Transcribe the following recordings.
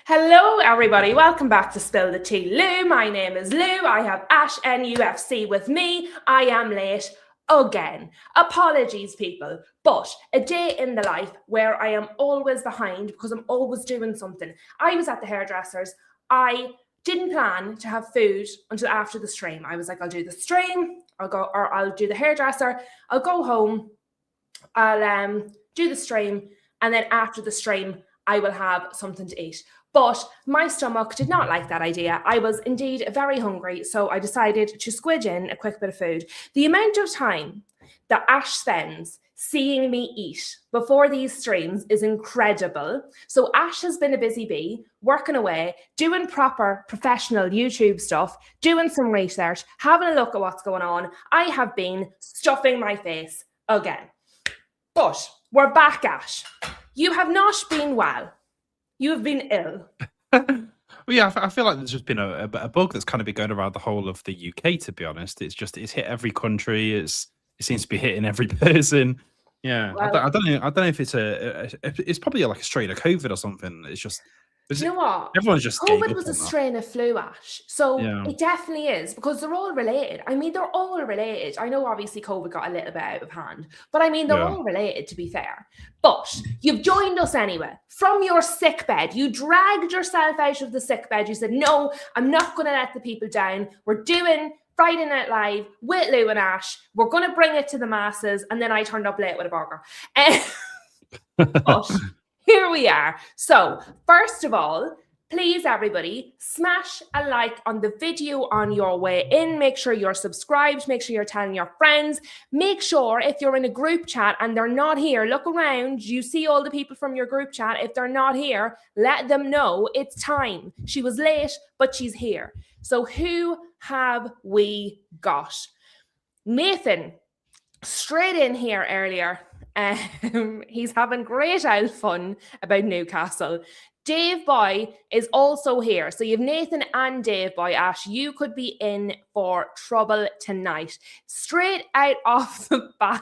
Hello, everybody. Welcome back to Spill the Tea. Lou, my name is Lou. I have Ash NUFC with me. I am late again. Apologies, people. But a day in the life where I am always behind because I'm always doing something. I was at the hairdresser's. I didn't plan to have food until after the stream. I was like, I'll do the stream, I'll do the hairdresser, I'll go home, I'll do the stream, and then after the stream, I will have something to eat. But my stomach did not like that idea. I was indeed very hungry, so I decided to squidge in a quick bit of food. The amount of time that Ash spends seeing me eat before these streams is incredible. So Ash has been a busy bee, working away, doing proper professional YouTube stuff, doing some research, having a look at what's going on. I have been stuffing my face again. But we're back, Ash. You have not been well. You have been ill. Well, yeah, I feel like there's just been a bug that's kind of been going around the whole of the UK, to be honest. It's hit every country. It seems to be hitting every person. Yeah, well, I don't know if it's probably like a strain of COVID or something. You know what? Everyone's just COVID was a strain of flu, Ash. So It definitely is, because they're all related. I mean, they're all related. I know obviously COVID got a little bit out of hand, but I mean, they're all related, to be fair. But you've joined us anyway from your sick bed. You dragged yourself out of the sick bed. You said, no, I'm not going to let the people down. We're doing Friday Night Live with Lou and Ash. We're going to bring it to the masses. And then I turned up late with a burger. But here we are. So, first of all, please, everybody, smash a like on the video on your way in. Make sure you're subscribed. Make sure you're telling your friends. Make sure if you're in a group chat and they're not here, look around. You see all the people from your group chat. If they're not here, let them know it's time. She was late, but she's here. So who have we got? Nathan, straight in here earlier. He's having great old fun about Newcastle. Dave Boy is also here. So you have Nathan and Dave Boy. Ash, you could be in for trouble tonight. Straight out off the bat,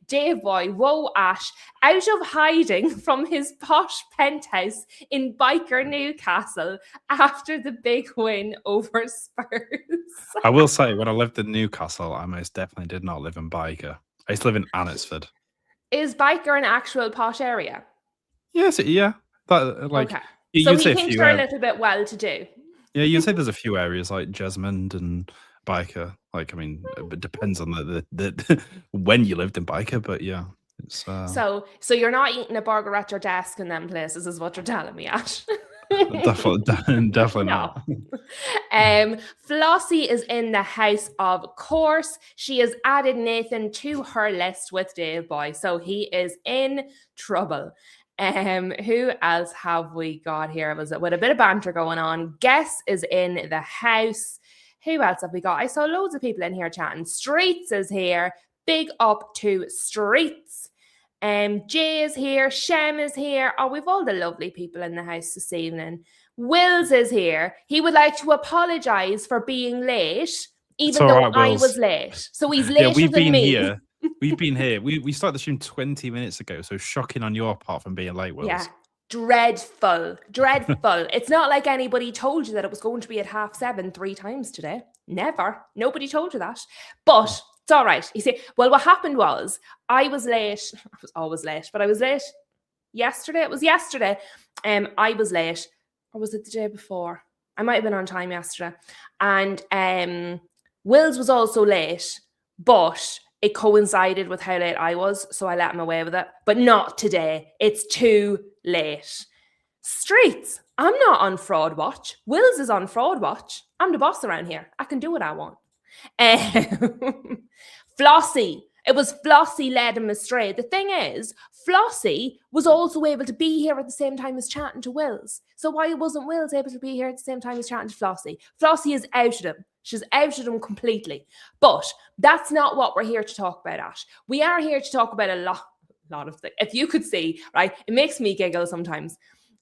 Dave Boy, whoa, Ash, out of hiding from his posh penthouse in Biker, Newcastle, after the big win over Spurs. I will say, when I lived in Newcastle, I most definitely did not live in Biker. I used to live in Annesford. Is Biker an actual posh area? Yes, yeah. Okay. So he thinks they're a little bit well-to-do. Yeah, you'd say there's a few areas like Jesmond and Biker. Like, I mean, it depends on the when you lived in Biker, but yeah. It's, So you're not eating a burger at your desk in them places, is what you're telling me, Ash. Definitely not. Flossie is in the house, of course. She has added Nathan to her list with Dave Boy, so he is in trouble. Who else have we got here? Was it with a bit of banter going on? Guess is in the house. Who else have we got? I saw loads of people in here chatting. Streets is here. Big up to Streets. Jay is here. Shem is here. Oh, we've all the lovely people in the house this evening. Wills is here. He would like to apologize for being late, even though I was late. So he's later than me. Here. We've been here. We started the stream 20 minutes ago, so shocking on your part from being late, Wills. Yeah, dreadful. It's not like anybody told you that it was going to be at 7:30 3 times today. Never. Nobody told you that. But it's all right. You see, well, what happened was I was late. I was always late, but I was late yesterday. It was yesterday. I was late. Or was it the day before? I might have been on time yesterday. And Wills was also late, but it coincided with how late I was, so I let him away with it. But not today. It's too late. Streets, I'm not on fraud watch. Wills is on fraud watch. I'm the boss around here. I can do what I want. Flossie. It was Flossie led him astray. The thing is, Flossie was also able to be here at the same time as chatting to Wills. So why wasn't Wills able to be here at the same time as chatting to Flossie? Flossie has outed him. She's outed him completely. But that's not what we're here to talk about, Ash. We are here to talk about a lot of things. If you could see, right, it makes me giggle sometimes.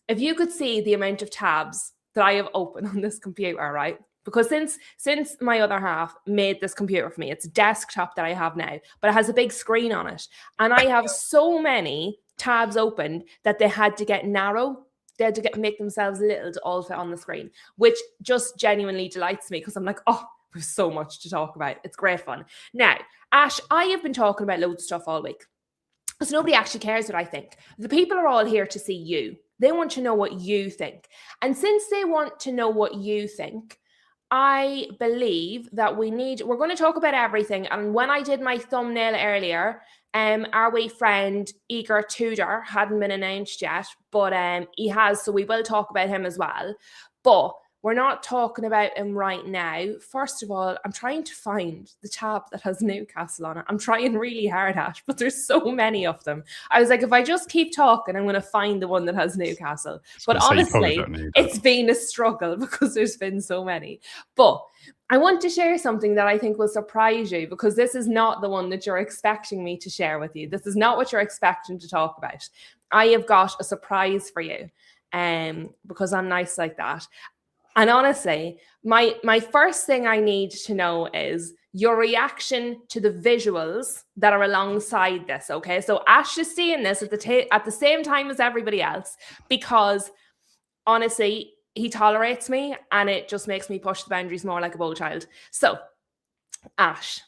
If you could see the amount of tabs that I have open on this computer, right? Because since my other half made this computer for me, it's a desktop that I have now, but it has a big screen on it. And I have so many tabs opened that they had to get narrow. They had to make themselves little to all fit on the screen, which just genuinely delights me because I'm like, oh, there's so much to talk about. It's great fun. Now, Ash, I have been talking about loads of stuff all week because nobody actually cares what I think. The people are all here to see you. They want to know what you think. And since they want to know what you think, I believe that we're going to talk about everything. And when I did my thumbnail earlier, our wee friend Igor Tudor hadn't been announced yet, but he has, so we will talk about him as well. But we're not talking about him right now. First of all, I'm trying to find the tab that has Newcastle on it. I'm trying really hard, Ash, but there's so many of them. I was like, if I just keep talking, I'm going to find the one that has Newcastle. But honestly, it's been a struggle because there's been so many. But I want to share something that I think will surprise you because this is not the one that you're expecting me to share with you. This is not what you're expecting to talk about. I have got a surprise for you because I'm nice like that. And honestly, my first thing I need to know is your reaction to the visuals that are alongside this, okay? So Ash is seeing this at the same time as everybody else because, honestly, he tolerates me and it just makes me push the boundaries more like a bold child. So, Ash,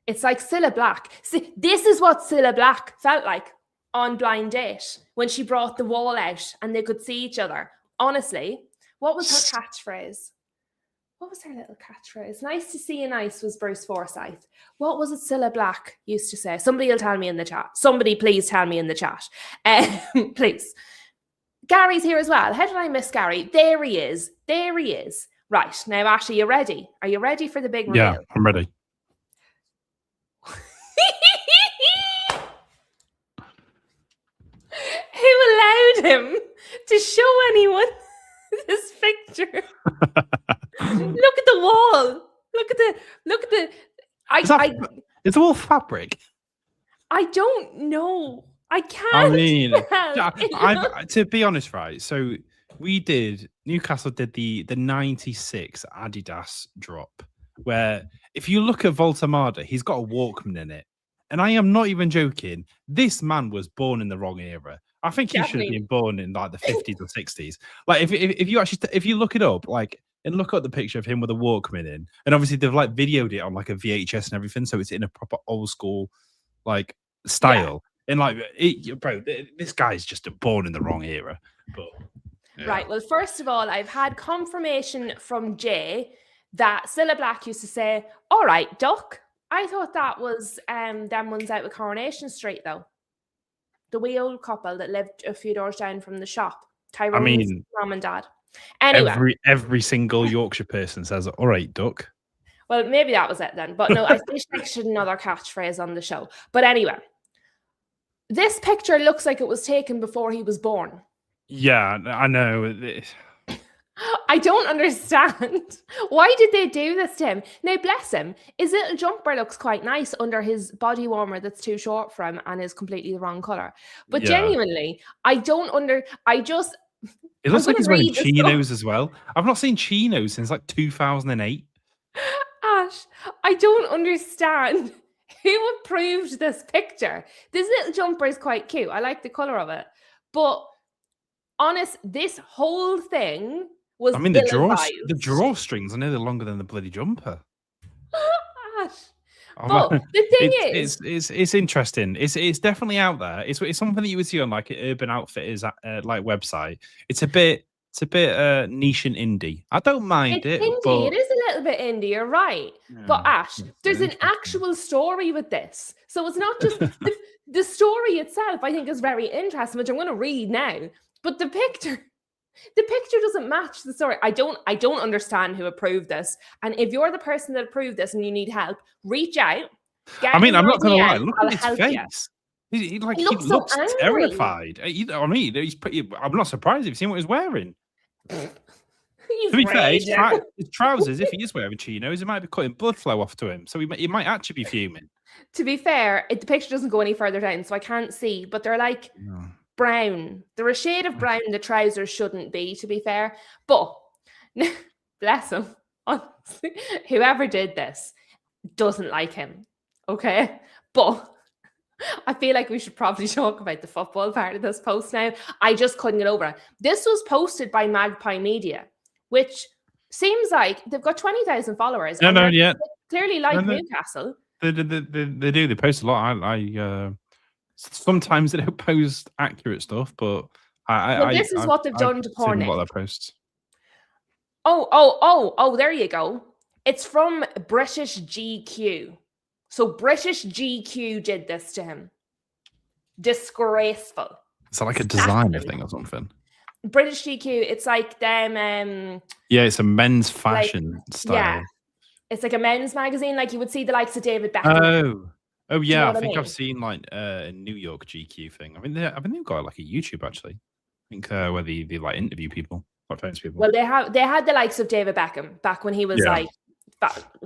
it's like Cilla Black. See, this is what Cilla Black felt like on Blind Date when she brought the wall out and they could see each other. Honestly, what was her catchphrase? What was her little catchphrase? Nice to see you nice was Bruce Forsyth. What was it Cilla Black used to say? Somebody will tell me in the chat. Somebody please tell me in the chat. Please. Gary's here as well. How did I miss Gary? There he is. There he is. Right. Now, Ash, are you ready? Are you ready for the big reveal? Yeah, I'm ready. Who allowed him to show anyone this picture? Look at the wall. Look at the. Is the wall fabric? I don't know. I can't. I mean, to be honest, right? So Newcastle did the 96 Adidas drop, where if you look at Voltamada, he's got a Walkman in it. And I am not even joking. This man was born in the wrong era. I think he should have been born in like the 50s or 60s. Like if you look it up, like, and look at the picture of him with a Walkman in, and obviously they've like videoed it on like a VHS and everything, so it's in a proper old school like style. Yeah. And like, bro, this guy's just born in the wrong era. But yeah. Right. Well, first of all, I've had confirmation from Jay that Cilla Black used to say, "All right, Duck." I thought that was them ones out with Coronation Street, though. The wee old couple that lived a few doors down from the shop. Tyrone's mom and dad. Anyway, every single Yorkshire person says, "All right, Duck." Well, maybe that was it then. But no, I think I should another catchphrase on the show. But anyway, this picture looks like it was taken before he was born. Yeah, I know. I don't understand. Why did they do this to him? Now, bless him, his little jumper looks quite nice under his body warmer that's too short for him and is completely the wrong colour. But genuinely, I don't It looks like he's wearing chinos as well. I've not seen chinos since like 2008. Ash, I don't understand who approved this picture. This little jumper is quite cute. I like the colour of it. But this whole thing was the drawstrings are nearly longer than the bloody jumper. Ash. But the thing it's interesting. It's definitely out there. It's something that you would see on like an Urban Outfitters like website. It's a bit niche and indie. I don't mind it. Indie. It is a little bit indie. You're right. Yeah, but Ash, there's an actual story with this, so it's not just the story itself. I think is very interesting, which I'm going to read now. But the picture doesn't match the story. I don't understand who approved this. And if you're the person that approved this and you need help, reach out. I'm not going to lie. Look at his face. He looks so terrified. I mean, he's pretty. I'm not surprised if you've seen what he's wearing. To be fair, his trousers, if he is wearing chinos, it might be cutting blood flow off to him. So he might actually be fuming. To be fair, the picture doesn't go any further down, so I can't see. But they're like... No. Brown. They're a shade of brown the trousers shouldn't be, to be fair. But, bless him, honestly, whoever did this doesn't like him, okay? But I feel like we should probably talk about the football part of this post now. I just couldn't get over it. This was posted by Magpie Media, which seems like they've got 20,000 followers. No, And no, they yeah. clearly No, like no. Newcastle. They do. They post a lot. Sometimes they don't post accurate stuff, but This is what they've done to poor seen a Nick. lot of their posts. Oh, there you go. It's from British GQ. So British GQ did this to him. Disgraceful. Is that like a designer thing or something? British GQ, it's like them. Yeah, it's a men's fashion style. Yeah, it's like a men's magazine. Like you would see the likes of David Beckham. Oh yeah. know I what I think mean? I've seen like a New York GQ thing. I mean, they've got like a YouTube actually. I think where they like interview people, like famous people. Well, they had the likes of David Beckham back when he was like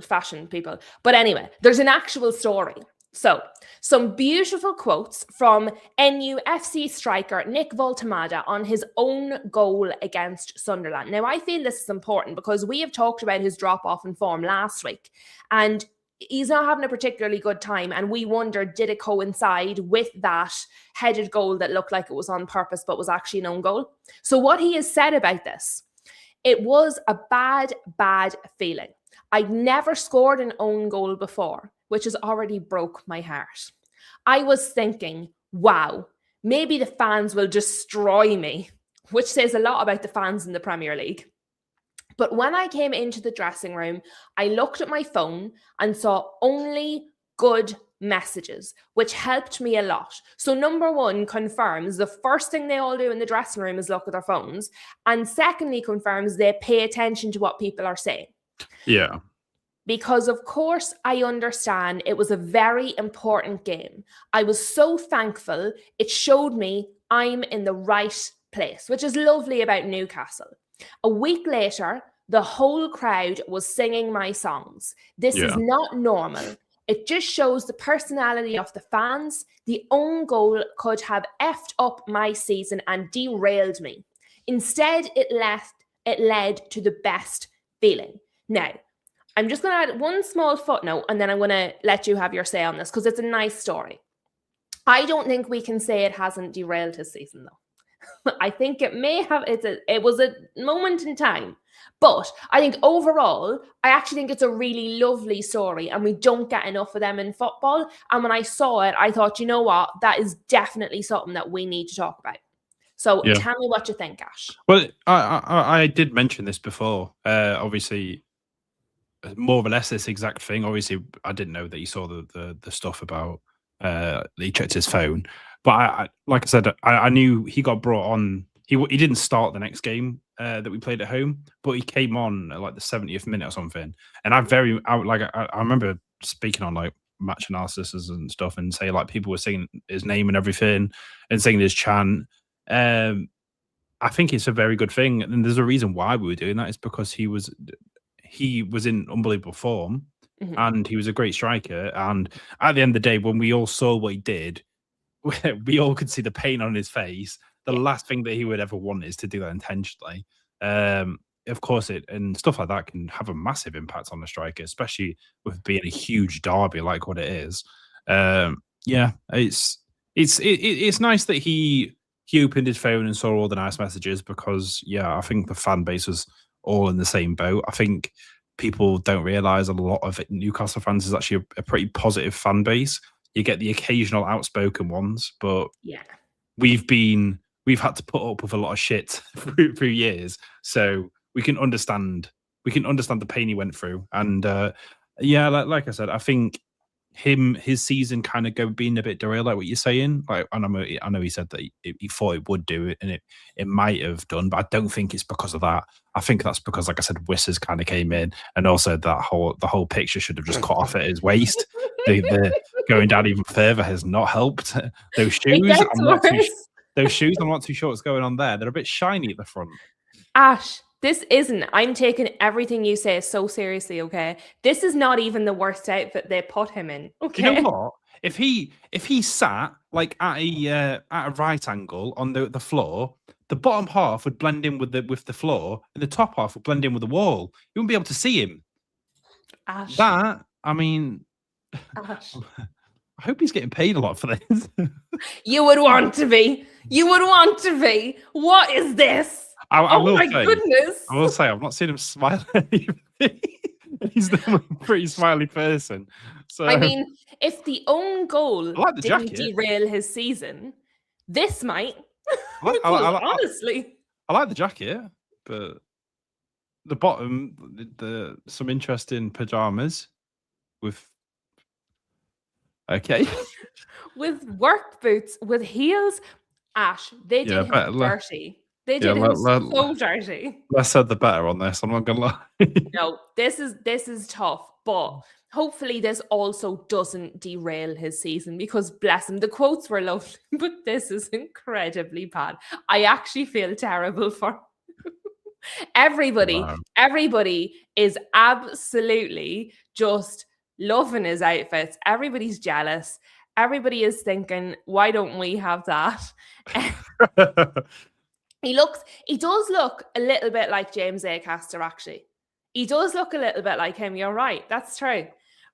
fashion people. But anyway, there's an actual story. So, some beautiful quotes from NUFC striker Nick Voltemada on his own goal against Sunderland. Now, I feel this is important because we have talked about his drop-off in form last week, and he's not having a particularly good time, and we wondered, did it coincide with that headed goal that looked like it was on purpose but was actually an own goal? So what he has said about this, it was a bad feeling. I'd never scored an own goal before, which has already broke my heart. I was thinking, wow, maybe the fans will destroy me, which says a lot about the fans in the Premier League. But when I came into the dressing room, I looked at my phone and saw only good messages, which helped me a lot. So number one confirms the first thing they all do in the dressing room is look at their phones. And secondly, confirms they pay attention to what people are saying. Yeah. Because of course I understand it was a very important game. I was so thankful. It showed me I'm in the right place, which is lovely about Newcastle. A week later, the whole crowd was singing my songs. This is not normal. It just shows the personality of the fans. The own goal could have effed up my season and derailed me. Instead, it led to the best feeling. Now, I'm just going to add one small footnote and then I'm going to let you have your say on this because it's a nice story. I don't think we can say it hasn't derailed his season though. I think it may have, it was a moment in time. But I think overall, I actually think it's a really lovely story and we don't get enough of them in football. And when I saw it, I thought, you know what? That is definitely something that we need to talk about. So tell me what you think, Ash. Well, I did mention this before. Obviously, more or less this exact thing. Obviously, I didn't know that he saw the stuff about he checked his phone. But I like I said, I knew he got brought on. He didn't start the next game that we played at home, but he came on at like the 70th minute or something. And I remember speaking on like match analysis and stuff, and say like people were singing his name and everything, and singing his chant. I think it's a very good thing, and there's a reason why we were doing that. It's because he was in unbelievable form, and he was a great striker. And at the end of the day, when we all saw what he did, we all could see the pain on his face. The last thing that he would ever want is to do that intentionally. Of course, and stuff like that can have a massive impact on the striker, especially with being a huge derby like what it is. It's nice that he opened his phone and saw all the nice messages because, I think the fan base was all in the same boat. I think people don't realise a lot of Newcastle fans is actually a pretty positive fan base. You get the occasional outspoken ones, but we've had to put up with a lot of shit through years, so we can understand the pain he went through. And like I said, I think his season kind of being a bit derailed, like what you're saying. Like I know he said that he thought it would do it, and it might have done, but I don't think it's because of that. I think that's because, like I said, Wissers kind of came in, and also the whole picture should have just cut off at his waist. The going down even further has not helped. Those shoes, those shoes, I'm not too sure what's going on there. They're a bit shiny at the front. Ash, this isn't. I'm taking everything you say so seriously, okay? This is not even the worst outfit they put him in. Okay. You know what? If he sat like at a right angle on the floor, the bottom half would blend in with the floor, and the top half would blend in with the wall. You wouldn't be able to see him. Ash. That, I mean, Ash. I hope he's getting paid a lot for this. You would want to be. You would want to be. What is this? I Oh will my say, goodness. I will say, I've not seen him smile at anything. He's normally a pretty smiley person. So I mean, if the own goal I like the didn't jacket. derail his season, this might. Honestly, Honestly. I like the jacket, but the bottom, some interesting pajamas with. Okay. With work boots, with heels, Ash, they did him dirty. They did him so dirty. Less said the better on this. I'm not gonna lie. No, this is tough, but hopefully this also doesn't derail his season because bless him, the quotes were lovely, but this is incredibly bad. I actually feel terrible for everybody. Wow. Everybody is absolutely just loving his outfits. Everybody's jealous. Everybody is thinking, why don't we have that? He does look a little bit like James Acaster, actually. He does look a little bit like him. You're right. That's true.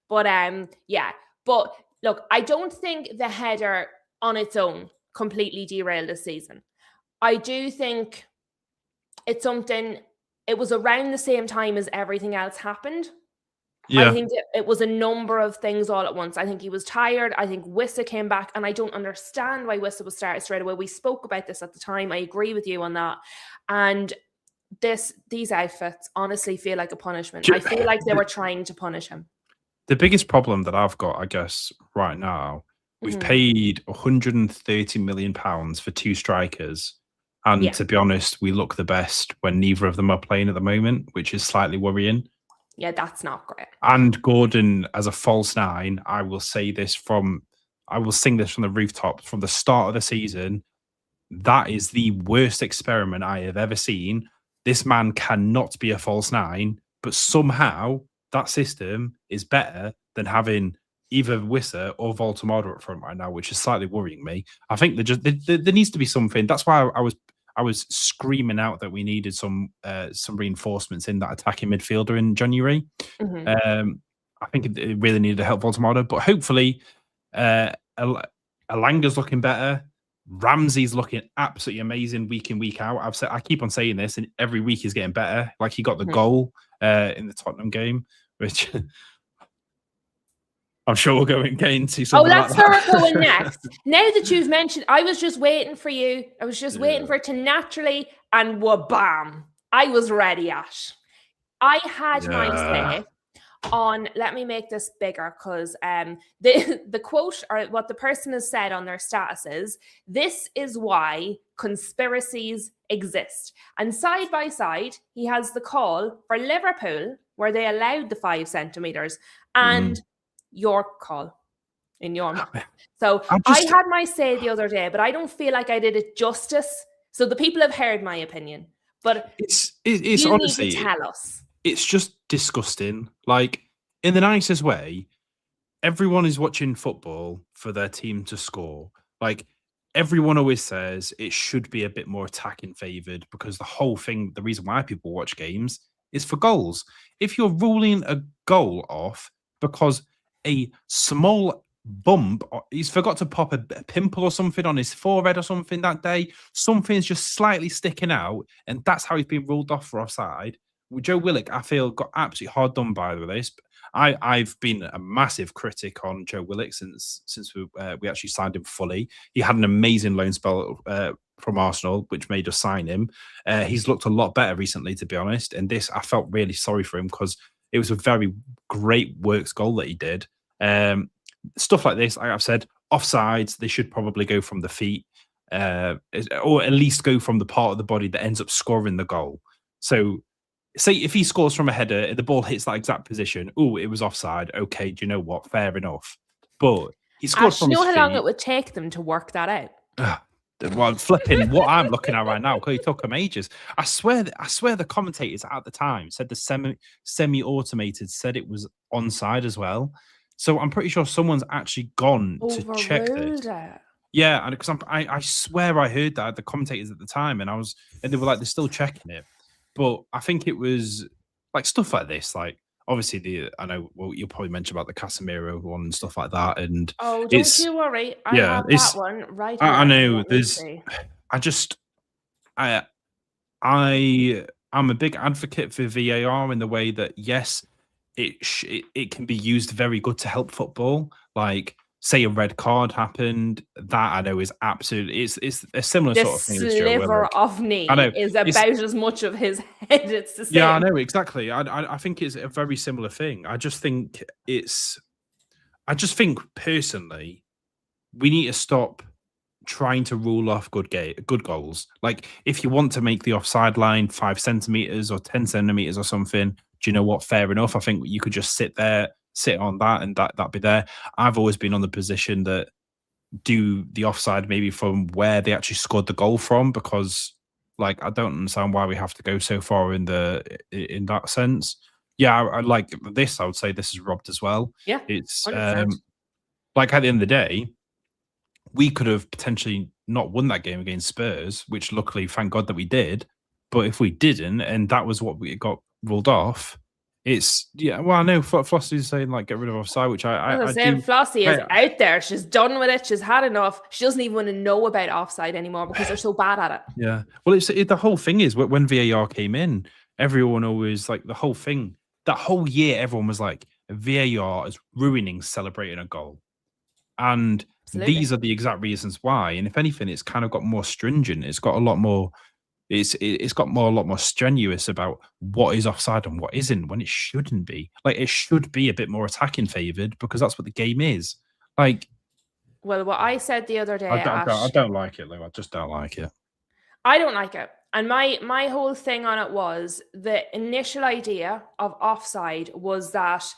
But yeah. But look, I don't think the header on its own completely derailed the season. I do think it's something, it was around the same time as everything else happened. Yeah. I think it was a number of things all at once. I think he was tired. I think Wissa came back, and I don't understand why Wissa was started straight away. We spoke about this at the time. I agree with you on that. And these outfits honestly feel like a punishment. I feel like they were trying to punish him. The biggest problem that I've got, I guess, right now, we've paid £130 million for two strikers. And to be honest, we look the best when neither of them are playing at the moment, which is slightly worrying. Yeah, that's not great. And Gordon as a false nine, I will sing this from the rooftop from the start of the season. That is the worst experiment I have ever seen. This man cannot be a false nine, but somehow that system is better than having either Wissa or Voltamada up front right now, which is slightly worrying me. I think there needs to be something. That's why I was screaming out that we needed some reinforcements in that attacking midfielder in January. I think it really needed to help Voltamada, but hopefully Alanga's looking better. Ramsey's looking absolutely amazing week in, week out. I keep on saying this, and every week he's getting better. Like he got the goal in the Tottenham game, which I'm sure we'll go and get into something. That's where we're going next. Now that you've mentioned, I was just waiting for you. I was just waiting for it to naturally, and wha-bam. I was ready, Ash. I had my say on, let me make this bigger, because the quote, or what the person has said on their status is, this is why conspiracies exist. And side by side, he has the call for Liverpool, where they allowed the 5 centimetres, and your call in your mouth. So I had my say the other day, but I don't feel like I did it justice. So the people have heard my opinion, but it's honestly, need to tell us. It's just disgusting. Like, in the nicest way, everyone is watching football for their team to score. Like, everyone always says it should be a bit more attacking favoured, because the reason why people watch games is for goals. If you're ruling a goal off because a small bump, he's forgot to pop a pimple or something on his forehead or something that day, something's just slightly sticking out, and that's how he's been ruled off for offside. With Joe Willock, I feel, got absolutely hard done by this. I've been a massive critic on Joe Willock since we actually signed him fully. He had an amazing loan spell from Arsenal, which made us sign him. He's looked a lot better recently, to be honest. And this, I felt really sorry for him, because it was a very great works goal that he did. Stuff like this, like I've said, offsides, they should probably go from the feet, or at least go from the part of the body that ends up scoring the goal. So, say if he scores from a header, the ball hits that exact position. Oh, it was offside. Okay, do you know what? Fair enough. But he scored from his feet. Do you know how long it would take them to work that out? Well, flipping what I'm looking at right now, because it took them ages. I swear the commentators at the time said the semi-automated said it was onside as well. So I'm pretty sure someone's actually gone to check this. Yeah, and because I swear I heard that the commentators at the time, and they were like, they're still checking it. But I think it was like stuff like this, like obviously I know you'll probably mention about the Casemiro one and stuff like that, and Oh, don't it's you worry. I have that one right I here. know Let me see. I'm a big advocate for VAR in the way that yes, it can be used very good to help football. Like say a red card happened, that I know is absolutely it's a similar This sort of thing as Joe sliver Willock. of knee I know is it's about as much of his head. It's the yeah, I same. know exactly. I think it's a very similar thing. I just think personally we need to stop trying to rule off good goals. Like if you want to make the offside line 5 centimeters or 10 centimeters or something, do you know what? Fair enough. I think you could just sit on that, and that'd be there. I've always been on the position that do the offside maybe from where they actually scored the goal from, because like I don't understand why we have to go so far in that sense. Yeah, I like this. I would say this is robbed as well. Yeah, It's 100%. like at the end of the day, we could have potentially not won that game against Spurs, which luckily, thank God that we did. But if we didn't, and that was what we got ruled off, well, I know Flossie's saying like get rid of offside, which I saying, do. Flossie is out there. She's done with it. She's had enough. She doesn't even want to know about offside anymore because they're so bad at it. Yeah. Well, the whole thing is when VAR came in, everyone always like the whole thing. That whole year, everyone was like, VAR is ruining celebrating a goal. And Absolutely. these are the exact reasons why. And if anything, it's kind of got more stringent. It's got a lot more. It's got a lot more strenuous about what is offside and what isn't, when it shouldn't be. Like it should be a bit more attacking favoured because that's what the game is. Like, well, what I said the other day, I don't like it, Lou. I just don't like it. I don't like it. And my whole thing on it was the initial idea of offside was that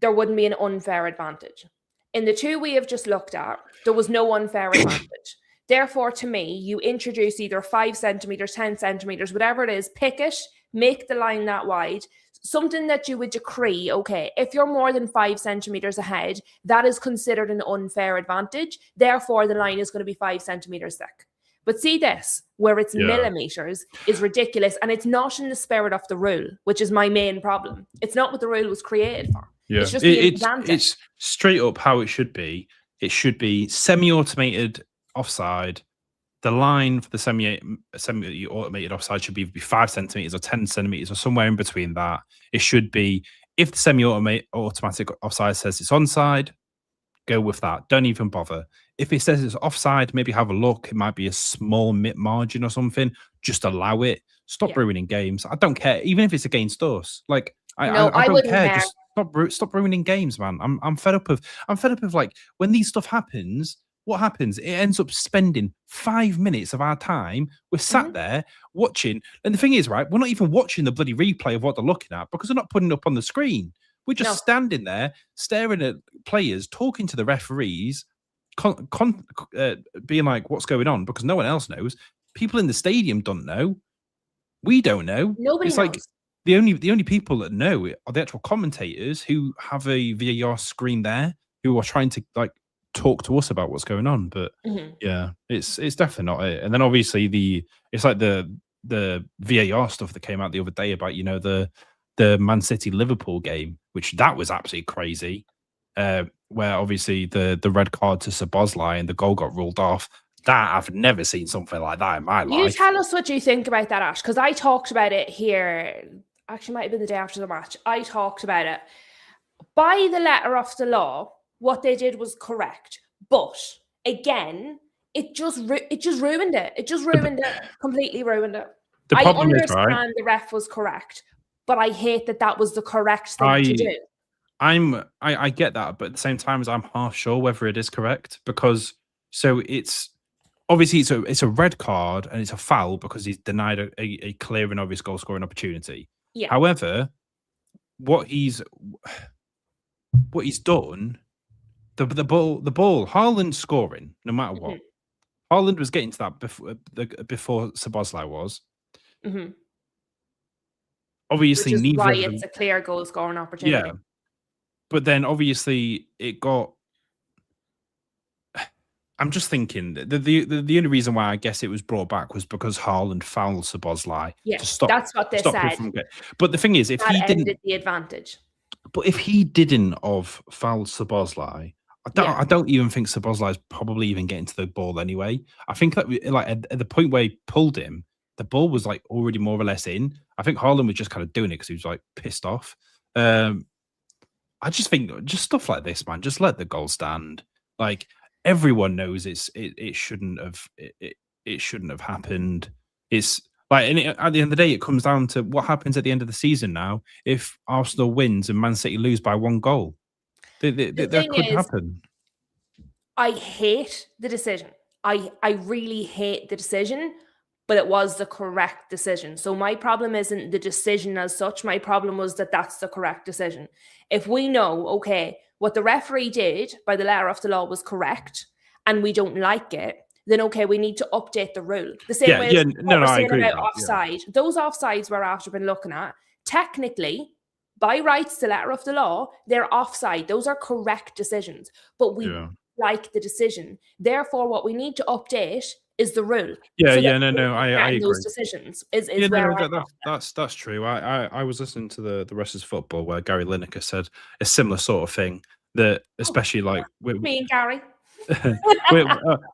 there wouldn't be an unfair advantage. In the two we have just looked at, there was no unfair advantage. Therefore, to me, you introduce either 5 centimeters, 10 centimeters, whatever it is, pick it, make the line that wide, something that you would decree, okay, if you're more than 5 centimeters ahead, that is considered an unfair advantage. Therefore, the line is going to be 5 centimeters thick. But see this, where it's millimeters, is ridiculous. And it's not in the spirit of the rule, which is my main problem. It's not what the rule was created for. Yeah, it's just it's straight up how it should be. It should be semi-automated offside. The line for the semi-automated offside should be 5 centimeters or 10 centimeters or somewhere in between that. It should be, if the semi-automatic offside says it's onside, go with that. Don't even bother. If it says it's offside, maybe have a look. It might be a small margin or something. Just allow it. Stop ruining games. I don't care, even if it's against us. Like I don't care. Just stop ruining games, man. I'm fed up of like when these stuff happens. What happens? It ends up spending 5 minutes of our time. We're sat there watching, and the thing is, right? We're not even watching the bloody replay of what they're looking at because they're not putting it up on the screen. We're just standing there, staring at players, talking to the referees, being like, "What's going on?" Because no one else knows. People in the stadium don't know. We don't know. Nobody knows. Like the only people that know are the actual commentators who have a VAR screen there, who are trying to like talk to us about what's going on. But yeah, it's definitely not it. And then obviously it's like the VAR stuff that came out the other day about the Man City Liverpool game, which that was absolutely crazy. Where obviously the red card to Szoboszlai and the goal got ruled off. That I've never seen something like that in my life. You tell us what you think about that, Ash, because I talked about it here. Actually, might have been the day after the match. I talked about it. By the letter of the law, what they did was correct. But again, it just ruined it. It just ruined it. Completely ruined it. I understand the ref was correct, but I hate that was the correct thing to do. I get that, but at the same time, I'm half sure whether it is correct, because it's obviously it's a red card and it's a foul because he's denied a clear and obvious goal scoring opportunity. Yeah. However, what he's done, the ball, Haaland scoring no matter what. Haaland was getting to that before Szoboszlai was. Obviously, which is neither why of them, it's a clear goal scoring opportunity. Yeah, but then obviously it got. I'm just thinking the only reason why I guess it was brought back was because Haaland fouled Szoboszlai Yeah, to stop that's what they him said. from getting. But the thing is, if That he didn't, ended the advantage. but if he didn't have fouled Szoboszlai, I don't even think Szoboszlai is probably even getting to the ball anyway. I think that like at the point where he pulled him, the ball was like already more or less in. I think Haaland was just kind of doing it because he was like pissed off. I just think just stuff like this, man. Just let the goal stand. Like everyone knows it shouldn't have it shouldn't have happened. It's like at the end of the day, it comes down to what happens at the end of the season. Now, if Arsenal wins and Man City lose by 1 goal, that could happen. I hate the decision. I really hate the decision, but it was the correct decision. So my problem isn't the decision as such. My problem was that that's the correct decision. If we know, okay, what the referee did by the letter of the law was correct, and we don't like it, then okay, we need to update the rule. The same way as what we're saying about offside. Yeah. Those offsides we're after been looking at, technically, by rights, the letter of the law, they're offside. Those are correct decisions. But we like the decision. Therefore, what we need to update is the rule. I agree. Those decisions is that's true. I was listening to the Rest is Football where Gary Lineker said a similar sort of thing, that especially like me and Gary.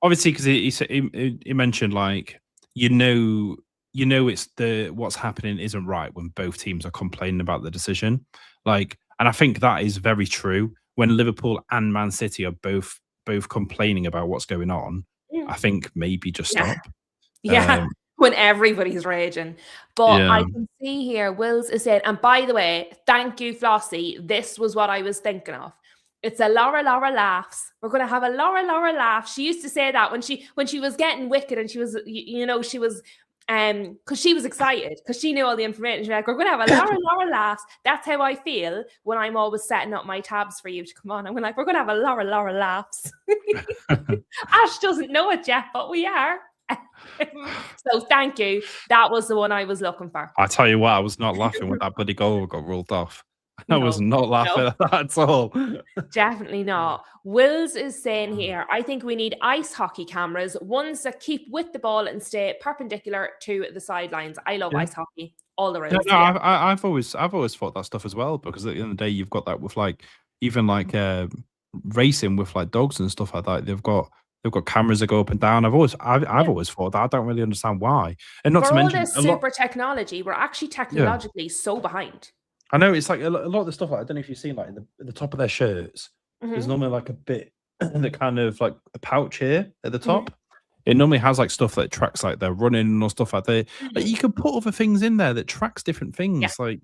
Obviously, because he mentioned like you know it's what's happening isn't right when both teams are complaining about the decision, like, and I think that is very true when Liverpool and Man City are both complaining about what's going on. I think maybe just stop. When everybody's raging. But I can see here, Wills is saying, and by the way, thank you, Flossie. This was what I was thinking of. It's a Laura laughs. We're going to have a Laura laugh. She used to say that when she was getting wicked, and she was, she was, because she was excited because she knew all the information. She's like, we're going to have a Laura laughs. That's how I feel when I'm always setting up my tabs for you to come on. I'm like, we're going to have a Laura laughs. Ash doesn't know it yet, but we are. So thank you. That was the one I was looking for. I tell you what, I was not laughing when that bloody goal got ruled off. I was not laughing at that at all. Definitely not. Wills is saying here, I think we need ice hockey cameras, ones that keep with the ball and stay perpendicular to the sidelines. I love ice hockey. All the rules. I've always thought that stuff as well, because at the end of the day, you've got that with like even like racing with like dogs and stuff like that. They've got cameras that go up and down. I've always thought that. I don't really understand why. And not to mention, this super technology, we're actually technologically so behind. I know it's like a lot of the stuff. Like, I don't know if you've seen like at the top of their shirts. There's normally like a bit that kind of like a pouch here at the top. It normally has like stuff that tracks like their running or stuff like that. Like, you can put other things in there that tracks different things. Yeah. Like,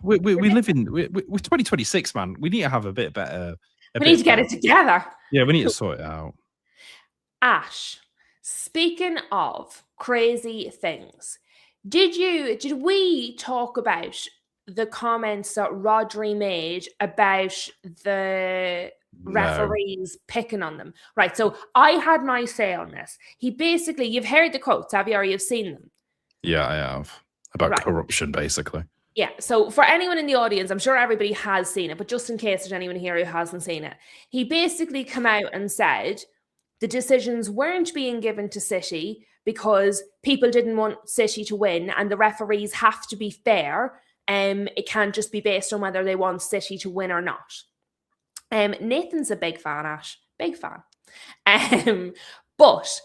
we live in we're 2026, man. We need to have a bit better. We need to get it together. Yeah, we need to sort it out. Ash, speaking of crazy things, did we talk about the comments that Rodri made about the referees picking on them? Right. So I had my say on this. He basically, you've heard the quotes, have you, or you've seen them? Yeah, I have. About corruption, basically. Yeah. So for anyone in the audience, I'm sure everybody has seen it, but just in case there's anyone here who hasn't seen it, he basically came out and said the decisions weren't being given to City because people didn't want City to win, and the referees have to be fair. It can't just be based on whether they want City to win or not. Nathan's a big fan, Ash. Big fan. But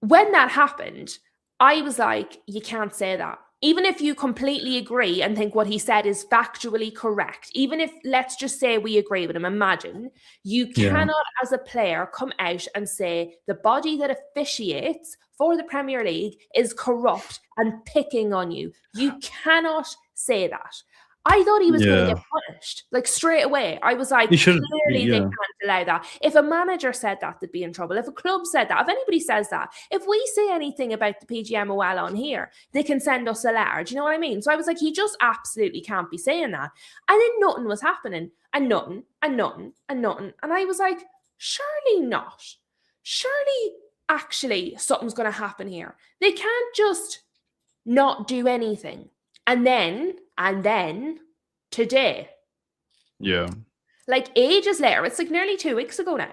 when that happened, I was like, you can't say that. Even if you completely agree and think what he said is factually correct, even if, let's just say we agree with him, imagine, you cannot as a player come out and say the body that officiates for the Premier League is corrupt and picking on you. You cannot say that. I thought he was going to get punished, like straight away. I was like, clearly they can't allow that. If a manager said that, they'd be in trouble. If a club said that, if anybody says that, if we say anything about the PGMOL on here, they can send us a letter. Do you know what I mean? So I was like, he just absolutely can't be saying that. And then nothing was happening, and nothing, and nothing, and nothing. And I was like, surely not. Surely, actually, something's going to happen here. They can't just not do anything. And then today. Yeah. Like ages later, it's like nearly 2 weeks ago now.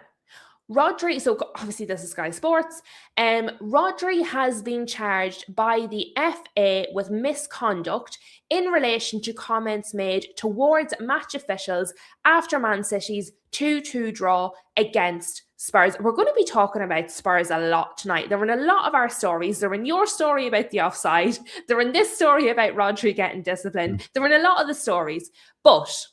Rodri, so obviously this is Sky Sports. Rodri has been charged by the FA with misconduct in relation to comments made towards match officials after Man City's 2-2 draw against Spurs. We're going to be talking about Spurs a lot tonight. They're in a lot of our stories. They're in your story about the offside. They're in this story about Rodri getting disciplined. They're in a lot of the stories. But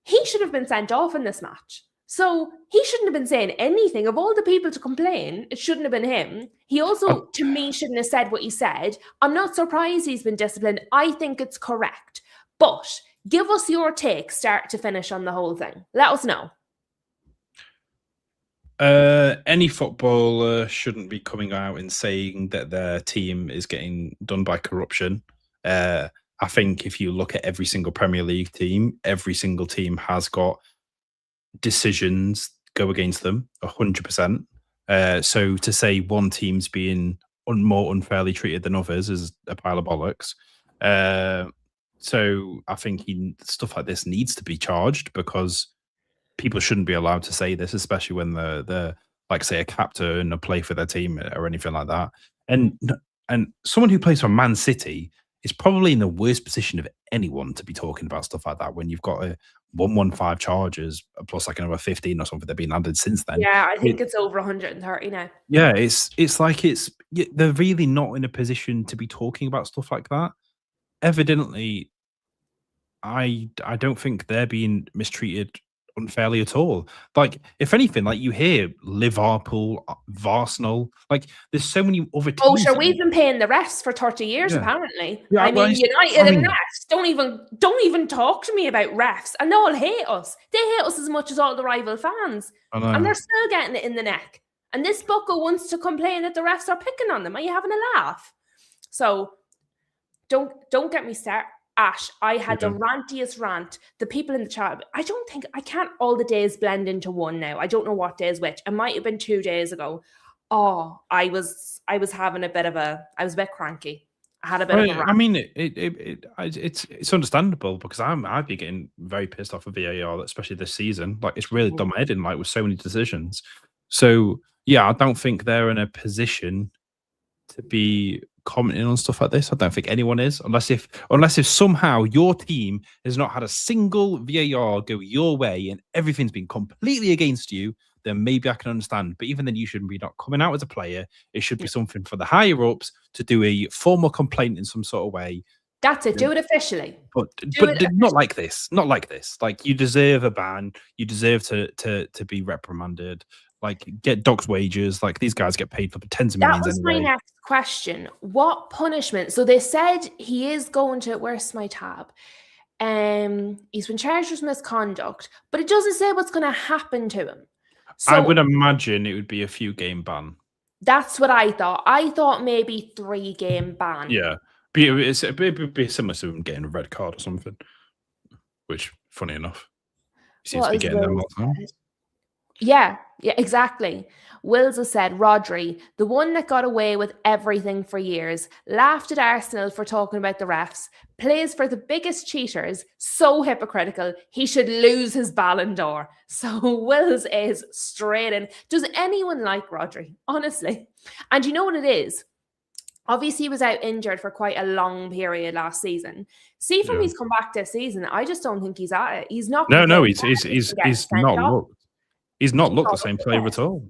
he should have been sent off in this match. So he shouldn't have been saying anything. Of all the people to complain, it shouldn't have been him. He also, to me, shouldn't have said what he said. I'm not surprised he's been disciplined. I think it's correct. But give us your take, start to finish, on the whole thing. Let us know. Any footballer shouldn't be coming out and saying that their team is getting done by corruption. I think if you look at every single Premier League team, every single team has got decisions go against them 100%. So to say one team's being more unfairly treated than others is a pile of bollocks. So I think stuff like this needs to be charged, because people shouldn't be allowed to say this, especially when they're like, say, a captain or play for their team or anything like that. And someone who plays for Man City is probably in the worst position of anyone to be talking about stuff like that when you've got a 115 charges plus like another 15 or something that have been added since then. Yeah, I think it's over 130 now. Yeah, it's like they're really not in a position to be talking about stuff like that. Evidently, I don't think they're being mistreated unfairly at all. Like, if anything, like, you hear Liverpool, Arsenal, like, there's so many other teams. Oh, sure, we've been paying the refs for 30 years, apparently. I mean, United and refs, don't even talk to me about refs, and they'll hate us. They hate us as much as all the rival fans, and they're still getting it in the neck. And this bucko wants to complain that the refs are picking on them. Are you having a laugh? So don't get me started. Ash, I had the rantiest rant. The people in the chat, I can't all the days blend into one now. I don't know what day is which. It might have been 2 days ago. Oh, I was having I was a bit cranky. I had a bit of a rant. I mean, it's understandable, because I'd be getting very pissed off of VAR, especially this season. Like, it's really done my head in, like, with so many decisions. So yeah, I don't think they're in a position to be commenting on stuff like this. I don't think anyone is, unless if somehow your team has not had a single VAR go your way and everything's been completely against you, then maybe I can understand. But even then, you shouldn't be not coming out as a player. It should be something for the higher ups to do a formal complaint in some sort of way. That's it. Do it officially. But not like this. Not like this. Like, you deserve a ban. You deserve to be reprimanded. Like, get docked wages. Like, these guys get paid for tens of millions. That was my next question. What punishment? So they said he is going to, where's my tab? He's been charged with misconduct, but it doesn't say what's going to happen to him. So I would imagine it would be a few game ban. That's what I thought. I thought maybe 3-game ban. Yeah. It would be similar to him getting a red card or something, which, funny enough, he seems to be getting them all the time. Yeah, exactly. Wills has said, Rodri, the one that got away with everything for years, laughed at Arsenal for talking about the refs, plays for the biggest cheaters, so hypocritical, he should lose his Ballon d'Or. So Wills is straight in. Does anyone like Rodri? Honestly. And you know what it is? Obviously, he was out injured for quite a long period last season. See from he's come back this season, I just don't think he's at it. He's not. No, he's not looked. He's not looked the same player at all.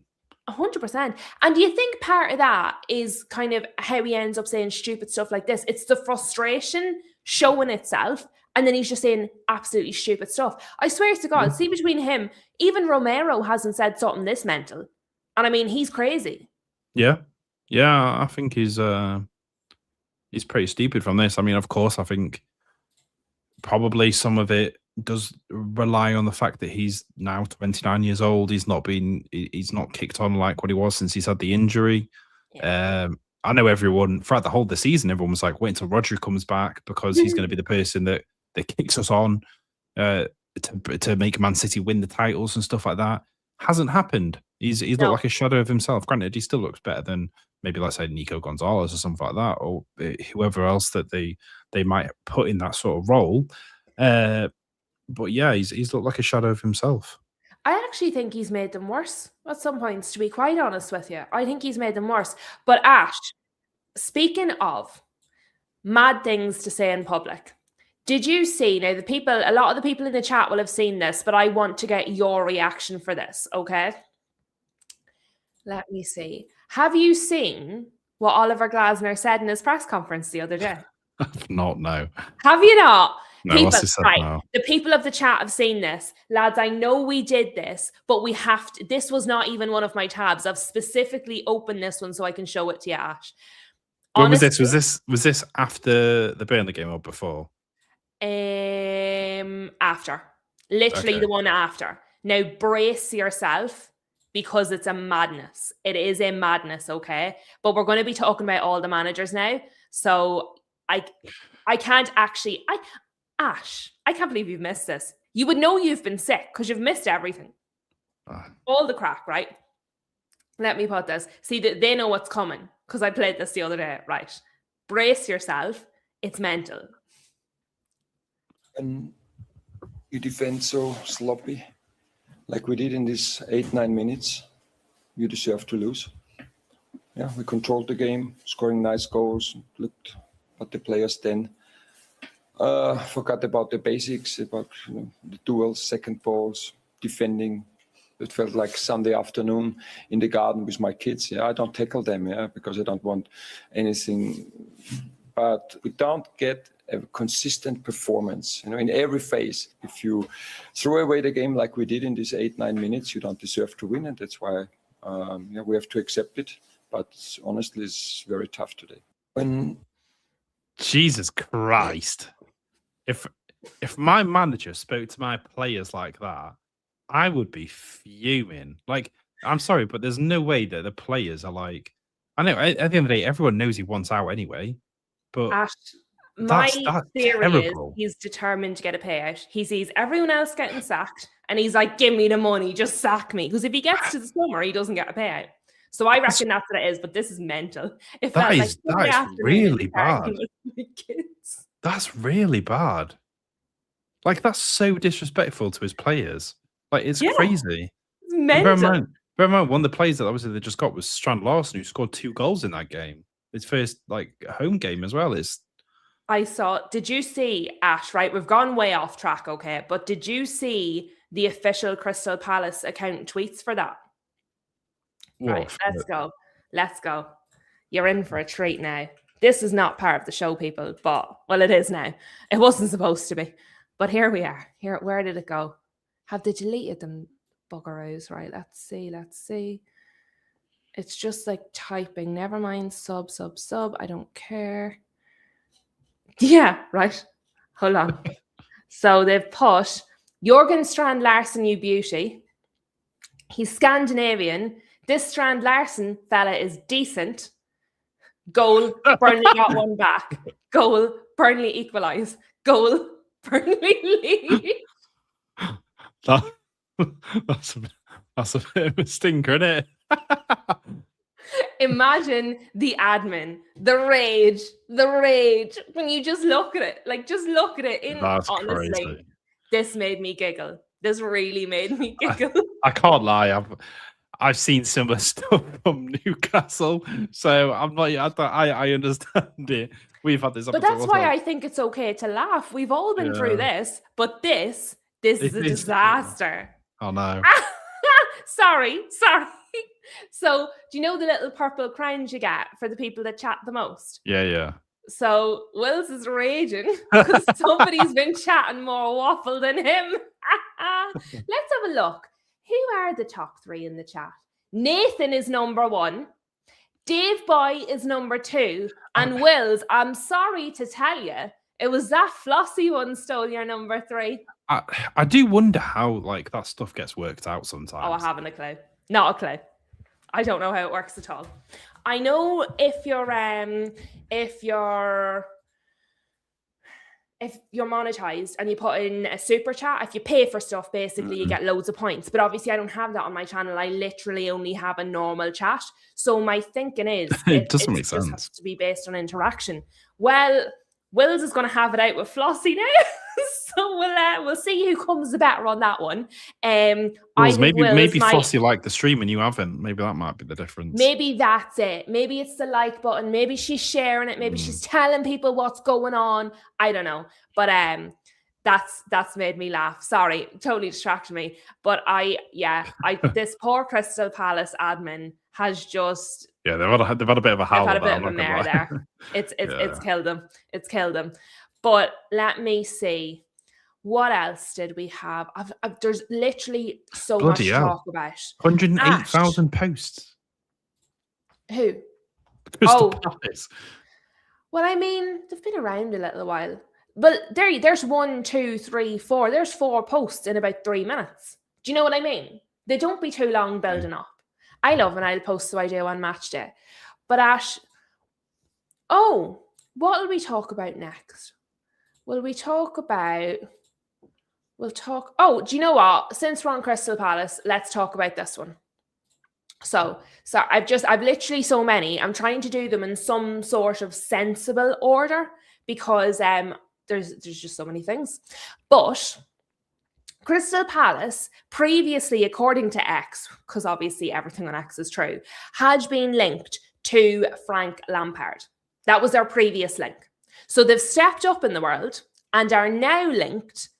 100%. And do you think part of that is kind of how he ends up saying stupid stuff like this? It's the frustration showing itself, and then he's just saying absolutely stupid stuff. I swear to God, see between him, even Romero hasn't said something this mental. And I mean, he's crazy. Yeah. Yeah, I think he's pretty stupid from this. I mean, of course, I think probably some of it does rely on the fact that he's now 29 years old. He's not kicked on like what he was since he's had the injury. Yeah. I know everyone throughout the whole of the season, everyone was like, wait until Rodri comes back, because he's going to be the person that kicks us on to make Man City win the titles and stuff like that. Hasn't happened. He's looked like a shadow of himself. Granted, he still looks better than maybe, let's say, Nico Gonzalez or something like that, or whoever else that they might put in that sort of role. But yeah, he's looked like a shadow of himself. I actually think he's made them worse at some points, to be quite honest with you. I think he's made them worse. But Ash, speaking of mad things to say in public, did you see, now a lot of the people in the chat will have seen this, but I want to get your reaction for this, okay? Let me see. Have you seen what Oliver Glasner said in his press conference the other day? Not, no. Have you not? No, People, what's he said right, now? the people of the chat have seen this. Lads, I know we did this, but we have to. This was not even one of my tabs. I've specifically opened this one so I can show it to you, Ash. When was this? Was this after the Burnley game or before? After. Literally the one after. Now brace yourself because it's a madness. It is a madness, okay? But we're going to be talking about all the managers now. So I can't actually... Ash, I can't believe you've missed this. You would know you've been sick because you've missed everything. All the crack, right? Let me put this. See, they know what's coming because I played this the other day. Right. Brace yourself. It's mental. And you defend so sloppy, like we did in these 8-9 minutes, you deserve to lose. Yeah, we controlled the game, scoring nice goals, looked at the players then. Forgot about the basics, about the duels, second balls, defending. It felt like Sunday afternoon in the garden with my kids. Yeah, I don't tackle them, because I don't want anything. But we don't get a consistent performance, in every phase. If you throw away the game like we did in these 8-9 minutes, you don't deserve to win, and that's why we have to accept it. But honestly, it's very tough today. Jesus Christ. If my manager spoke to my players like that, I would be fuming. Like, I'm sorry, but there's no way that the players are like... I know, at the end of the day, everyone knows he wants out anyway, but Ash, my theory terrible. is he's determined to get a payout. He sees everyone else getting sacked, and he's like, give me the money, just sack me. Because if he gets to the summer, he doesn't get a payout. So I reckon that's what it is, but this is mental. That is really bad. That's really bad. Like, that's so disrespectful to his players. Like, it's crazy. It's mental. Bear in mind, one of the players that obviously they just got was Strand Larson, who scored 2 goals in that game. His first home game as well. Did you see, Ash, right? We've gone way off track, okay? But did you see the official Crystal Palace account tweets for that? Right, let's go. You're in for a treat now. This is not part of the show, people, but, well, it is now. It wasn't supposed to be. But here we are. Where did it go? Have they deleted them buggeroos? Right, let's see. It's just like typing. Never mind. Sub. I don't care. Yeah, right. Hold on. So they've put Jørgen Strand Larsen, you beauty. He's Scandinavian. This Strand Larsen fella is decent. Goal, Burnley got one back. Goal, Burnley equalise. Goal, Burnley lead. That's a bit of a stinker, isn't it? Imagine the admin, the rage when you just look at it. Like, just look at it. That's honestly, crazy. This made me giggle. This really made me giggle. I can't lie. I've seen similar stuff from Newcastle, so I'm not. I understand it. We've had this, but that's why I think it's okay to laugh. We've all been through this, but this is a disaster. Oh no! Sorry. So, do you know the little purple crowns you get for the people that chat the most? Yeah. So, Wills is raging because somebody's been chatting more waffle than him. Let's have a look. Who are the top 3 in the chat? Nathan is number 1. Dave Boy is number 2. And Wills, I'm sorry to tell you, it was that Flossie one stole your number 3. I do wonder how that stuff gets worked out sometimes. Oh, I haven't a clue. Not a clue. I don't know how it works at all. I know if you're monetized and you put in a super chat, if you pay for stuff, basically you get loads of points. But obviously I don't have that on my channel. I literally only have a normal chat. So my thinking is it doesn't make sense. Has to be based on interaction. Well, Wills is going to have it out with Flossie now. So we'll see who comes the better on that one. I think maybe Flossie liked the stream and you haven't. Maybe that might be the difference. Maybe that's it. Maybe it's the like button. Maybe she's sharing it. Maybe she's telling people what's going on. I don't know. But that's made me laugh. Sorry, totally distracted me. But this poor Crystal Palace admin has just they've had a bit of a howl. They've had a bit of a mare there. It's killed them. It's killed them. But let me see. What else did we have? There's literally so much to talk about. 108,000 posts. Who? Crystal Palace. Well, I mean, they've been around a little while. But there's 1, 2, 3, 4. There's 4 posts in about 3 minutes. Do you know what I mean? They don't be too long building up. I love when I'll post so I do on match day. But Ash, what will we talk about next? Do you know what? Since we're on Crystal Palace, let's talk about this one. So I've literally so many. I'm trying to do them in some sort of sensible order because there's just so many things. But Crystal Palace, previously, according to X, because obviously everything on X is true, had been linked to Frank Lampard. That was their previous link. So they've stepped up in the world and are now linked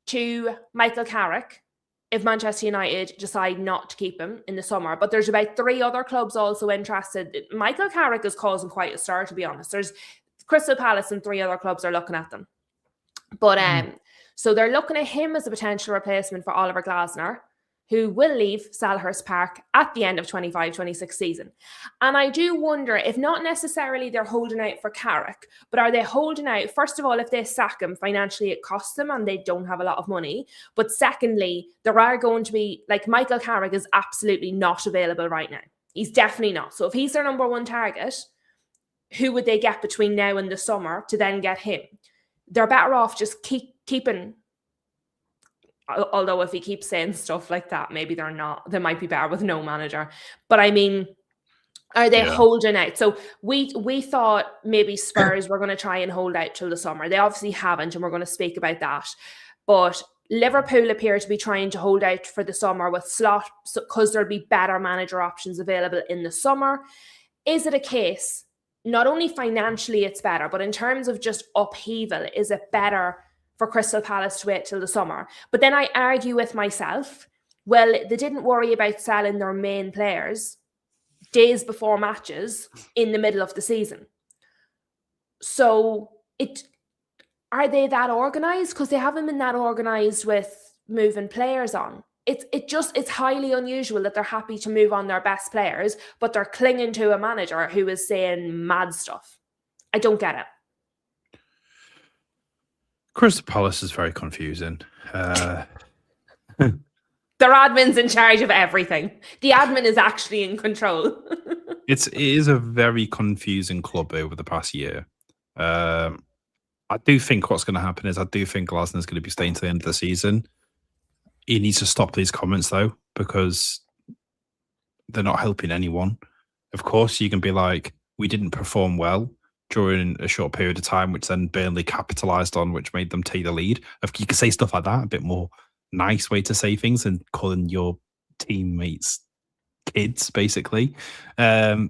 to Michael Carrick if Manchester United decide not to keep him in the summer. But there's about 3 other clubs also interested. Michael Carrick is causing quite a stir, to be honest. There's Crystal Palace and 3 other clubs are looking at them. But so they're looking at him as a potential replacement for Oliver Glasner, who will leave Selhurst Park at the end of 25-26 season. And I do wonder if not necessarily they're holding out for Carrick, but are they holding out, first of all, if they sack him, financially it costs them and they don't have a lot of money. But secondly, there are going to be, like Michael Carrick is absolutely not available right now. He's definitely not. So if he's their number 1 target, who would they get between now and the summer to then get him? They're better off just keeping... Although if he keeps saying stuff like that, maybe they're not. They might be better with no manager. But I mean, are they holding out? So we thought maybe Spurs were going to try and hold out till the summer. They obviously haven't, and we're going to speak about that. But Liverpool appear to be trying to hold out for the summer with Slot because there'll be better manager options available in the summer. Is it a case, not only financially it's better, but in terms of just upheaval, is it better for Crystal Palace to wait till the summer? But then I argue with myself, well, they didn't worry about selling their main players days before matches in the middle of the season. So are they that organised? Because they haven't been that organised with moving players on. It's highly unusual that they're happy to move on their best players, but they're clinging to a manager who is saying mad stuff. I don't get it. Crystal Palace is very confusing. Their admin's in charge of everything. The admin is actually in control. It is a very confusing club over the past year. I do think what's going to happen is I do think Glasner's going to be staying to the end of the season. He needs to stop these comments, though, because they're not helping anyone. Of course, you can be like, we didn't perform well during a short period of time, which then Burnley capitalised on, which made them take the lead. You can say stuff like that, a bit more nice way to say things than calling your teammates kids, basically. To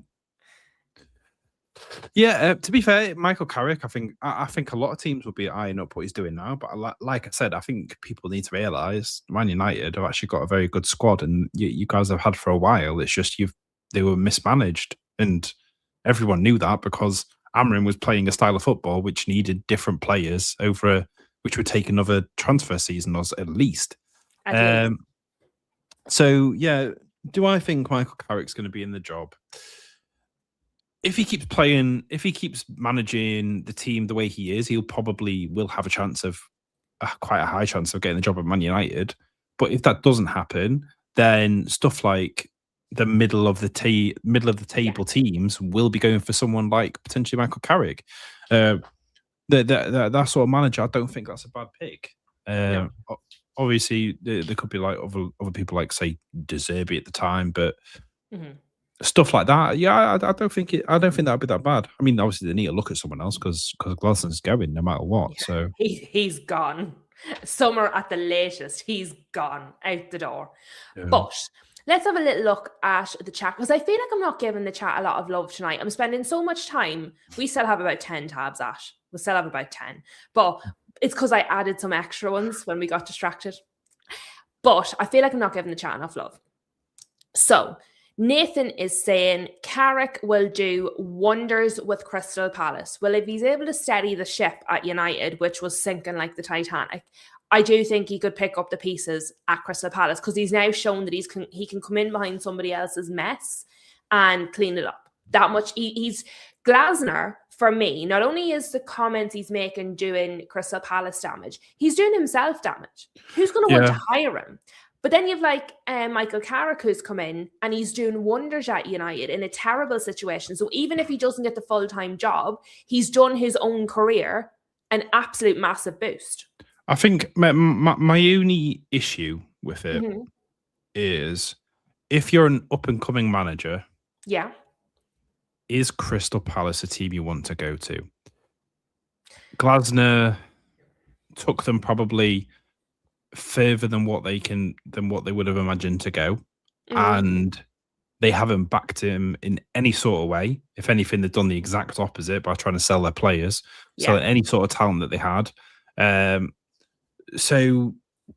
be fair, Michael Carrick, I think a lot of teams will be eyeing up what he's doing now. But like I said, I think people need to realise Man United have actually got a very good squad, and you guys have had for a while. It's just they were mismanaged, and everyone knew that because Amrin was playing a style of football which needed different players which would take another transfer season or at least. So yeah, do I think Michael Carrick's going to be in the job? If he keeps managing the team the way he is, he'll probably will have quite a high chance of getting the job at Man United. But if that doesn't happen, then stuff like the middle of the table teams will be going for someone like potentially Michael Carrick. That sort of manager, I don't think that's a bad pick. Obviously, there could be like other people like say De Zerbi at the time, but stuff like that. Yeah, I don't think that'd be that bad. I mean, obviously they need to look at someone else because Glasner's going no matter what. Yeah. So he's gone. Summer at the latest, he's gone out the door. yeah. But let's have a little look at the chat, because I feel like I'm not giving the chat a lot of love tonight. I'm spending so much time. We still have about 10 tabs, Ash. We still have about 10. But it's because I added some extra ones when we got distracted. But I feel like I'm not giving the chat enough love. So Nathan is saying Carrick will do wonders with Crystal Palace. Well, if he's able to steady the ship at United, which was sinking like the Titanic, I do think he could pick up the pieces at Crystal Palace, because he's now shown that he can come in behind somebody else's mess and clean it up. That much. He's Glasner, for me, not only is the comments he's making doing Crystal Palace damage, he's doing himself damage. Who's going to want to hire him? But then you've like Michael Carrick, who's come in and he's doing wonders at United in a terrible situation. So even if he doesn't get the full-time job, he's done his own career an absolute massive boost. I think my only issue with it is if you're an up-and-coming manager, is Crystal Palace a team you want to go to? Glasner took them probably further than what they would have imagined to go, and they haven't backed him in any sort of way. If anything, they've done the exact opposite by trying to sell their players, sell any sort of talent that they had. So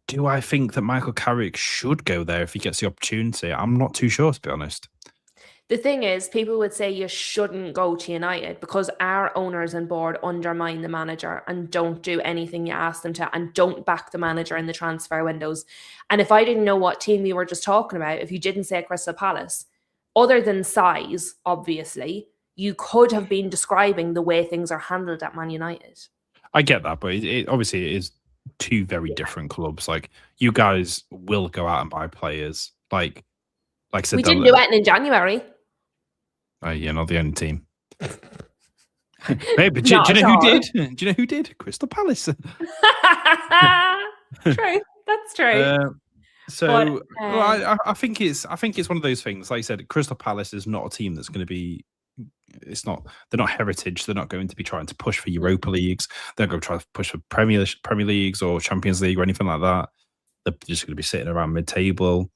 do I think that Michael Carrick should go there if he gets the opportunity? I'm not too sure, to be honest. The thing is, people would say you shouldn't go to United because our owners and board undermine the manager and don't do anything you ask them to and don't back the manager in the transfer windows. And if I didn't know what team you were just talking about, if you didn't say Crystal Palace, other than size, obviously, you could have been describing the way things are handled at Man United. I get that, but obviously it is two very different clubs. Like, you guys will go out and buy players. Like I said, we didn't do it in January. Yeah, not the only team. Maybe, do you know who did? Do you know who did? Crystal Palace. True, that's true. I think it's one of those things. Like I said, Crystal Palace is not a team that's going to be. They're not heritage. They're not going to be trying to push for Europa Leagues. They're going to try to push for Premier Leagues or Champions League or anything like that. They're just going to be sitting around mid-table.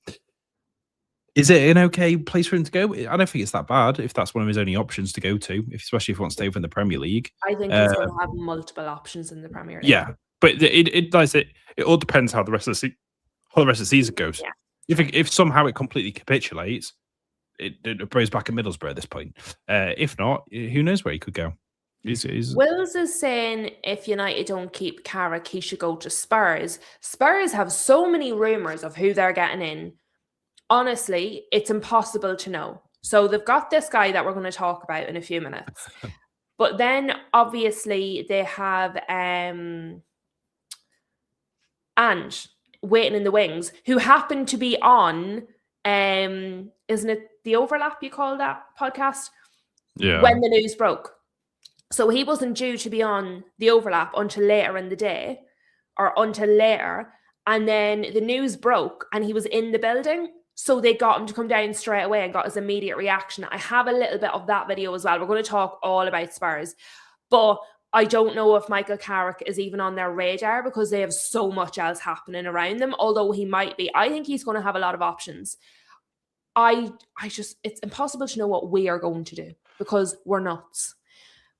Is it an okay place for him to go? I don't think it's that bad if that's one of his only options to go to, especially if he wants to stay within the Premier League. I think he's going to have multiple options in the Premier League. Yeah, but it all depends how the rest of the season goes. Yeah. If somehow it completely capitulates, it goes back at Middlesbrough at this point. If not, who knows where he could go. Wills is saying if United don't keep Carrick, he should go to Spurs. Spurs have so many rumours of who they're getting in. Honestly, it's impossible to know. So they've got this guy that we're going to talk about in a few minutes. But then, obviously, they have and waiting in the wings, who happened to be on, isn't it The Overlap, you call that podcast? Yeah. When the news broke. So he wasn't due to be on The Overlap until later in the day, or until later. And then the news broke and he was in the building. So they got him to come down straight away and got his immediate reaction. I have a little bit of that video as well. We're going to talk all about Spurs. But I don't know if Michael Carrick is even on their radar because they have so much else happening around them. Although he might be. I think he's going to have a lot of options. It's impossible to know what we are going to do because we're nuts.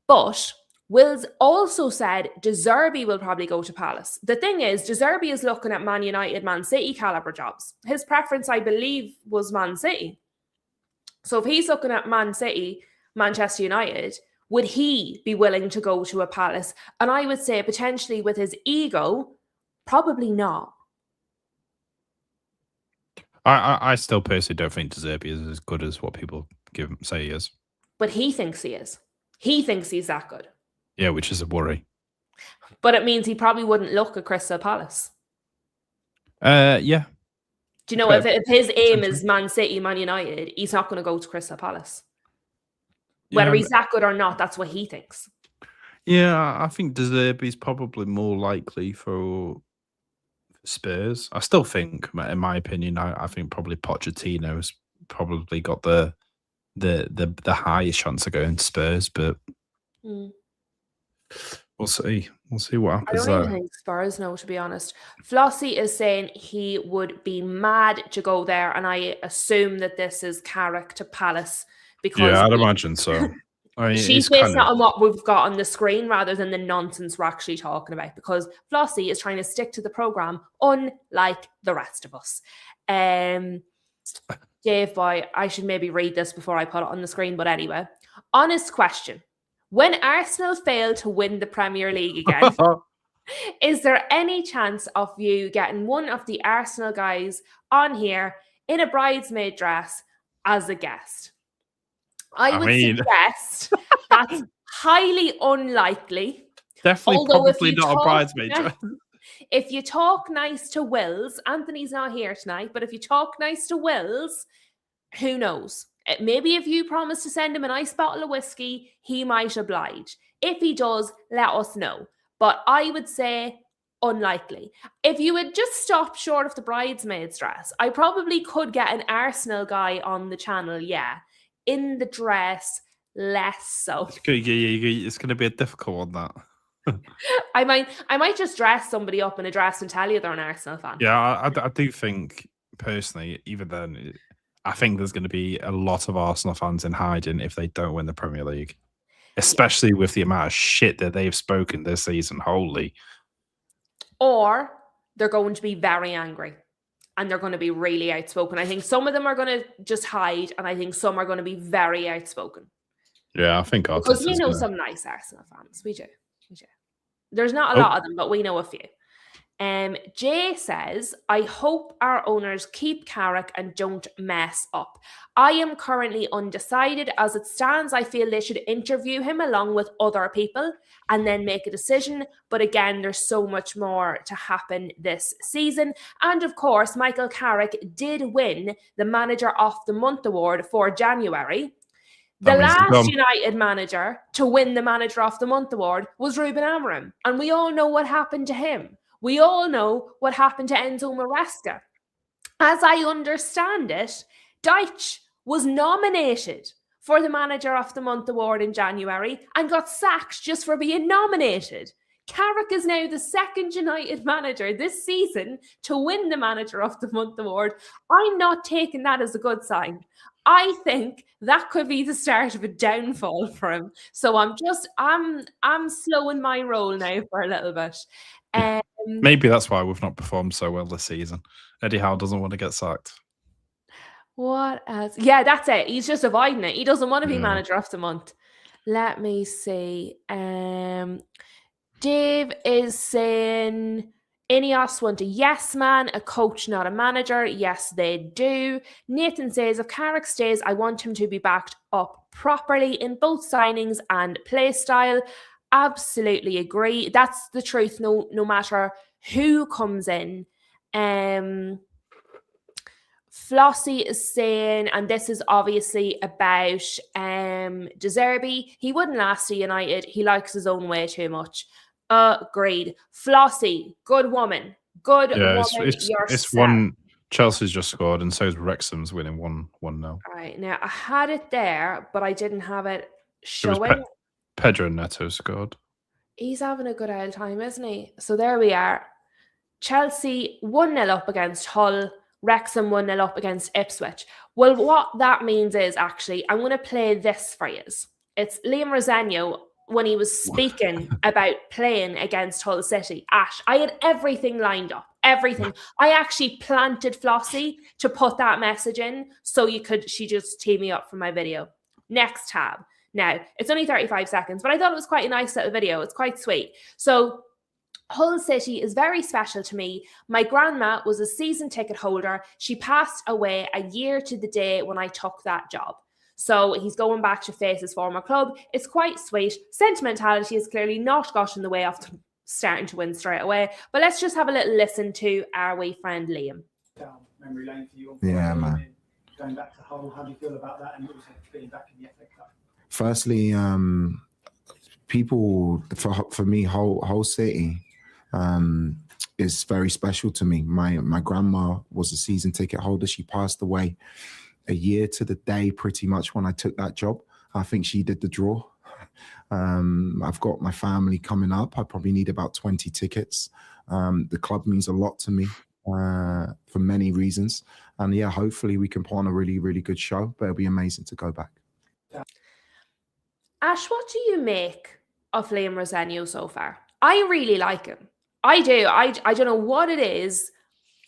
But Wills also said De Zerbi will probably go to Palace. The thing is, De Zerbi is looking at Man United, Man City caliber jobs. His preference, I believe, was Man City. So if he's looking at Man City, Manchester United, would he be willing to go to a Palace? And I would say potentially with his ego, probably not. I still personally don't think De Zerbi is as good as what people say he is. But he thinks he is. He thinks he's that good. Yeah, which is a worry. But it means he probably wouldn't look at Crystal Palace. Yeah. Do you know, if his aim is Man City, Man United, he's not going to go to Crystal Palace. Whether he's that good or not, that's what he thinks. Yeah, I think De Zerbi's probably more likely for Spurs. I still think, in my opinion, I think probably Pochettino's probably got the the highest chance of going to Spurs, but we'll see. We'll see what happens I don't even think Spurs know, to be honest. Flossie is saying he would be mad to go there, and I assume that this is Carrick to Palace because I'd imagine so. I mean, she's based it on what we've got on the screen rather than the nonsense we're actually talking about, because Flossie is trying to stick to the programme, unlike the rest of us. Dave boy, I should maybe read this before I put it on the screen, but anyway. Honest question. When Arsenal fail to win the Premier League again, is there any chance of you getting one of the Arsenal guys on here in a bridesmaid dress as a guest? I would suggest that's highly unlikely. Definitely, probably not a bridesmaid dress. If you talk nice to Wills, Anthony's not here tonight, but if you talk nice to Wills, who knows? Maybe if you promise to send him a nice bottle of whiskey, he might oblige. If he does, let us know. But I would say unlikely. If you would just stop short of the bridesmaid's dress, I probably could get an Arsenal guy on the channel, yeah. In the dress, less so. It's going to be a difficult one, that. I might just dress somebody up in a dress and tell you they're an Arsenal fan. Yeah, I do think, personally, even then, I think there's going to be a lot of Arsenal fans in hiding if they don't win the Premier League. Especially with the amount of shit that they've spoken this season, holy. Or they're going to be very angry. And they're going to be really outspoken. I think some of them are going to just hide, and I think some are going to be very outspoken. Yeah, I think because we know some nice Arsenal fans. We do. There's not a lot of them, but we know a few. Jay says, I hope our owners keep Carrick and don't mess up. I am currently undecided. As it stands, I feel they should interview him along with other people and then make a decision. But again, there's so much more to happen this season. And of course, Michael Carrick did win the Manager of the Month award for January. The last United manager to win the Manager of the Month award was Ruben Amorim. And we all know what happened to him. We all know what happened to Enzo Maresca. As I understand it, Deitch was nominated for the Manager of the Month award in January and got sacked just for being nominated. Carrick is now the second United manager this season to win the Manager of the Month award. I'm not taking that as a good sign. I think that could be the start of a downfall for him. So I'm slowing my roll now for a little bit. Maybe that's why we've not performed so well this season. Eddie Howe doesn't want to get sacked. What else? Yeah, that's it. He's just avoiding it. He doesn't want to be Manager of the Month. Let me see. Dave is saying Ineos want a yes man, a coach, not a manager. Yes, they do. Nathan says, if Carrick stays, I want him to be backed up properly in both signings and play style. Absolutely agree. That's the truth, no matter who comes in. Flossie is saying, and this is obviously about De Zerbi, he wouldn't last at United. He likes his own way too much. Agreed. Flossie, good woman. Good woman. It's one. Chelsea's just scored, and so is Wrexham's winning 1-0. All right, now I had it there, but I didn't have it showing. Pedro Neto scored. He's having a good old time, isn't he? So there we are. Chelsea 1-0 up against Hull. Wrexham 1-0 up against Ipswich. Well, what that means is, actually, I'm going to play this for you. It's Liam Rosenior when he was speaking about playing against Hull City. Ash, I had everything lined up. Everything. I actually planted Flossie to put that message in so she just tee me up for my video. Next tab. Now, it's only 35 seconds, but I thought it was quite a nice little video. It's quite sweet. So, Hull City is very special to me. My grandma was a season ticket holder. She passed away a year to the day when I took that job. So he's going back to face his former club. It's quite sweet. Sentimentality has clearly not got in the way of them starting to win straight away. But let's just have a little listen to our wee friend Liam. Memory lane for you. Yeah, man. Going back to Hull, how do you feel about that? And also being back in the FA Cup. Firstly, people, for me, Hull City is very special to me. My grandma was a season ticket holder. She passed away a year to the day pretty much when I took that job. I think she did the draw. I've got my family coming up. I probably need about 20 tickets. The club means a lot to me for many reasons. And yeah, hopefully we can put on a really, really good show, but it'll be amazing to go back. Ash, what do you make of Liam Rosenior so far? I really like him. I do. I don't know what it is.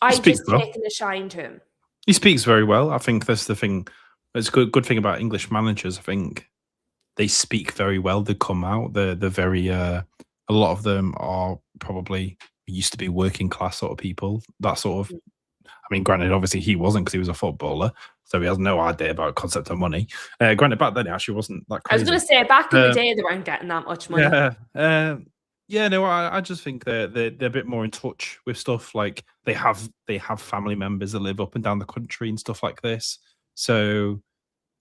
I just taken a shine to him. He speaks very well. I think that's the thing. It's a good thing about English managers. I think they speak very well. They come out. They're very. A lot of them are probably used to be working class sort of people. That sort of. I mean, granted, obviously he wasn't because he was a footballer, so he has no idea about concept of money. Granted, back then it actually wasn't that crazy. I was going to say back in the day they weren't getting that much money. No, I just think they're a bit more in touch with stuff. Like they have family members that live up and down the country and stuff like this. So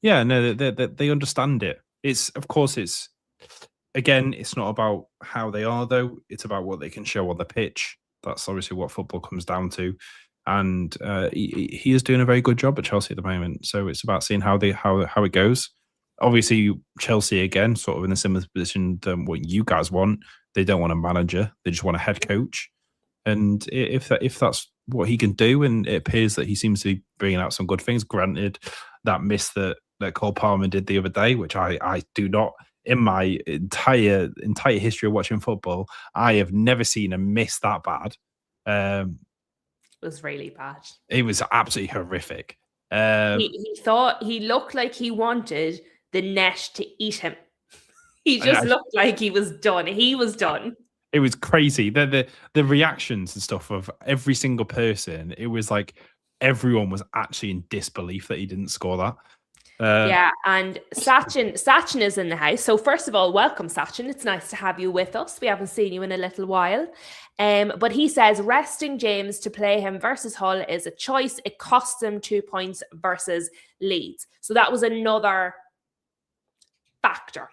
yeah, no, they understand it. It's not about how they are though. It's about what they can show on the pitch. That's obviously what football comes down to. And he is doing a very good job at Chelsea at the moment. So it's about seeing how it goes. Obviously, Chelsea again, sort of in a similar position than what you guys want. They don't want a manager; they just want a head coach. And if that's what he can do, and it appears that he seems to be bringing out some good things. Granted, that miss that Cole Palmer did the other day, which I do not. In my entire history of watching football, I have never seen a miss that bad. It was really bad. It was absolutely horrific. He thought he looked like he wanted the net to eat him. He just looked like he was done. He was done. It was crazy. The reactions and stuff of every single person. It was like everyone was actually in disbelief that he didn't score that. Yeah, and Sachin is in the house. So first of all, welcome, Sachin. It's nice to have you with us. We haven't seen you in a little while. But he says resting James to play him versus Hull is a choice. It costs him 2 points versus Leeds. So that was another factor.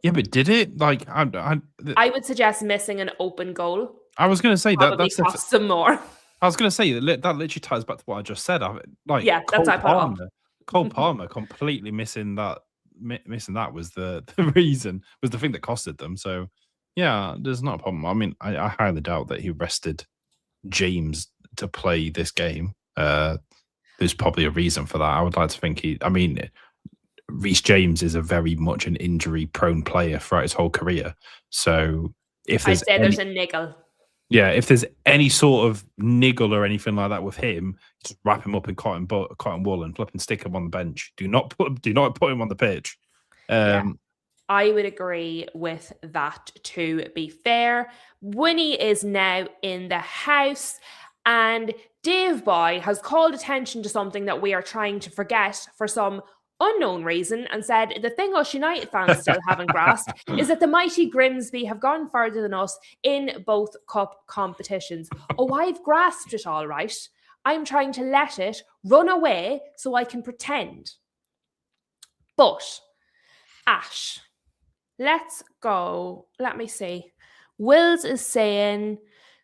Yeah, but did it? Like, I would suggest missing an open goal. I was going to say that's costs them more. I was going to say that literally ties back to what I just said. Cole Palmer completely missing that was the reason, was the thing that costed them. So yeah, there's not a problem. I mean, I highly doubt that he rested James to play this game. There's probably a reason for that. I would like to think Reece James is a very much an injury prone player throughout his whole career. So if there's there's a niggle. Yeah, if there's any sort of niggle or anything like that with him, just wrap him up in cotton wool and flip and stick him on the bench. Do not put him on the pitch. I would agree with that, to be fair. Winnie is now in the house, and Dave Boy has called attention to something that we are trying to forget for some unknown reason, and said the thing us United fans still haven't grasped is that the mighty Grimsby have gone further than us in both cup competitions. Oh, I've grasped it all right. I'm trying to let it run away so I can pretend. But, Ash, let's go. Let me see. Wills is saying,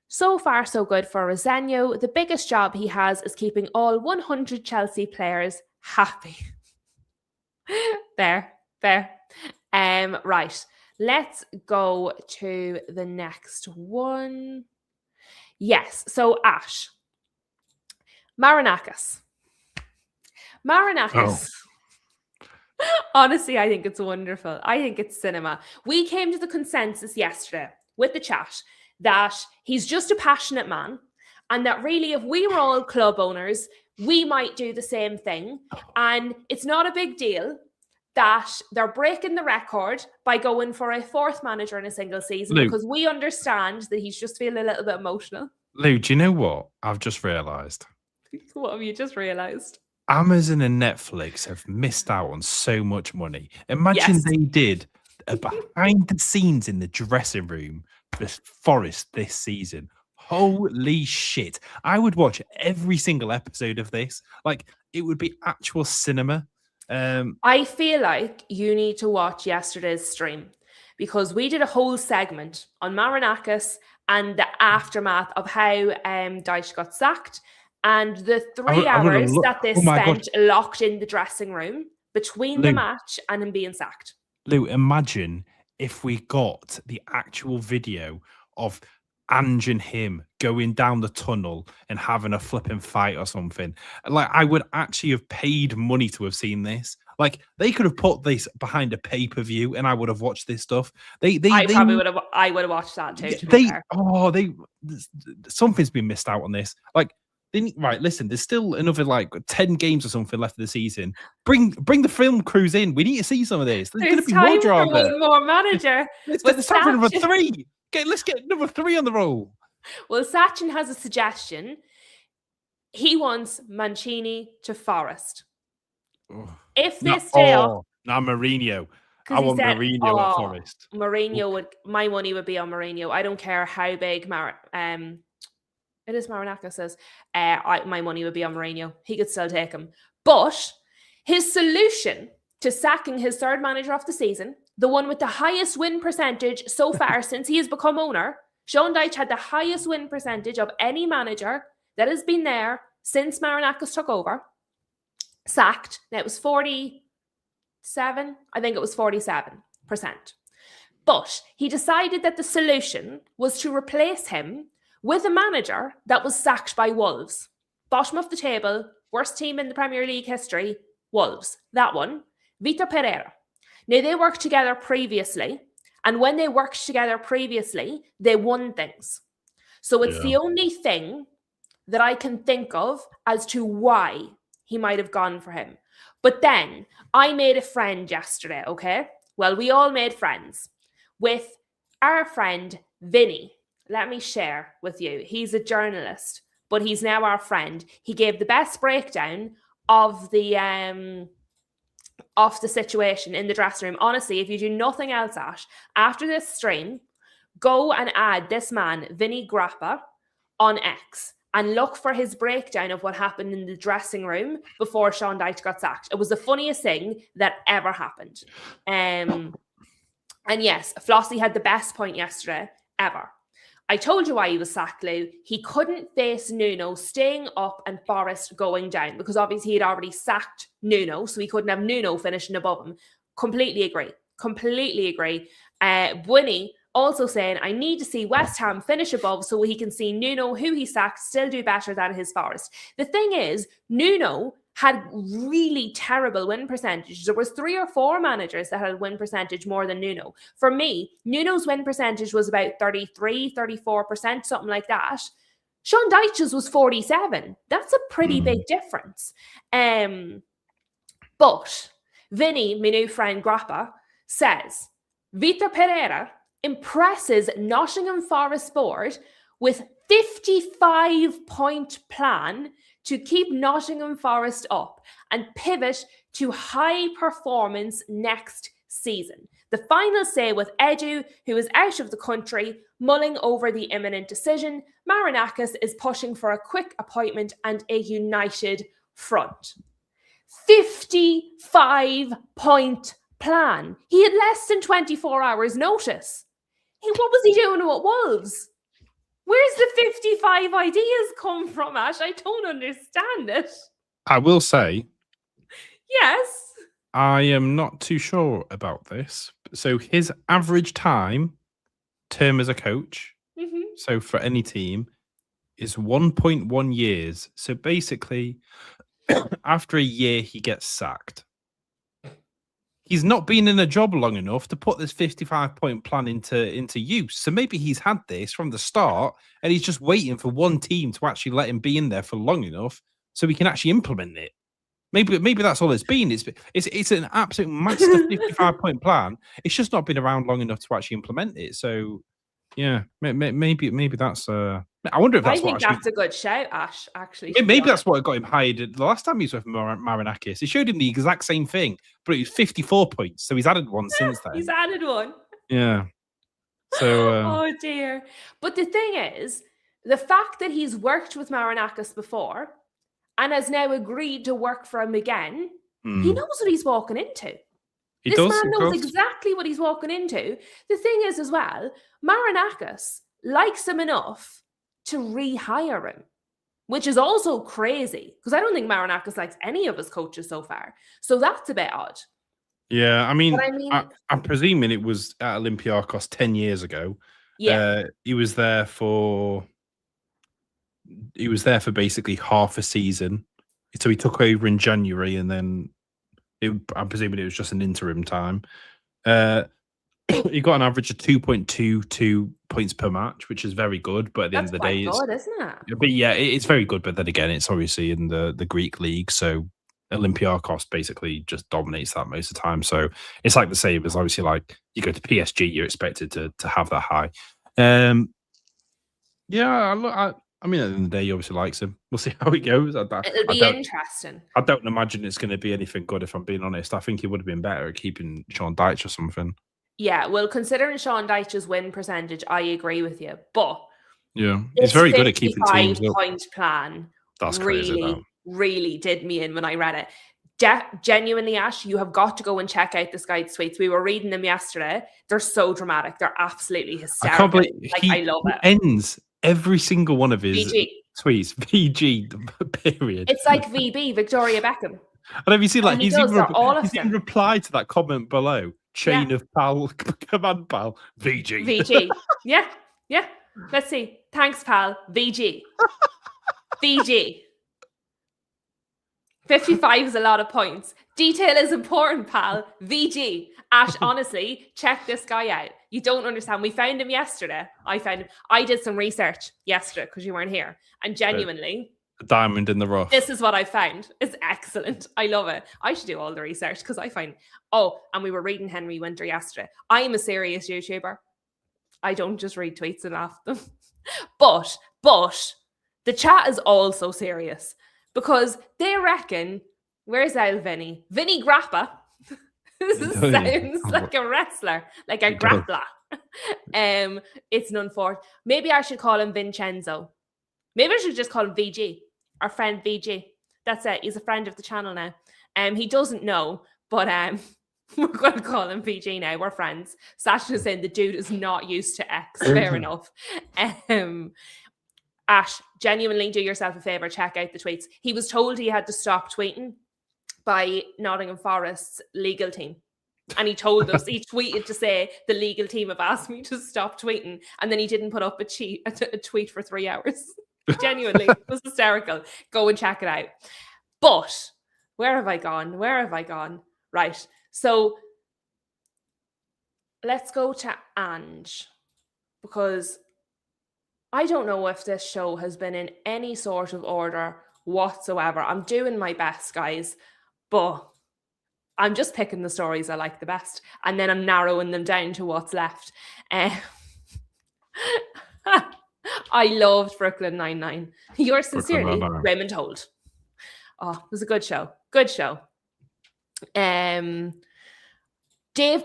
so far so good for Rosenior. The biggest job he has is keeping all 100 Chelsea players happy. Fair. Right. Let's go to the next one. Yes. So Ash. Marinakis. Oh. Honestly, I think it's wonderful. I think it's cinema. We came to the consensus yesterday with the chat that he's just a passionate man, and that really if we were all club owners, we might do the same thing. And it's not a big deal that they're breaking the record by going for a fourth manager in a single season, Lou, because we understand that he's just feeling a little bit emotional. Lou, do you know what I've just realised? What have you just realised? Amazon and Netflix have missed out on so much money. Imagine they did a behind the scenes in the dressing room for Forest this season. Holy shit. I would watch every single episode of this. Like, it would be actual cinema. I feel like you need to watch yesterday's stream, because we did a whole segment on Marinakis and the aftermath of how Dyche got sacked And the I would've hours that they oh my God. spent locked in the dressing room between the Lou. match and him being sacked. Lou, imagine if we got the actual video of Ange and him going down the tunnel and having a flipping fight or something. Like, I would actually have paid money to have seen this. Like, they could have put this behind a pay-per-view and I would have watched this stuff. I would have watched that too. To be fair. Something's been missed out on this. Like, right, listen, there's still another like 10 games or something left of the season. Bring the film crews in. We need to see some of this. There's going to be more drama. One more manager. Let's get the number 3. Let's get number 3 on the roll. Well, Sachin has a suggestion. He wants Mancini to Forest. If they stay up, not Mourinho. I want Mourinho at Forest. My money would be on Mourinho. I don't care how big it is Marinakis says. My money would be on Mourinho. He could still take him. But his solution to sacking his third manager of the season, the one with the highest win percentage so far since he has become owner, Sean Dyche had the highest win percentage of any manager that has been there since Marinakis took over. Sacked. Now it was 47. I think it was 47%. But he decided that the solution was to replace him with a manager that was sacked by Wolves. Bottom of the table, worst team in the Premier League history, Wolves. That one, Vitor Pereira. Now, they worked together previously, and when they worked together previously, they won things. So it's the only thing that I can think of as to why he might have gone for him. But then, I made a friend yesterday, okay? Well, we all made friends with our friend, Vinny. Let me share with you. He's a journalist, but he's now our friend. He gave the best breakdown of the situation in the dressing room. Honestly, if you do nothing else, Ash, after this stream, go and add this man, Vinny Grappa, on X and look for his breakdown of what happened in the dressing room before Sean Dyche got sacked. It was the funniest thing that ever happened. And yes, Flossie had the best point yesterday ever. I told you why he was sacked, Lou. He couldn't face Nuno staying up and Forest going down because obviously he'd already sacked Nuno, so he couldn't have Nuno finishing above him. Completely agree. Winnie also saying, I need to see West Ham finish above so he can see Nuno, who he sacked, still do better than his Forest. The thing is, Nuno had really terrible win percentages. There was 3 or 4 managers that had win percentage more than Nuno. For me, Nuno's win percentage was about 33, 34%, something like that. Sean Dyche's was 47. That's a pretty big difference. But Vinny, my new friend Grappa, says, Vitor Pereira impresses Nottingham Forest board with 55-point plan to keep Nottingham Forest up and pivot to high performance next season. The final say with Edu, who is out of the country, mulling over the imminent decision. Marinakis is pushing for a quick appointment and a united front. 55-point plan. He had less than 24 hours notice. What was he doing at Wolves? Where's the 55 ideas come from, Ash? I don't understand it. I will say, yes, I am not too sure about this. So his average term as a coach, so for any team, is 1.1 years. So basically, after a year, he gets sacked. He's not been in a job long enough to put this 55-point plan into use. So maybe he's had this from the start and he's just waiting for one team to actually let him be in there for long enough so he can actually implement it. Maybe that's all it's been. It's an absolute massive 55-point plan. It's just not been around long enough to actually implement it. So yeah, maybe that's I wonder if that's that's a good shout, Ash, actually. Maybe that's what got him hired. The last time he was with Marinakis, he showed him the exact same thing, but it was 54 points. So he's added one since then. He's added one. Yeah. So. Oh, dear. But the thing is, the fact that he's worked with Marinakis before and has now agreed to work for him again, he knows what he's walking into. This man knows exactly what he's walking into. The thing is as well, Marinakis likes him enough to rehire him. which is also crazy because I don't think Marinakis likes any of his coaches so far. So that's a bit odd. Yeah, I mean, But I mean, I'm presuming it was at Olympiacos 10 years ago. yeah, He was there for basically half a season. So he took over in January, and then I'm presuming it was just an interim time. He got an average of 2.22 points per match, which is very good. But at the end that's of the day, quite good, isn't it? but yeah, it's very good. But then again, it's obviously in the Greek league, so Olympiacos basically just dominates that most of the time. So it's like the same as obviously like you go to PSG, you're expected to have that high. Yeah, I mean, at the end of the day, he obviously likes him. We'll see how it goes. It'll be interesting. I don't imagine it's going to be anything good, if I'm being honest. I think it would have been better at keeping Sean Dyche or something. Yeah, well, considering Sean Dyche's win percentage, I agree with you. But yeah, he's very good at keeping teams up. 55-point plan That's crazy, really did me in when I read it. Genuinely, Ash, you have got to go and check out this guy's tweets. We were reading them yesterday. They're so dramatic. They're absolutely hysterical. I can't believe I love it. Ends every single one of his tweets. VG, period. It's like VB, Victoria Beckham. And have you seen like he's even replied to that comment below? Chain of pal, command pal, VG. VG. Yeah. Let's see. Thanks, pal. VG. VG. 55 is a lot of points. Detail is important, pal. VG. Ash, honestly, check this guy out. You don't understand. We found him yesterday. I found him. I did some research yesterday because you weren't here. And genuinely, a diamond in the rough. This is what I found. It's excellent. I love it. I should do all the research because I find... Oh, and we were reading Henry Winter yesterday. I am a serious YouTuber. I don't just read tweets and laugh at them. But the chat is also serious because they reckon... Where's our Vinny? Vinny Grappa. This sounds like a wrestler, like a grappler. It's an unfortunate. Maybe I should call him Vincenzo. Maybe I should just call him VG, our friend VG. That's it. He's a friend of the channel now. He doesn't know, but we're going to call him VG now. We're friends. Sasha's saying the dude is not used to X. Fair enough. Ash, genuinely do yourself a favor. Check out the tweets. He was told he had to stop tweeting by Nottingham Forest's legal team. And he told us, he tweeted to say, the legal team have asked me to stop tweeting. And then he didn't put up a tweet for 3 hours. Genuinely, it was hysterical. Go and check it out. But where have I gone? Right. So let's go to Ange, because I don't know if this show has been in any sort of order whatsoever. I'm doing my best, guys, but I'm just picking the stories I like the best, and then I'm narrowing them down to what's left. I loved Brooklyn Nine-Nine. Yours sincerely, Raymond Holt. Oh, it was a good show. Good show. Dave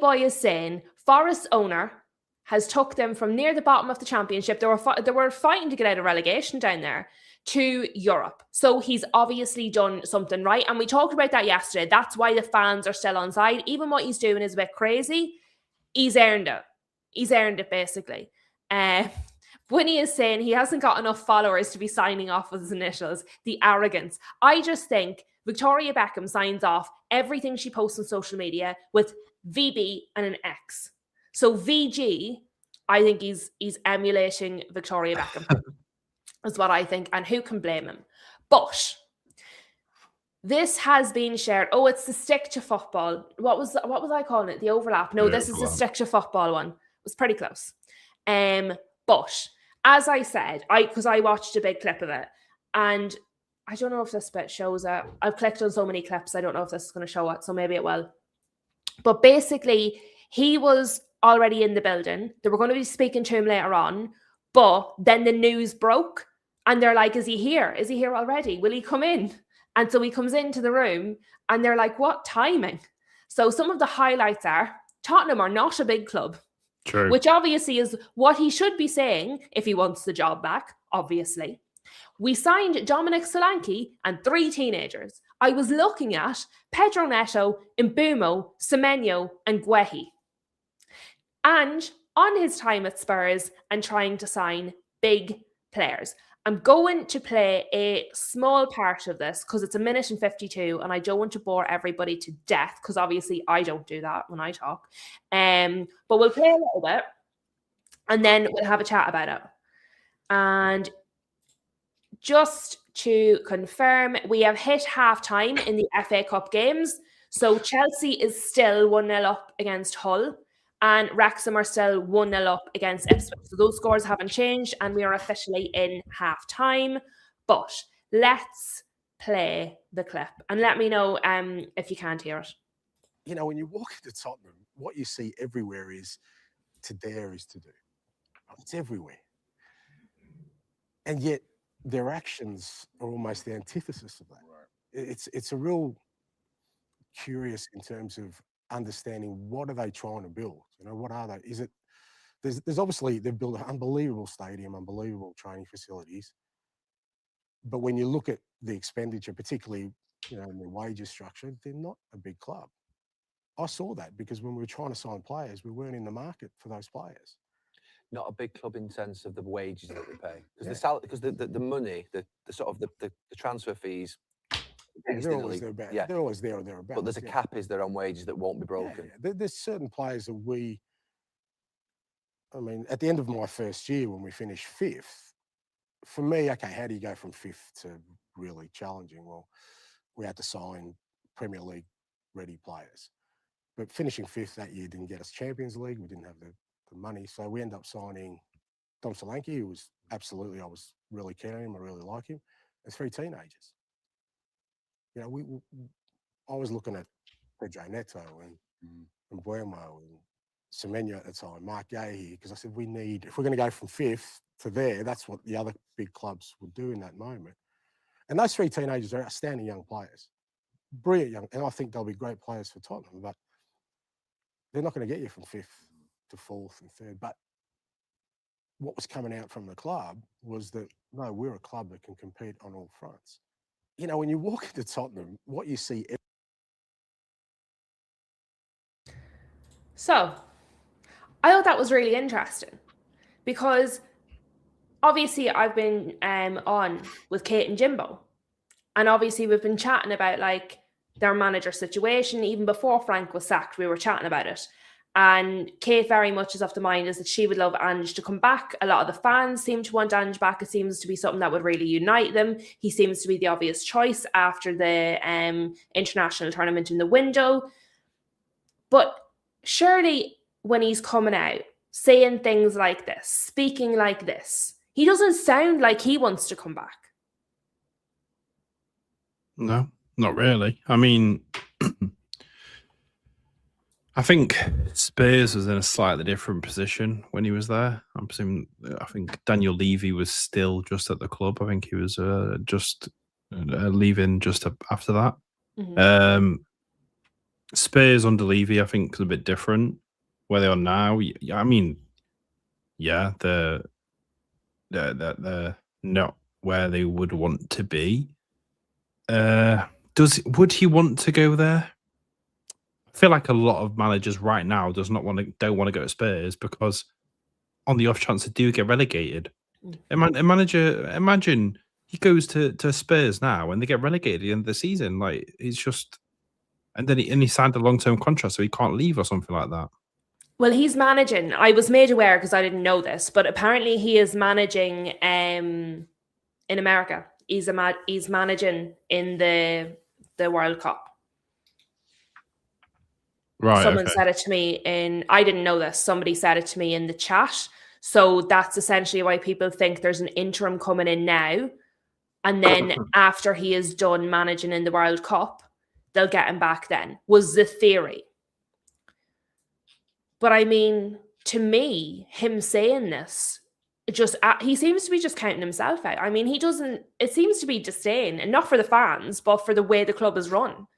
Boy is saying Forest's owner has took them from near the bottom of the championship. They were fighting to get out of relegation down there to Europe. So he's obviously done something right. And we talked about that yesterday. That's why the fans are still on side. Even what he's doing is a bit crazy. He's earned it. He's earned it, basically. Winnie is saying he hasn't got enough followers to be signing off with his initials. The arrogance. I just think Victoria Beckham signs off everything she posts on social media with VB and an X. So VG, I think he's emulating Victoria Beckham. Is what I think. And who can blame him? But this has been shared. Oh, it's the stick to football. What was I calling it? The overlap. No, this is the stick to football one. It was pretty close. But as I said, because I watched a big clip of it, and I don't know if this bit shows it. I've clicked on so many clips. I don't know if this is going to show it, so maybe it will. But basically, he was already in the building. They were going to be speaking to him later on, but then the news broke, and they're like, "Is he here? Is he here already? Will he come in?" And so he comes into the room, and they're like, "What timing?" So some of the highlights are Tottenham are not a big club. True. Which obviously is what he should be saying if he wants the job back, obviously. We signed Dominic Solanke and 3 teenagers. I was looking at Pedro Neto, Mbumo, Semenyo and Guehi. And on his time at Spurs and trying to sign big players. I'm going to play a small part of this because it's 1:52 and I don't want to bore everybody to death because obviously I don't do that when I talk. But we'll play a little bit and then we'll have a chat about it. And just to confirm, we have hit half-time in the FA Cup games. So Chelsea is still 1-0 up against Hull and Wrexham are still 1-0 up against Ipswich. So those scores haven't changed and we are officially in half-time. But let's play the clip and let me know if you can't hear it. You know, when you walk into Tottenham, what you see everywhere is to dare is to do. It's everywhere. And yet their actions are almost the antithesis of that. Right. It's a real curious in terms of understanding what are they trying to build? You know, what are they? Is it there's obviously they've built an unbelievable stadium, unbelievable training facilities. But when you look at the expenditure, particularly, you know, in the wages structure, they're not a big club. I saw that because when we were trying to sign players, we weren't in the market for those players. Not a big club in sense of the wages that we pay, because the money, the sort of the transfer fees. They're always thereabouts. Yeah. They're always there or thereabouts. But there's a cap, is there, on wages that won't be broken? Yeah. There's certain players that I mean, at the end of my first year when we finished 5th, for me, okay, how do you go from 5th to really challenging? Well, we had to sign Premier League ready players. But finishing 5th that year didn't get us Champions League. We didn't have the money. So we ended up signing Dom Solanke, who was absolutely, I was really keen on him. I really like him. And 3 teenagers. You know, I was looking at Pedro Neto and Buemo and Semenyo at the time, Mark Gahey, because I said, if we're going to go from 5th to there, that's what the other big clubs would do in that moment. And those 3 teenagers are outstanding young players. Brilliant young, and I think they'll be great players for Tottenham, but they're not going to get you from 5th to 4th and 3rd. But what was coming out from the club was that, no, we're a club that can compete on all fronts. You know, when you walk into Tottenham, what you see... So, I thought that was really interesting because obviously I've been on with Kate and Jimbo, and obviously we've been chatting about like their manager situation. Even before Frank was sacked, we were chatting about it. And Kate very much is of the mind is that she would love Ange to come back. A lot of the fans seem to want Ange back. It seems to be something that would really unite them. He seems to be the obvious choice after the international tournament in the window. But surely when he's coming out, saying things like this, speaking like this, he doesn't sound like he wants to come back. No, not really. I mean... I think Spurs was in a slightly different position when he was there. I think Daniel Levy was still just at the club. I think he was just leaving just after that. Mm-hmm. Spurs under Levy, I think, is a bit different. Where they are now, I mean, yeah, they're not where they would want to be. Would he want to go there? I feel like a lot of managers right now don't want to go to Spurs because on the off chance they do get relegated. Imagine he goes to Spurs now and they get relegated at the end of the season. Like it's just, and then he signed a long-term contract so he can't leave or something like that. Well, he's managing. I was made aware because I didn't know this, but apparently he is managing in America. He's managing in the World Cup. Right. Someone said it to me I didn't know this. Somebody said it to me in the chat. So that's essentially why people think there's an interim coming in now. And then after he is done managing in the World Cup, they'll get him back then, was the theory. But I mean, to me, him saying this, he seems to be just counting himself out. I mean, it seems to be disdain, and not for the fans, but for the way the club is run.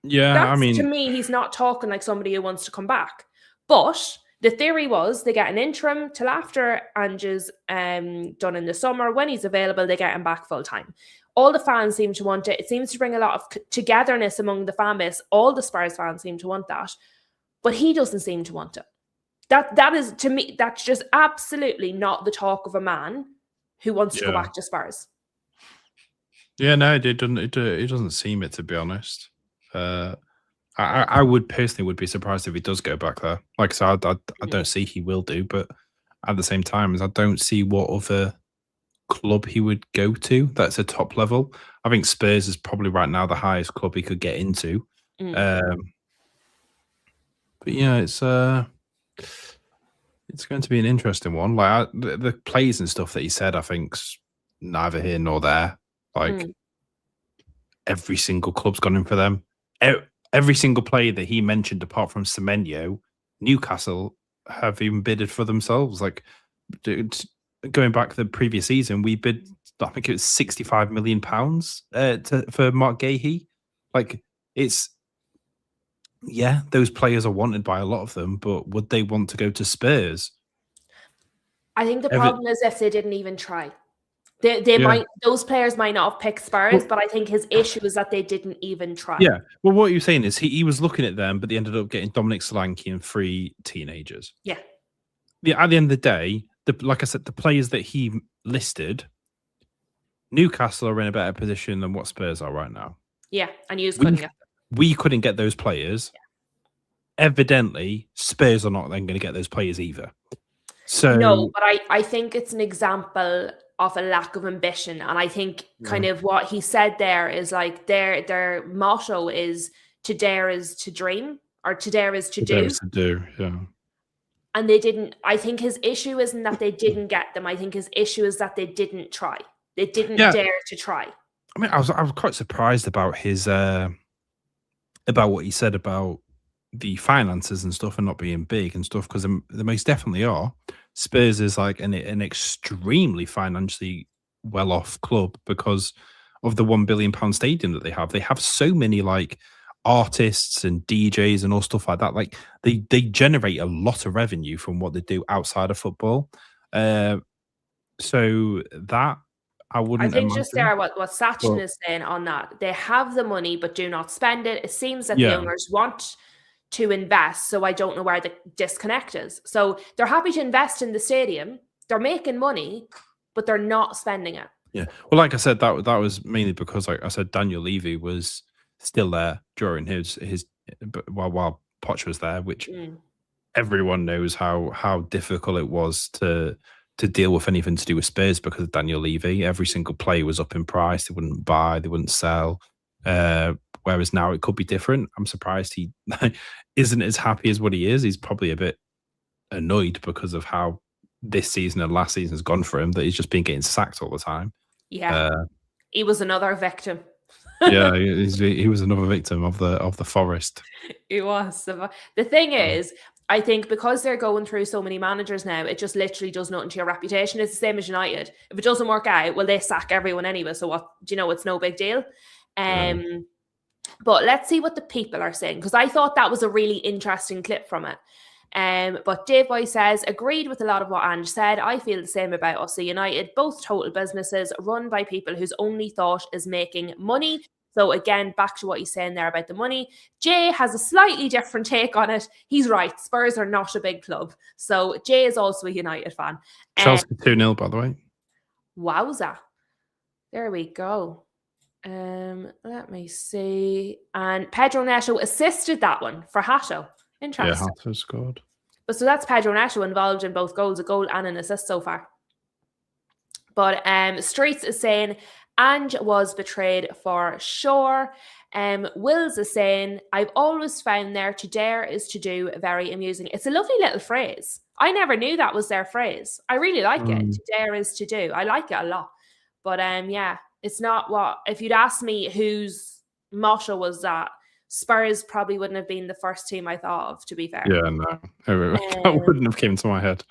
Yeah, I mean... To me, he's not talking like somebody who wants to come back. But the theory was they get an interim till after Ange's done in the summer. When he's available, they get him back full time. All the fans seem to want it. It seems to bring a lot of togetherness among the fan base. All the Spurs fans seem to want that. But he doesn't seem to want it. That is, to me, that's just absolutely not the talk of a man who wants to go Yeah. back to Spurs. Yeah, no, it doesn't seem it, to be honest. I would personally would be surprised if he does go back there. Like I said, I don't see he will do, but at the same time, I don't see what other club he would go to that's a top level. I think Spurs is probably right now the highest club he could get into. But yeah, it's going to be an interesting one. Like the plays and stuff that he said, I think's neither here nor there. Like every single club's gone in for them. Every single player that he mentioned, apart from Semenyo, Newcastle have even bidded for themselves. Like going back to the previous season, we bid, I think it was £65 million for Mark Gahey. Like those players are wanted by a lot of them, but would they want to go to Spurs? I think the problem is if they didn't even try. Those players might not have picked Spurs, but I think his issue is that they didn't even try. Yeah. Well, what you're saying is he was looking at them, but they ended up getting Dominic Solanke and 3 teenagers. Yeah. At the end of the day, like I said, the players that he listed, Newcastle are in a better position than what Spurs are right now. Yeah, and you couldn't get them. We couldn't get those players. Yeah. Evidently, Spurs are not then going to get those players either. So no, but I think it's an example of a lack of ambition, and I think kind of what he said there is like their motto is to dare is to dream, or to dare is to do. Yeah. And they didn't. I think his issue isn't that they didn't get them. I think his issue is that they didn't try. They didn't dare to try. I mean, I was quite surprised about his about what he said about the finances and stuff and not being big and stuff, because they most definitely are. Spurs is like an extremely financially well-off club because of the £1 billion stadium that they have. They have so many like artists and DJs and all stuff like that. Like they generate a lot of revenue from what they do outside of football. So that I wouldn't. I think just there, what Sachin is saying on that, they have the money but do not spend it. It seems that the owners want to invest, so I don't know where the disconnect is. So they're happy to invest in the stadium, they're making money, but they're not spending it. Yeah, well, like I said, that was mainly because, like I said, Daniel Levy was still there during his while Poch was there, which everyone knows how difficult it was to deal with anything to do with Spurs because of Daniel Levy. Every single player was up in price; they wouldn't buy, they wouldn't sell. Whereas now it could be different. I'm surprised he isn't as happy as what he is. He's probably a bit annoyed because of how this season and last season has gone for him, that he's just been getting sacked all the time. Yeah, he was another victim. Yeah, he was another victim of the forest. He was. The thing is, I think because they're going through so many managers now, it just literally does nothing to your reputation. It's the same as United. If it doesn't work out, well, they sack everyone anyway. So what? Do you know? It's no big deal. But let's see what the people are saying, because I thought that was a really interesting clip from it. But Dave Boy says, agreed with a lot of what Ange said. I feel the same about us at United, both total businesses run by people whose only thought is making money. So again, back to what he's saying there about the money. Jay has a slightly different take on it. He's right. Spurs are not a big club. So Jay is also a United fan. Chelsea 2-0, by the way. Wowza. There we go. Let me see. And Pedro Neto assisted that one for Hato. Interesting. Yeah, Hato scored. But so that's Pedro Neto involved in both goals, a goal and an assist so far. But Streets is saying Ange was betrayed for sure. Wills is saying, I've always found there to dare is to do very amusing. It's a lovely little phrase. I never knew that was their phrase. I really like it. To dare is to do. I like it a lot. But yeah, it's not what, if you'd asked me whose motto was that, Spurs probably wouldn't have been the first team I thought of, to be fair. Yeah, no. That wouldn't have came to my head.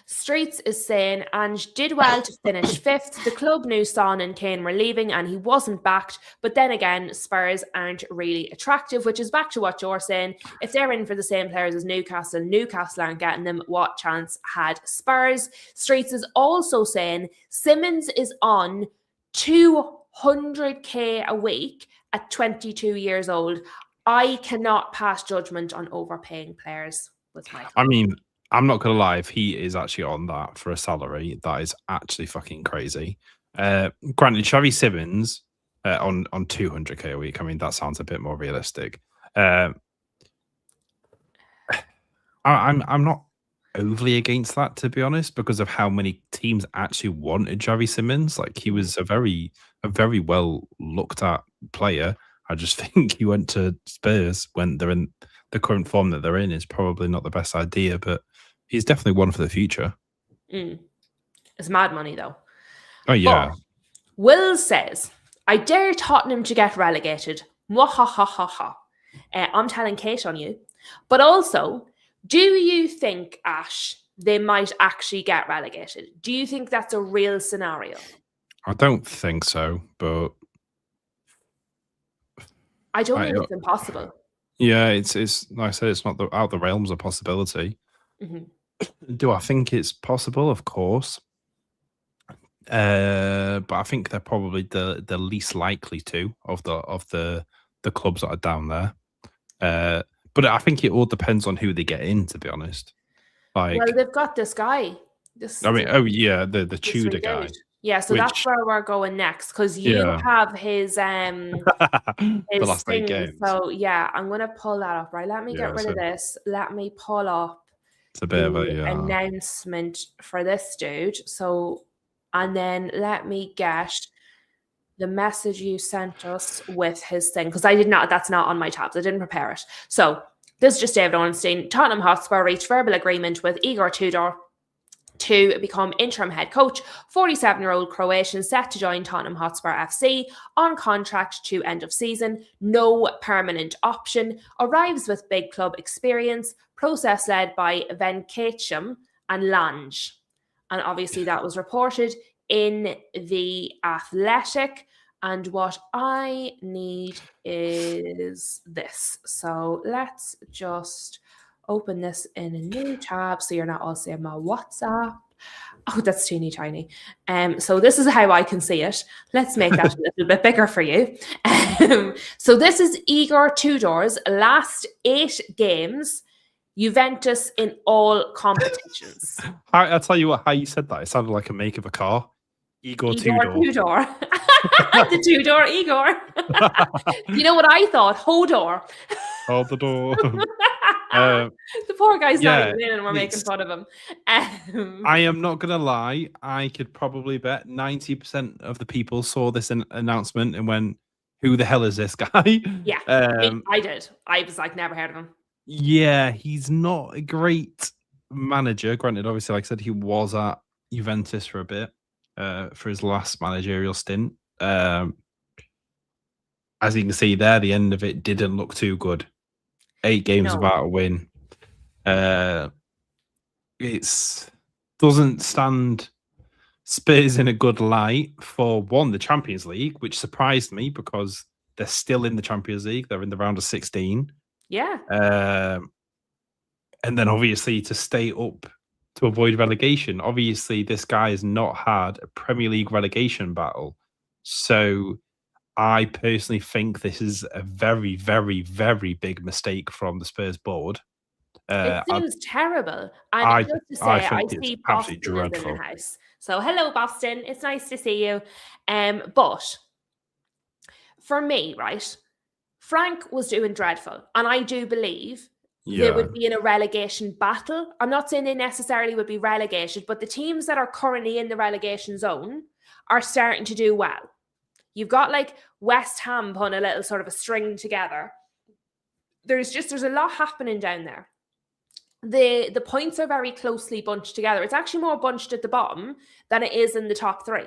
Streets is saying Ange did well to finish 5th. The club knew Son and Kane were leaving and he wasn't backed. But then again, Spurs aren't really attractive, which is back to what you're saying. If they're in for the same players as Newcastle aren't getting them. What chance had Spurs? Streets is also saying Simmons is on 200k a week at 22 years old. I cannot pass judgment on overpaying players with my. I mean, I'm not gonna lie, if he is actually on that for a salary, that is actually fucking crazy. Granted, Xavi Simmons on 200k a week. I mean, that sounds a bit more realistic. I'm not overly against that, to be honest, because of how many teams actually wanted Xavi Simmons. Like, he was a very well looked at player. I just think he went to Spurs when they're in the current form that they're in is probably not the best idea, but he's definitely one for the future. It's mad money, though. Oh, yeah. But Will says, I dare Tottenham to get relegated. Mwahahaha. I'm telling Kate on you. But also, do you think, Ash, they might actually get relegated? Do you think that's a real scenario? I don't think so, but I don't think it's impossible. Yeah, it's like I said, it's not out of the realms of possibility. Do I think it's possible? Of course. But I think they're probably the least likely to of the clubs that are down there. But I think it all depends on who they get in, to be honest. Like, well, they've got this guy. The Tudor guy. Yeah, so that's where we're going next, because you have his the last 8 games. So yeah, I'm gonna pull that up. Right, let me get rid of this. Let me pull up it's a bit of a announcement for this dude. So, and then let me get the message you sent us with his thing, because that's not on my tabs. I didn't prepare it. So this is just David Ornstein. Tottenham Hotspur reached verbal agreement with Igor Tudor to become interim head coach. 47-year-old Croatian set to join Tottenham Hotspur FC on contract to end of season. No permanent option. Arrives with big club experience. Process led by Venkatesham and Lange. And obviously that was reported in The Athletic. And what I need is this. So let's just open this in a new tab so you're not all seeing my WhatsApp. Oh, that's teeny tiny. So this is how I can see it. Let's make that a little bit bigger for you. So this is Igor Tudor's last 8 games. Juventus in all competitions. I'll tell you what, how you said that, it sounded like a make of a car. Igor Tudor. The Tudor Igor. You know what I thought? Hodor. Hold the door. The poor guy's not even in and we're making fun of him. I am not going to lie. I could probably bet 90% of the people saw this announcement and went, who the hell is this guy? Yeah, I did. I was like, never heard of him. Yeah, he's not a great manager. Granted, obviously, like I said, he was at Juventus for a bit, for his last managerial stint. As you can see there, the end of it didn't look too good. 8 games without a win. It doesn't stand Spurs in a good light for the Champions League, which surprised me because they're still in the Champions League. They're in the round of 16. Yeah. And then obviously to stay up to avoid relegation. Obviously, this guy has not had a Premier League relegation battle. So I personally think this is a very, very, very big mistake from the Spurs board. It seems terrible. And just to say, I see Boston is in the house. So hello, Boston. It's nice to see you. But for me, right, Frank was doing dreadful. And I do believe they would be in a relegation battle. I'm not saying they necessarily would be relegated, but the teams that are currently in the relegation zone are starting to do well. You've got like West Ham putting a little sort of a string together. There's a lot happening down there. The points are very closely bunched together. It's actually more bunched at the bottom than it is in the top 3.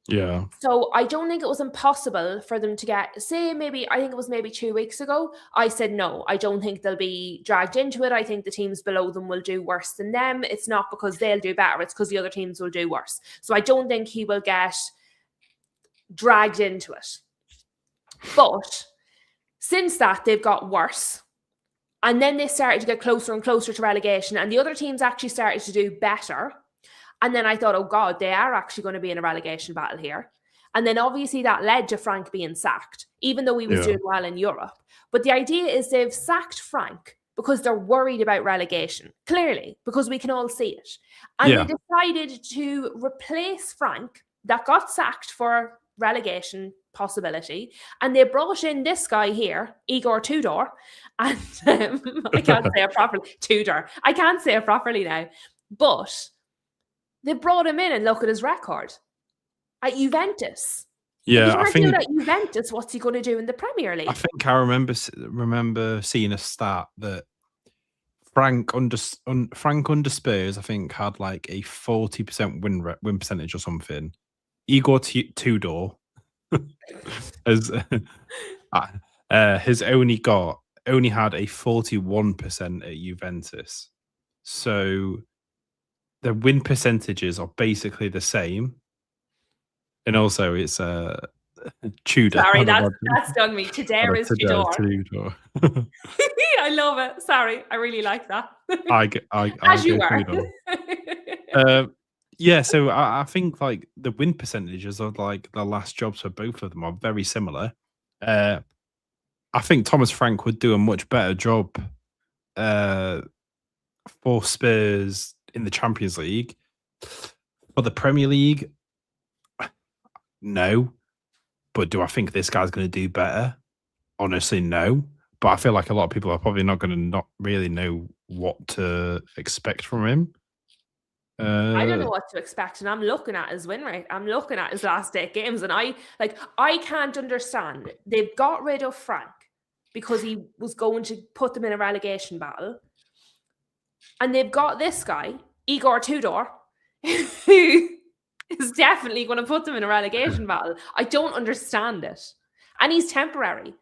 Yeah. So I don't think it was impossible for them to get, I think it was maybe 2 weeks ago, I said, no, I don't think they'll be dragged into it. I think the teams below them will do worse than them. It's not because they'll do better. It's because the other teams will do worse. So I don't think he will get dragged into it. But since that, they've got worse. And then they started to get closer and closer to relegation. And the other teams actually started to do better. And then I thought, oh God, they are actually going to be in a relegation battle here. And then obviously that led to Frank being sacked, even though he was doing well in Europe. But the idea is they've sacked Frank because they're worried about relegation, clearly, because we can all see it. And Yeah. they decided to replace Frank, that got sacked for relegation possibility, and they brought in this guy here, Igor Tudor, and I can't say it properly. Tudor. I can't say it properly now. But they brought him in, and look at his record at Juventus. Yeah, if I he think can't do that at Juventus, what's he going to do in the Premier League? I think I remember seeing a stat that Frank under Spurs, I think, had like a 40% win percentage or something. Igor Tudor has only had a 41% at Juventus. So the win percentages are basically the same. And also it's Tudor. Sorry, that's done me. Tudor is Tudor. Tudor. I love it. Sorry, I really like that. I As you go were. Yeah, so I think like the win percentages of like the last jobs for both of them are very similar. I think Thomas Frank would do a much better job for Spurs in the Champions League. For the Premier League, no. But do I think this guy's going to do better? Honestly, no. But I feel like a lot of people are probably not going to not really know what to expect from him. I don't know what to expect, and I'm looking at his win rate. I'm looking at his last 8 games, and I can't understand. They've got rid of Frank because he was going to put them in a relegation battle, and they've got this guy, Igor Tudor, who is definitely going to put them in a relegation battle. I don't understand it, and he's temporary.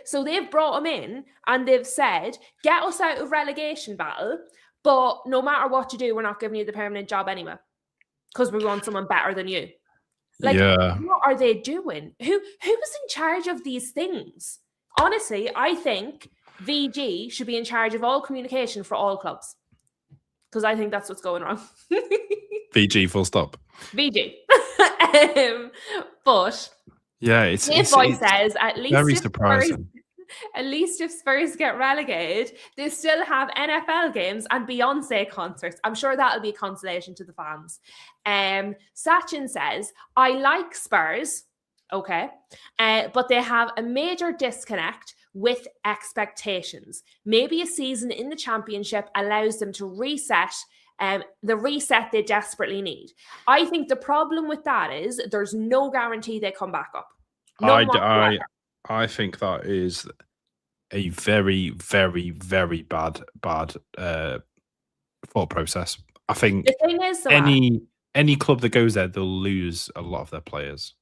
So they've brought him in, and they've said, "Get us out of relegation battle." But no matter what you do, we're not giving you the permanent job anyway because we want someone better than you. Like, what are they doing? Who was in charge of these things? Honestly, I think VG should be in charge of all communication for all clubs because I think that's what's going wrong. VG, full stop. VG. But yeah, it's says at least very surprising. At least if Spurs get relegated, they still have NFL games and Beyonce concerts. I'm sure that'll be a consolation to the fans. Sachin says, I like Spurs, okay, but they have a major disconnect with expectations. Maybe a season in the championship allows them to reset the reset they desperately need. I think the problem with that is there's no guarantee they come back up. I think that is a very, very, very bad thought process. I think the thing is, any club that goes there, they'll lose a lot of their players.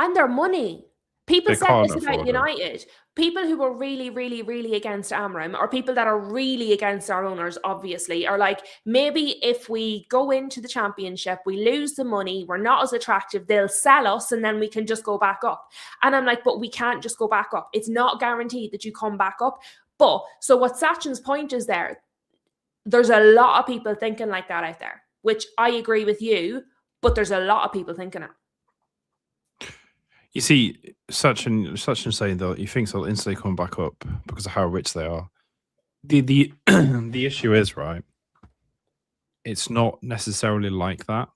And their money. People They said can't this about afford it. United. People who were really, really, really against Amram, or people that are really against our owners, obviously, are like, maybe if we go into the championship, we lose the money, we're not as attractive, they'll sell us and then we can just go back up. And I'm like, but we can't just go back up. It's not guaranteed that you come back up. But, so what Sachin's point is there's a lot of people thinking like that out there, which I agree with you, but there's a lot of people thinking it. You see, Sachin saying though, he thinks they'll instantly come back up because of how rich they are. The issue is, right, it's not necessarily like that.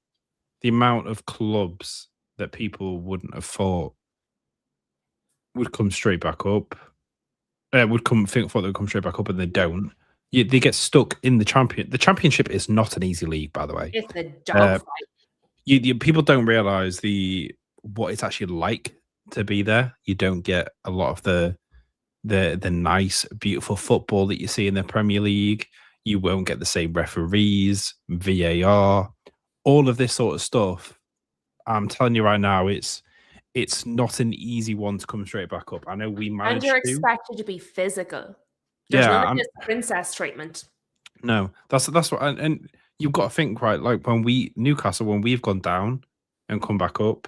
The amount of clubs that people wouldn't have thought would come straight back up, thought they'd come straight back up, and they don't. They get stuck in the champion. The championship is not an easy league, by the way. It's a dogfight. People don't realize what it's actually like to be there. You don't get a lot of the nice, beautiful football that you see in the Premier League. You won't get the same referees, VAR, all of this sort of stuff. I'm telling you right now, it's not an easy one to come straight back up. I know we managed and you're to. expected to be physical. There's none of this princess treatment. No, that's what, and you've got to think, right, like Newcastle, when we've gone down and come back up,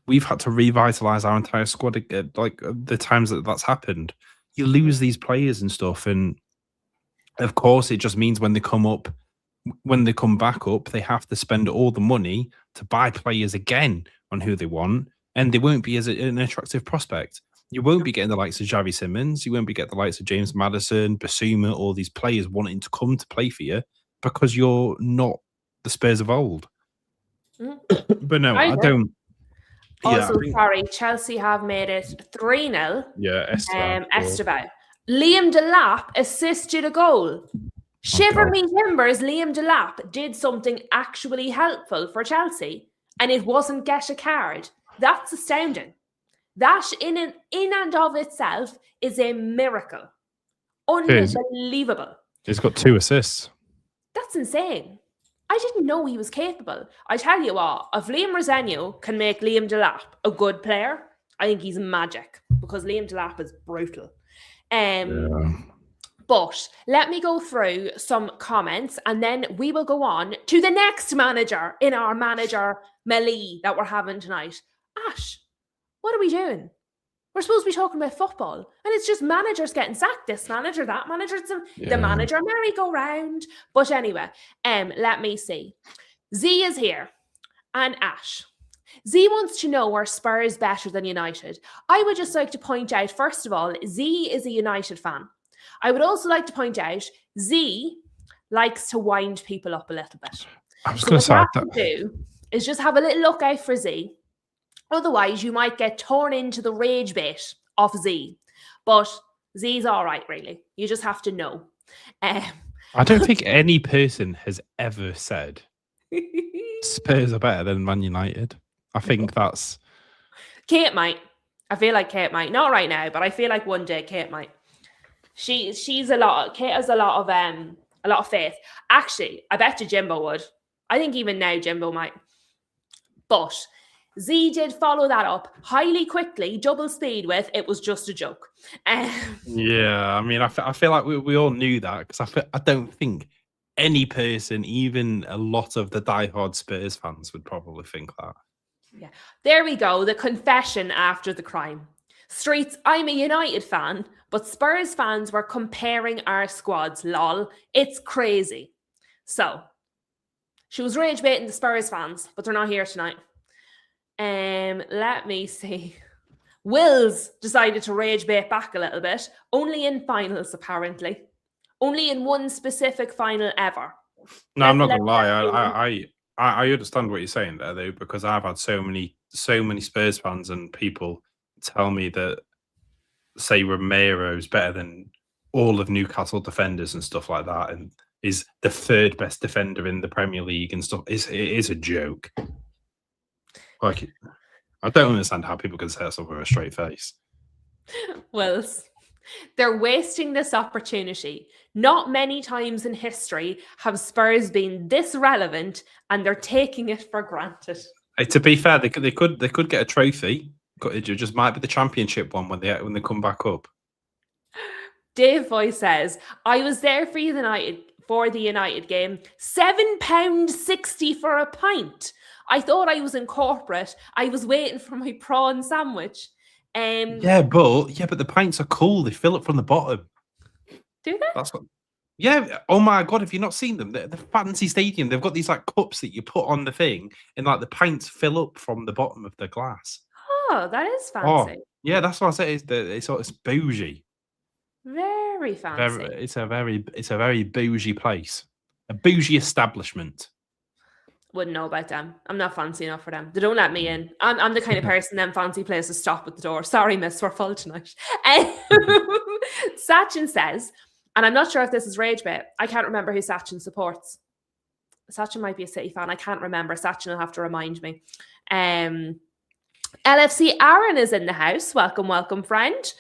we've had to revitalize our entire squad. Like the times that's happened, you lose these players and stuff, and of course, it just means when they come back up, they have to spend all the money to buy players again on who they want, and they won't be as an attractive prospect. you won't be getting the likes of Xavi Simmons. You won't be getting the likes of James Maddison, Basuma, all these players wanting to come to play for you because you're not the Spurs of old. But no, I don't. Also, Yeah, sorry, Chelsea have made it 3-0. Yeah, Esteban. Liam Delap assisted a goal. Shiver me timbers, Liam Delap did something actually helpful for Chelsea, and it wasn't get a card. That's astounding. That in and of itself is a miracle. Unbelievable. He's got 2 assists. That's insane. I didn't know he was capable. I tell you what, if Liam Rosenu can make Liam Delap a good player, I think he's magic, because Liam Delap is brutal. But let me go through some comments and then we will go on to the next manager in our manager melee that we're having tonight. Ash, what are we doing? We're supposed to be talking about football, and it's just managers getting sacked. This manager, that manager, the manager merry-go-round. But anyway, let me see. Z is here, and Ash. Z wants to know, are Spurs better than United? I would just like to point out, first of all, Z is a United fan. I would also like to point out, Z likes to wind people up a little bit. I was going to say that. What you do is just have a little look out for Z. Otherwise, you might get torn into the rage bait of Z. But Z's all right, really. You just have to know. I don't think any person has ever said Spurs are better than Man United. I think that's... Kate might. I feel like Kate might. Not right now, but I feel like one day Kate might. She's a lot. Kate has a lot of faith. Actually, I bet you Jimbo would. I think even now Jimbo might. But Z did follow that up highly quickly, double speed with, it was just a joke. Yeah, I mean, I feel like we all knew that, because I don't think any person, even a lot of the diehard Spurs fans, would probably think that. Yeah, there we go. The confession after the crime. Streets, I'm a United fan, but Spurs fans were comparing our squads. Lol. It's crazy. So, she was rage baiting the Spurs fans, but they're not here tonight. Let me see. Wills decided to rage bait back a little bit. Only in finals, apparently. Only in one specific final ever. No, I'm not gonna lie. I understand what you're saying there, though, because I've had so many Spurs fans and people tell me that, say, Romero's better than all of Newcastle defenders and stuff like that, and is the 3rd best defender in the Premier League and stuff. It is a joke. Like, I don't understand how people can say that stuff with a straight face. Wills, they're wasting this opportunity. Not many times in history have Spurs been this relevant, and they're taking it for granted. Hey, to be fair, they could get a trophy. It just might be the championship one when they come back up. Dave Boy says, I was there for the United game. £7.60 for a pint. I thought I was in corporate. I was waiting for my prawn sandwich. Yeah, but the pints are cool. They fill up from the bottom. Do they? That's what. Yeah. Oh my god! Have you not seen them? The fancy stadium. They've got these like cups that you put on the thing, and like the pints fill up from the bottom of the glass. Oh, that is fancy. Yeah, that's what I say. It's bougie. Very fancy. It's a very bougie place. A bougie establishment. Wouldn't know about them. I'm not fancy enough for them. They don't let me in. I'm the kind of person them fancy places stop at the door. Sorry, miss, we're full tonight. Sachin says, and I'm not sure if this is rage bait. I can't remember who Sachin supports. Sachin might be a City fan. I can't remember. Sachin will have to remind me. LFC Aaron is in the house. Welcome, welcome, friend.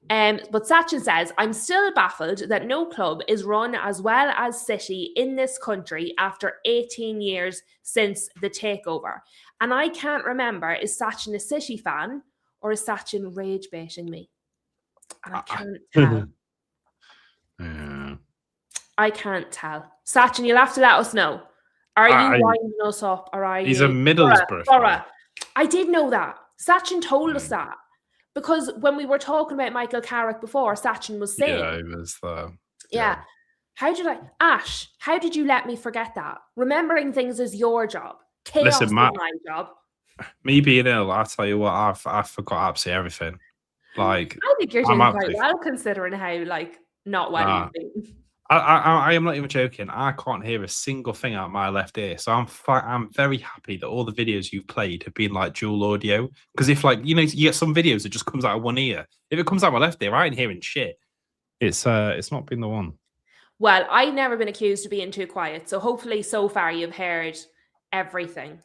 But Sachin says, I'm still baffled that no club is run as well as City in this country after 18 years since the takeover. And I can't remember, is Sachin a City fan or is Sachin rage baiting me? And I can't tell. I can't tell. Sachin, you'll have to let us know. Are you winding us up? Or are he's a Middlesbrough. I did know that. Sachin told us that. Because when we were talking about Michael Carrick before, Sachin was saying... Yeah, he was there. Yeah. Ash, how did you let me forget that? Remembering things is your job. Chaos is my job. Me being ill, I'll tell you what, I forgot absolutely everything. Like, I think you're I'm doing quite absolutely. well considering how not well Nah. you've been. I am not even joking. I can't hear a single thing out of my left ear, so I'm very happy that all the videos you've played have been like dual audio. Because if you get some videos that just comes out of one ear. If it comes out my left ear, I ain't hearing shit. It's not been the one. Well, I've never been accused of being too quiet, so hopefully so far you've heard everything.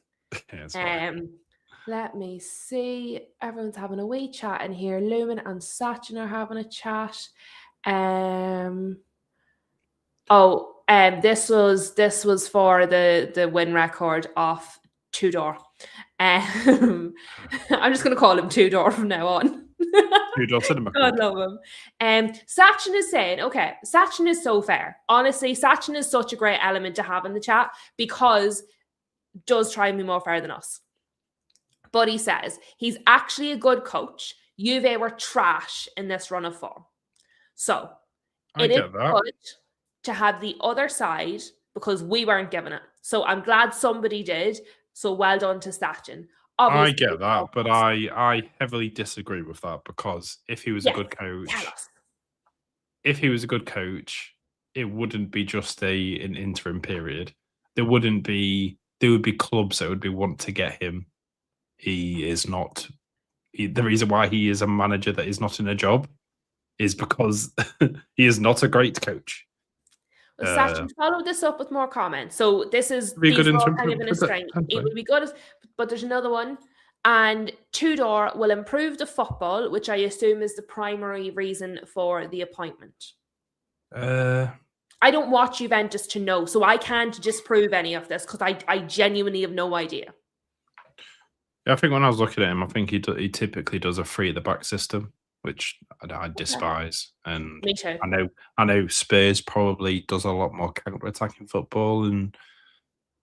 Yeah, it's fine. Let me see. Everyone's having a wee chat in here. Lumen and Sachin are having a chat. This was for the win record of Tudor. I'm just going to call him Tudor from now on. Tudor Cinema God Club. love him. Sachin is saying, okay, Sachin is so fair. Honestly, Sachin is such a great element to have in the chat because does try and be more fair than us. But he says he's actually a good coach. Juve were trash in this run of form. So I it is get that. good to have the other side because we weren't given it. So I'm glad somebody did. So well done to Sachin. I get that, but I heavily disagree with that because if he was a good coach, it wouldn't be just an interim period. There would be clubs that would want to get him. He is not. The reason why he is a manager that is not in a job is because he is not a great coach. Well, Sachin followed this up with more comments. So these are all kind of in a string. It would be good, but there's another one. And Tudor will improve the football, which I assume is the primary reason for the appointment. I don't watch Juventus to know, so I can't disprove any of this because I genuinely have no idea. I think when I was looking at him, I think he typically does a three at the back system, which I despise. And me too. I know Spurs probably does a lot more counter-attacking football, and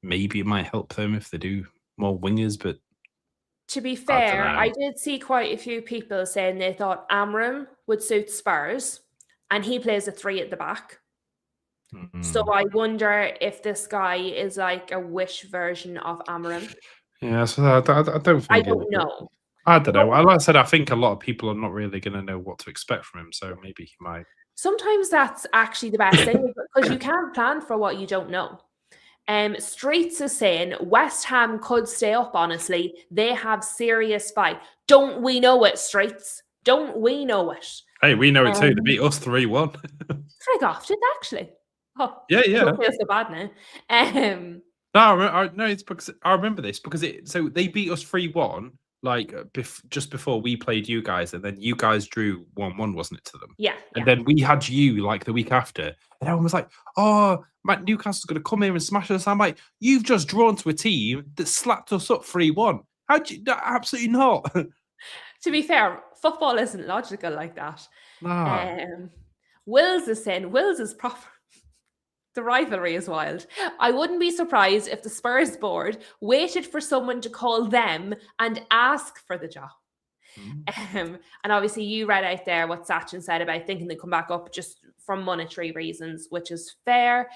maybe it might help them if they do more wingers. But to be fair, I did see quite a few people saying they thought Amram would suit Spurs, and he plays a three at the back. Mm-hmm. So I wonder if this guy is like a wish version of Amram. Yeah, so I don't think. I don't know. I don't know. Like I said, I think a lot of people are not really going to know what to expect from him, so maybe he might. Sometimes that's actually the best thing because you can't plan for what you don't know. Streets is saying West Ham could stay up, honestly. They have serious fight. Don't we know it, Streets? Don't we know it? Hey, we know it too. They beat us 3-1. Frig off, did they actually? Oh, yeah. I don't feel so bad now. No, it's because I remember this because so they beat us 3-1 just before we played you guys, and then you guys drew 1-1, wasn't it, to them? Yeah. And then we had you the week after, and everyone was like, "Oh, Newcastle's going to come here and smash us." I'm like, "You've just drawn to a team that slapped us up 3-1. How'd you? Absolutely not." To be fair, football isn't logical like that. No. Wills is saying Wills is proper. The rivalry is wild. I wouldn't be surprised if the Spurs board waited for someone to call them and ask for the job. And obviously you read out there what Sachin said about thinking they come back up just from monetary reasons, which is fair.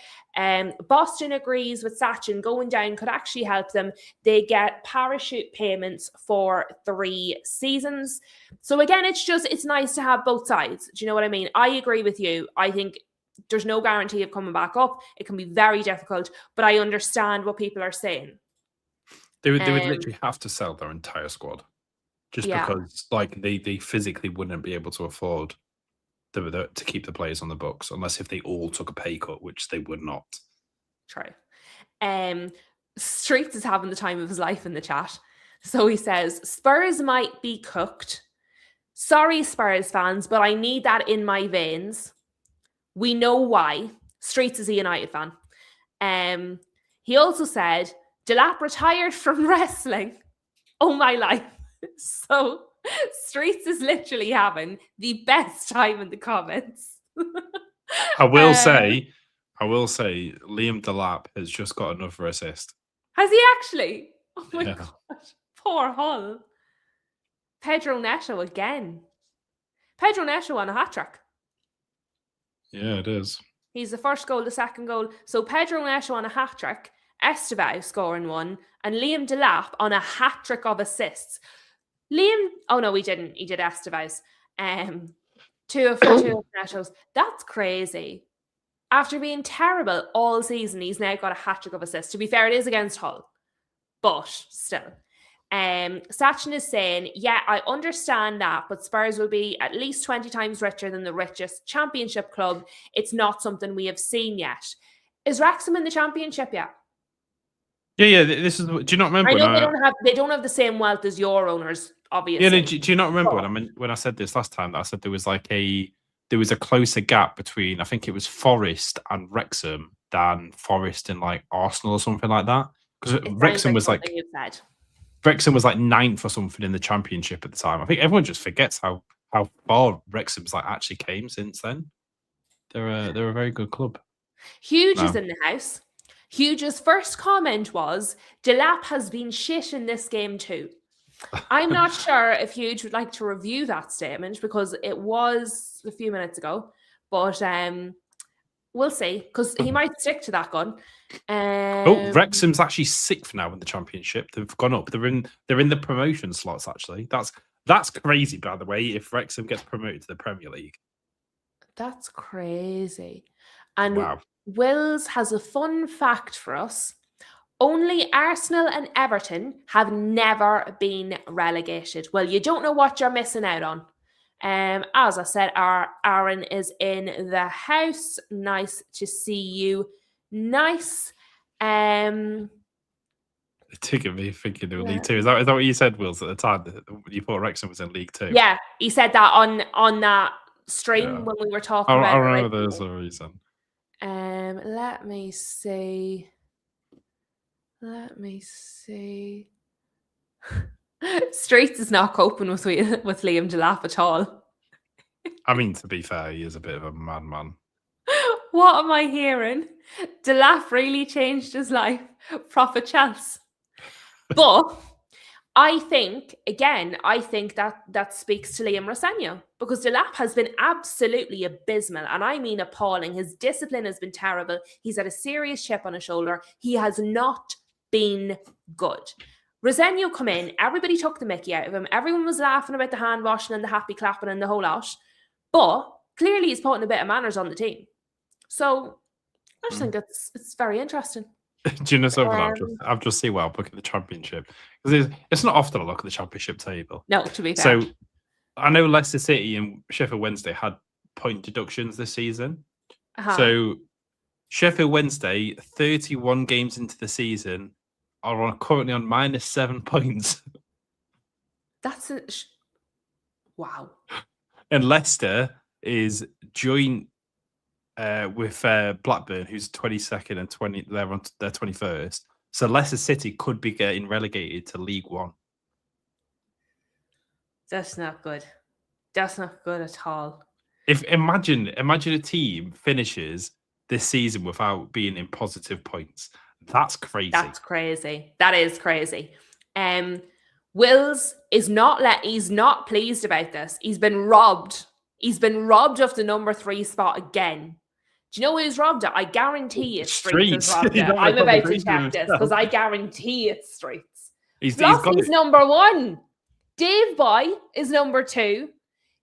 Boston agrees with Sachin. Going down could actually help them. They get parachute payments for 3 seasons. So again, it's nice to have both sides. Do you know what I mean? I agree with you. I think there's no guarantee of coming back up. It can be very difficult, but I understand what people are saying. They would literally have to sell their entire squad just because they physically wouldn't be able to afford to keep the players on the books unless if they all took a pay cut, which they would not. True. Streets is having the time of his life in the chat. So he says, Spurs might be cooked. Sorry, Spurs fans, but I need that in my veins. We know why. Streets is a United fan. He also said, Delap retired from wrestling. Oh, my life. So Streets is literally having the best time in the comments. I will say, Liam Delap has just got another assist. Has he actually? Oh, my God. Poor Hull. Pedro Neto again. Pedro Neto on a hat-trick. Yeah, it is. He's the first goal, the second goal. So Pedro Neto on a hat-trick, Estevao scoring 1, and Liam Delap on a hat-trick of assists. Oh no, he didn't. He did Estevao's. 2 for 2 Nettos. That's crazy. After being terrible all season, he's now got a hat-trick of assists. To be fair, it is against Hull, but still. Sachin is saying, yeah, I understand that, but Spurs will be at least 20 times richer than the richest championship club. It's not something we have seen yet. Is Wrexham in the championship yet? Yeah. This is. Do you not remember? I know they don't have the same wealth as your owners, obviously. Yeah. Do you not remember when I said this last time? That I said there was a closer gap between, I think it was Forest and Wrexham than Forest and like Arsenal or something like that. Because Wrexham was like Wrexham was like 9th or something in the championship at the time. I think everyone just forgets how far Wrexham's like actually came since then. They're a very good club. Huge is in the house. Huge's first comment was, Delap has been shit in this game too. I'm not sure if Huge would like to review that statement because it was a few minutes ago, but we'll see because he might stick to that gun. Wrexham's actually 6th now in the championship. They've gone up. They're in the promotion slots. Actually, that's crazy. By the way, if Wrexham gets promoted to the Premier League, that's crazy. And wow. Wills has a fun fact for us. Only Arsenal and Everton have never been relegated. Well, you don't know what you're missing out on. As I said, Aaron is in the house. Nice to see you. Nice. It took me thinking they were League Two. Is that what you said, Wills, at the time? You thought Wrexham was in League Two? Yeah, he said that on that stream when we were talking about it. I remember there's a reason. Let me see. Streets is not coping with Liam Delap at all. I mean, to be fair, he is a bit of a madman. What am I hearing? Delap really changed his life. Prophet Chelsea. But I think that speaks to Liam Rossegno because Delap has been absolutely abysmal, and I mean appalling. His discipline has been terrible. He's had a serious chip on his shoulder. He has not been good. Rossegno come in, everybody took the mickey out of him. Everyone was laughing about the hand washing and the happy clapping and the whole lot. But clearly he's putting a bit of manners on the team. So I just think it's very interesting. Do you know something? I've just seen well look at the championship because it's not often I look at the championship table. No, to be fair. So I know Leicester City and Sheffield Wednesday had point deductions this season. So Sheffield Wednesday, 31 games into the season, are currently on -7 points. That's wow. And Leicester is joint with Blackburn, who's 22nd and they're on their 21st. So Leicester City could be getting relegated to League One. That's not good. That's not good at all. Imagine a team finishes this season without being in positive points. That's crazy. That's crazy. That is crazy. Wills is he's not pleased about this. He's been robbed. He's been robbed of the number 3 spot again. Do you know who's robbed it? I guarantee it's Streets. I'm about to check this because I guarantee it's Streets. Flossie's number 1. Dave Boy is number 2.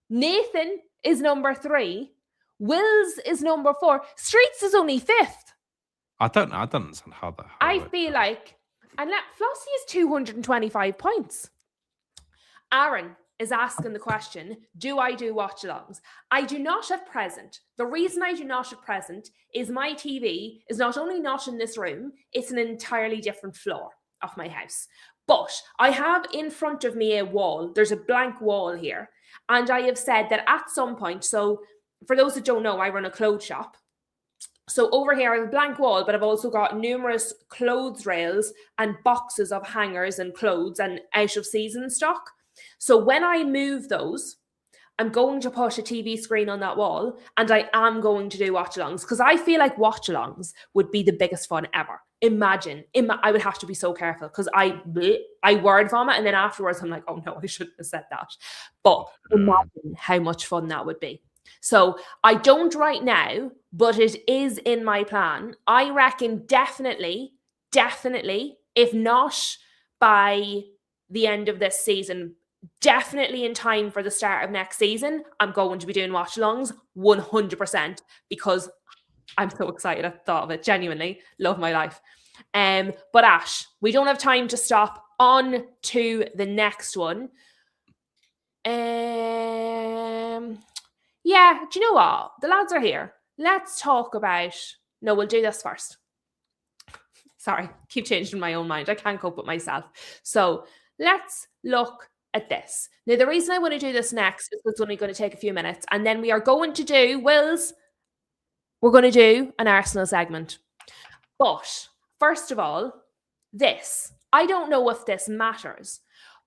Nathan is number 3. Wills is number 4. Streets is only 5th. I don't understand how that. I feel like, and Flossie is 225 points. Aaron is asking the question, do I do watch-alongs? I do not at present. The reason I do not at present is my TV is not only not in this room, it's an entirely different floor of my house. But I have in front of me a wall. There's a blank wall here. And I have said that at some point, so for those that don't know, I run a clothes shop. So over here I have a blank wall, but I've also got numerous clothes rails and boxes of hangers and clothes and out of season stock. So when I move those, I'm going to put a TV screen on that wall and I am going to do watch-alongs because I feel like watch-alongs would be the biggest fun ever. Imagine, I would have to be so careful because I word vomit and then afterwards I'm like, oh no, I shouldn't have said that. But imagine how much fun that would be. So I don't right now, but it is in my plan. I reckon definitely, if not by the end of this season, definitely in time for the start of next season, I'm going to be doing watch-alongs 100% because I'm so excited at the thought of it. Genuinely love my life. But Ash, we don't have time to stop. On to the next one. Yeah, do you know what? The lads are here. Let's talk about... No, we'll do this first. Sorry, keep changing my own mind. I can't cope with myself. So let's look at this. Now, the reason I want to do this next is it's only going to take a few minutes. And then we are going to do, Wills, we're going to do an Arsenal segment. But first of all, this. I don't know if this matters.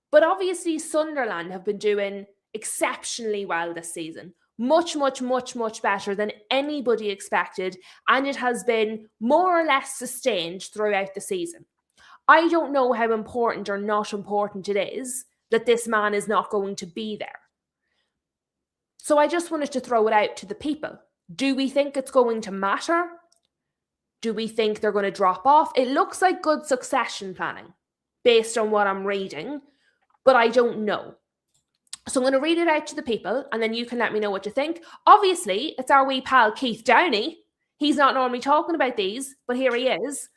But obviously, Sunderland have been doing exceptionally well this season. Much, much, much, much better than anybody expected. And it has been more or less sustained throughout the season. I don't know how important or not important it is that this man is not going to be there. So I just wanted to throw it out to the people. Do we think it's going to matter? Do we think they're going to drop off? It looks like good succession planning based on what I'm reading, but I don't know. So I'm going to read it out to the people and then you can let me know what you think. Obviously, it's our wee pal Keith Downey. He's not normally talking about these, but here he is.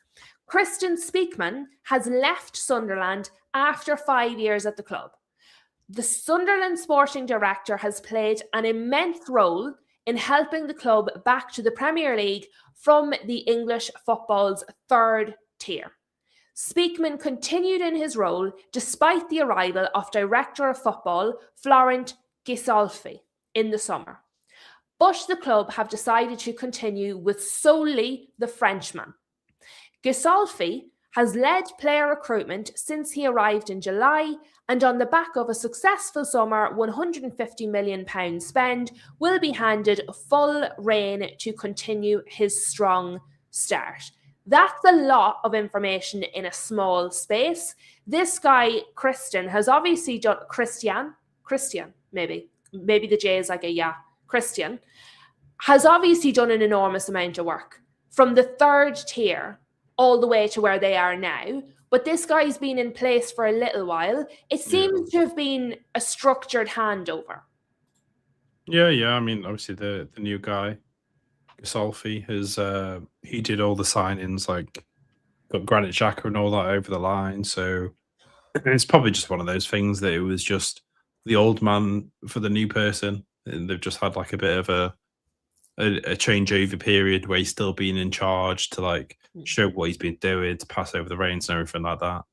Kristen Speakman has left Sunderland after 5 years at the club. The Sunderland sporting director has played an immense role in helping the club back to the Premier League from the English football's third tier. Speakman continued in his role despite the arrival of Director of Football Florent Gisolfi in the summer. But the club have decided to continue with solely the Frenchman. Gisolfi has led player recruitment since he arrived in July, and on the back of a successful summer £150 million spend, will be handed full rein to continue his strong start. That's a lot of information in a small space. This guy, Christian, has obviously done... Christian, maybe the J is like a yeah. Christian has obviously done an enormous amount of work from the third tier all the way to where they are now. But this guy's been in place for a little while. It seems to have been a structured handover. Yeah. I mean, obviously the new guy, Gisolfi, has he did all the signings, like got Granit Xhaka and all that over the line. So it's probably just one of those things that it was just the old man for the new person, and they've just had like a bit of a changeover period where he's still being in charge to like show what he's been doing, to pass over the reins and everything like that.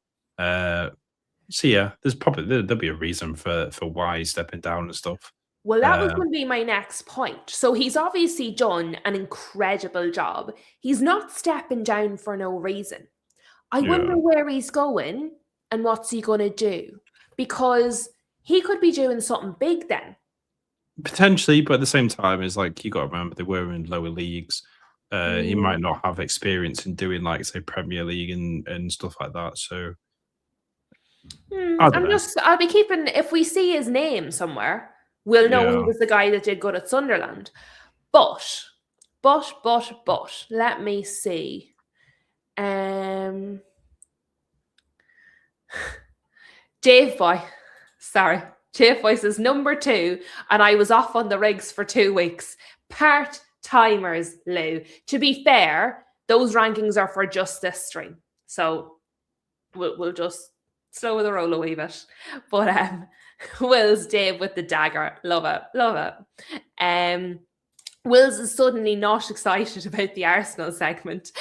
So yeah, there'll be a reason for why he's stepping down and stuff. Well, that was going to be my next point. So he's obviously done an incredible job. He's not stepping down for no reason. I wonder where he's going and what's he going to do, because he could be doing something big then. Potentially, but at the same time, it's like you got to remember they were in lower leagues. He might not have experience in doing like say Premier League and stuff like that. So I'll be keeping, if we see his name somewhere, we'll know he was the guy that did good at Sunderland. But let me see. Dave Boy says number 2, and I was off on the rigs for 2 weeks. Part-timers, Lou. To be fair, those rankings are for just this stream. So we'll just slow the roll a wee bit. But Will's Dave with the dagger. Love it. Wills is suddenly not excited about the Arsenal segment.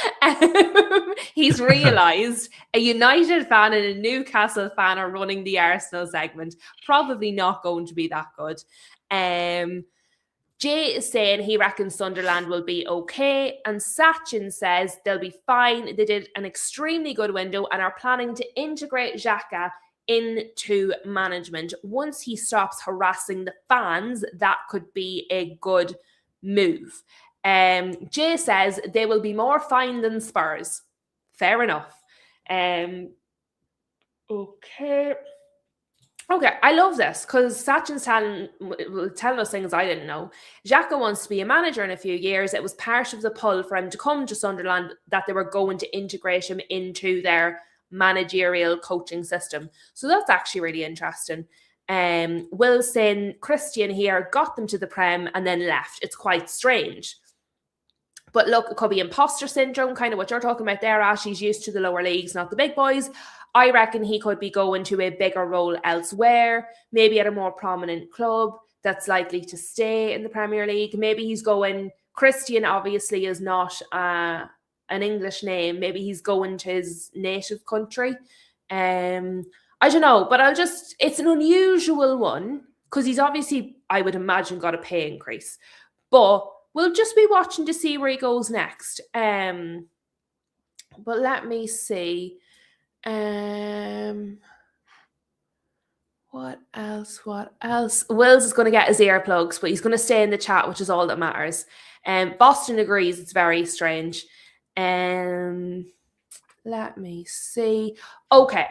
He's realised a United fan and a Newcastle fan are running the Arsenal segment. Probably not going to be that good. Jay is saying he reckons Sunderland will be okay. And Sachin says they'll be fine. They did an extremely good window and are planning to integrate Xhaka into management. Once he stops harassing the fans, that could be a good move. Jay says they will be more fine than Spurs. Fair enough. Okay, I love this because Sachin's telling us things I didn't know. Xhaka wants to be a manager in a few years. It was part of the pull for him to come to Sunderland that they were going to integrate him into their managerial coaching system. So that's actually really interesting. Wilson, Christian here got them to the Prem and then left. It's quite strange. But look, it could be imposter syndrome, kind of what you're talking about there, Ash. He's used to the lower leagues, not the big boys. I reckon he could be going to a bigger role elsewhere, maybe at a more prominent club that's likely to stay in the Premier League. Maybe he's going, Christian obviously is not an English name. Maybe he's going to his native country. I don't know, but it's an unusual one because he's obviously, I would imagine, got a pay increase. But we'll just be watching to see where he goes next. But let me see. What else? Wills is going to get his earplugs, but he's going to stay in the chat, which is all that matters. Boston agrees it's very strange. Let me see. Okay,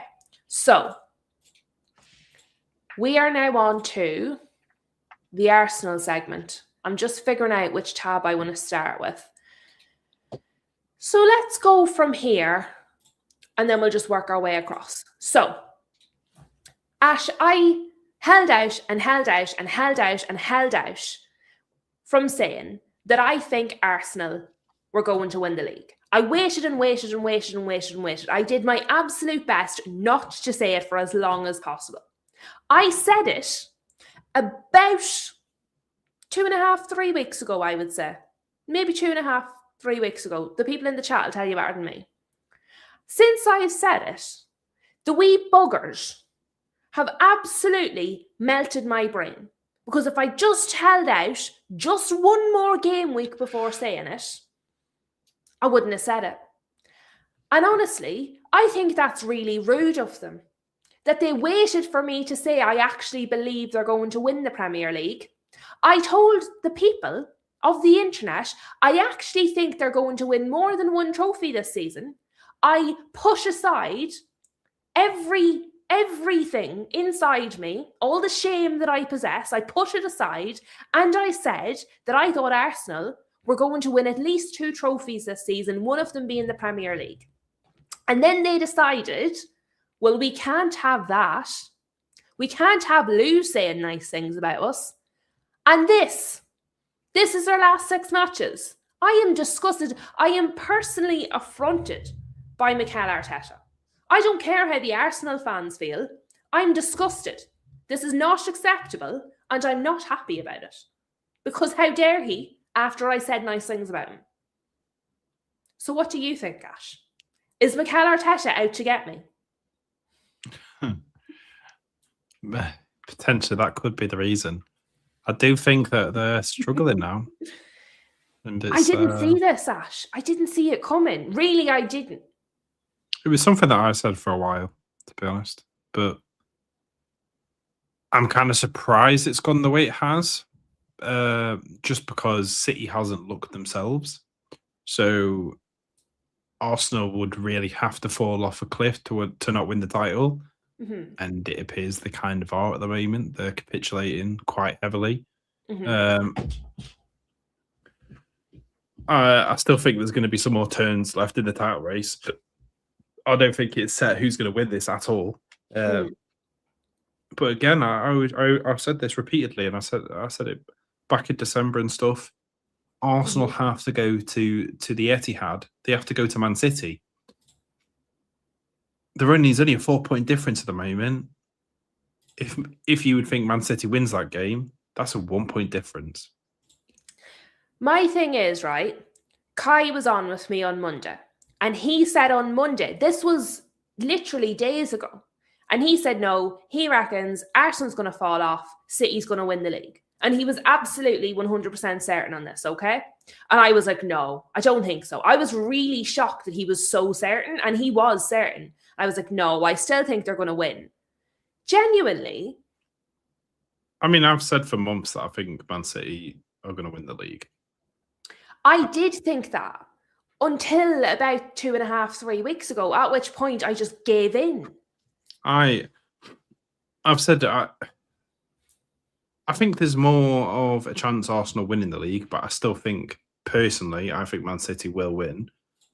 so we are now on to the Arsenal segment. I'm just figuring out which tab I want to start with. So let's go from here and then we'll just work our way across. So, Ash, I held out from saying that I think Arsenal were going to win the league. I waited. I did my absolute best not to say it for as long as possible. I said it about 2.5, 3 weeks ago, I would say. Maybe 2.5, 3 weeks ago. The people in the chat will tell you better than me. Since I've said it, the wee buggers have absolutely melted my brain. Because if I just held out just one more game week before saying it, I wouldn't have said it. And honestly, I think that's really rude of them. That they waited for me to say I actually believe they're going to win the Premier League. I told the people of the internet, I actually think they're going to win more than one trophy this season. I push aside everything inside me, all the shame that I possess, I put it aside, and I said that I thought Arsenal were going to win at least 2 trophies this season, one of them being the Premier League. And then they decided, well, we can't have that. We can't have Lou saying nice things about us. And this is our last 6 matches. I am disgusted. I am personally affronted by Mikel Arteta. I don't care how the Arsenal fans feel. I'm disgusted. This is not acceptable, and I'm not happy about it. Because how dare he, after I said nice things about him? So what do you think, Ash? Is Mikel Arteta out to get me? Potentially, that could be the reason. I do think that they're struggling now. And I didn't see this, Ash. I didn't see it coming. Really, I didn't. It was something that I said for a while, to be honest. But I'm kind of surprised it's gone the way it has. Just because City hasn't looked themselves. So Arsenal would really have to fall off a cliff to not win the title. Mm-hmm. And it appears they kind of are at the moment. They're capitulating quite heavily. Mm-hmm. I still think there's going to be some more turns left in the title race. I don't think it's set who's going to win this at all. But again, I've said this repeatedly, and I said it back in December and stuff. Arsenal have to go to the Etihad. They have to go to Man City. There's only a 4-point difference at the moment. If you would think Man City wins that game, that's a 1-point difference. My thing is, right, Kai was on with me on Monday, and he said on Monday, this was literally days ago, and he said no, he reckons Arsenal's going to fall off, City's going to win the league. And he was absolutely 100% certain on this, okay? And I was like, no, I don't think so. I was really shocked that he was so certain, and he was certain. I was like, no, I still think they're going to win. Genuinely. I mean, I've said for months that I think Man City are going to win the league. I did think that until about 2.5, 3 weeks ago, at which point I just gave in. I've said that I think there's more of a chance Arsenal winning the league, but I still think, personally, I think Man City will win.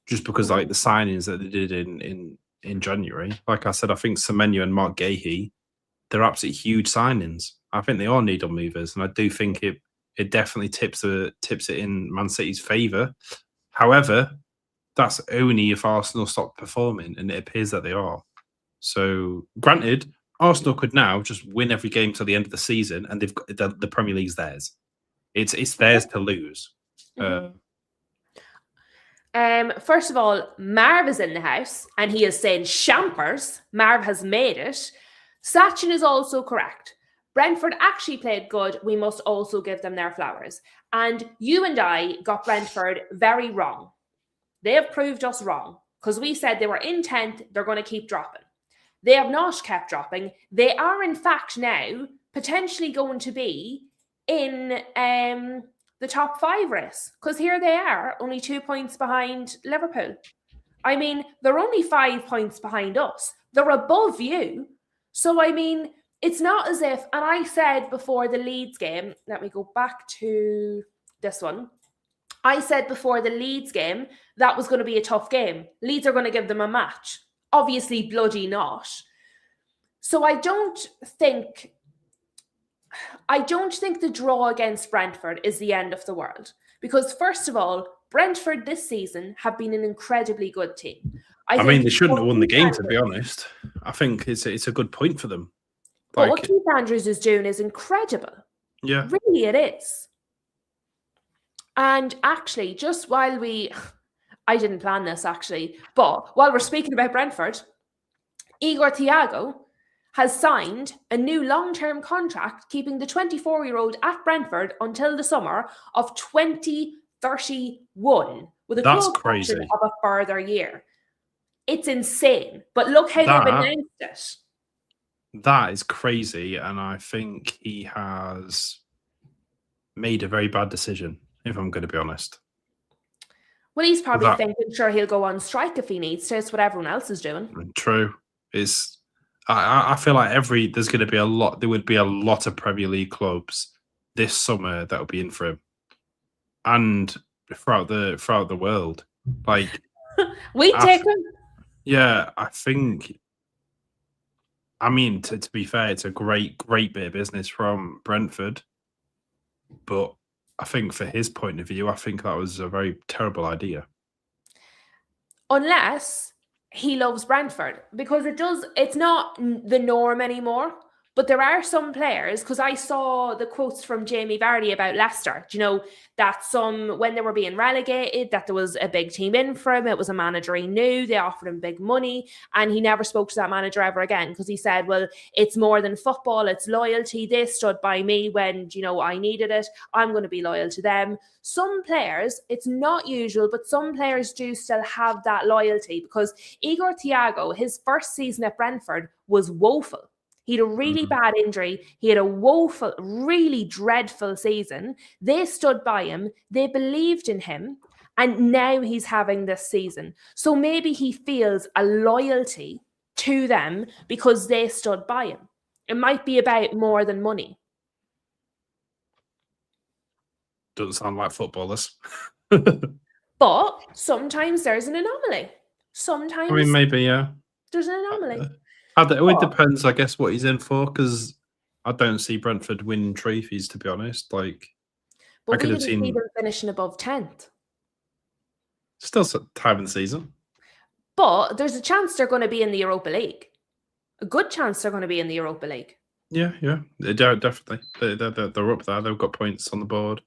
Just because like the signings that they did in January. Like I said, I think Semenyo and Mark Gahey they're absolutely huge signings. I think they are needle movers, and I do think it definitely tips it in Man City's favour. However, that's only if Arsenal stop performing, and it appears that they are. So, granted, Arsenal could now just win every game till the end of the season, and they've got the Premier League's theirs. It's theirs to lose. First of all, Marv is in the house and he is saying champers. Marv has made it. Sachin is also correct. Brentford actually played good. We must also give them their flowers. And you and I got Brentford very wrong. They have proved us wrong because we said they were in 10th. They're going to keep dropping. They have not kept dropping. They are, in fact, now potentially going to be in the top 5 race, because here they are, only 2 points behind Liverpool. I mean, they're only 5 points behind us. They're above you. So, I mean, it's not as if, and I said before the Leeds game, let me go back to this one. I said before the Leeds game, that was going to be a tough game. Leeds are going to give them a match. Obviously, bloody not. So I don't think the draw against Brentford is the end of the world. Because first of all, Brentford this season have been an incredibly good team. I mean, they shouldn't have won the game, to be honest. I think it's a good point for them. But what Keith Andrews is doing is incredible. Yeah. Really, it is. And actually, just while I didn't plan this actually, but while we're speaking about Brentford, Igor Thiago has signed a new long-term contract, keeping the 24-year-old at Brentford until the summer of 2031, with a club option of a further year. It's insane, but look how they've announced it. That is crazy, and I think he has made a very bad decision, if I'm going to be honest. Well, he's probably thinking, sure, he'll go on strike if he needs to. It's what everyone else is doing. True. I feel like there's going to be a lot. There would be a lot of Premier League clubs this summer that will be in for him, and throughout the world. Like we take him. Yeah, I think. I mean, to be fair, it's a great bit of business from Brentford, but I think for his point of view, I think that was a very terrible idea. Unless he loves Brentford, because it's not the norm anymore. But there are some players, because I saw the quotes from Jamie Vardy about Leicester, you know, that when they were being relegated, that there was a big team in for him. It was a manager he knew. They offered him big money, and he never spoke to that manager ever again, because he said, well, it's more than football. It's loyalty. They stood by me when, you know, I needed it. I'm going to be loyal to them. Some players, it's not usual, but some players do still have that loyalty, because Igor Thiago, his first season at Brentford was woeful. He had a really bad injury. He had a woeful, really dreadful season. They stood by him. They believed in him. And now he's having this season. So maybe he feels a loyalty to them because they stood by him. It might be about more than money. Doesn't sound like footballers. But sometimes there's an anomaly. Sometimes. I mean, maybe, yeah. There's an anomaly. It depends, I guess, what he's in for, because I don't see Brentford winning trophies, to be honest. Like, but I could have seen them finishing above 10th. Still time in the season. But there's a chance they're going to be in the Europa League. A good chance they're going to be in the Europa League. Yeah. They're definitely. They're up there. They've got points on the board.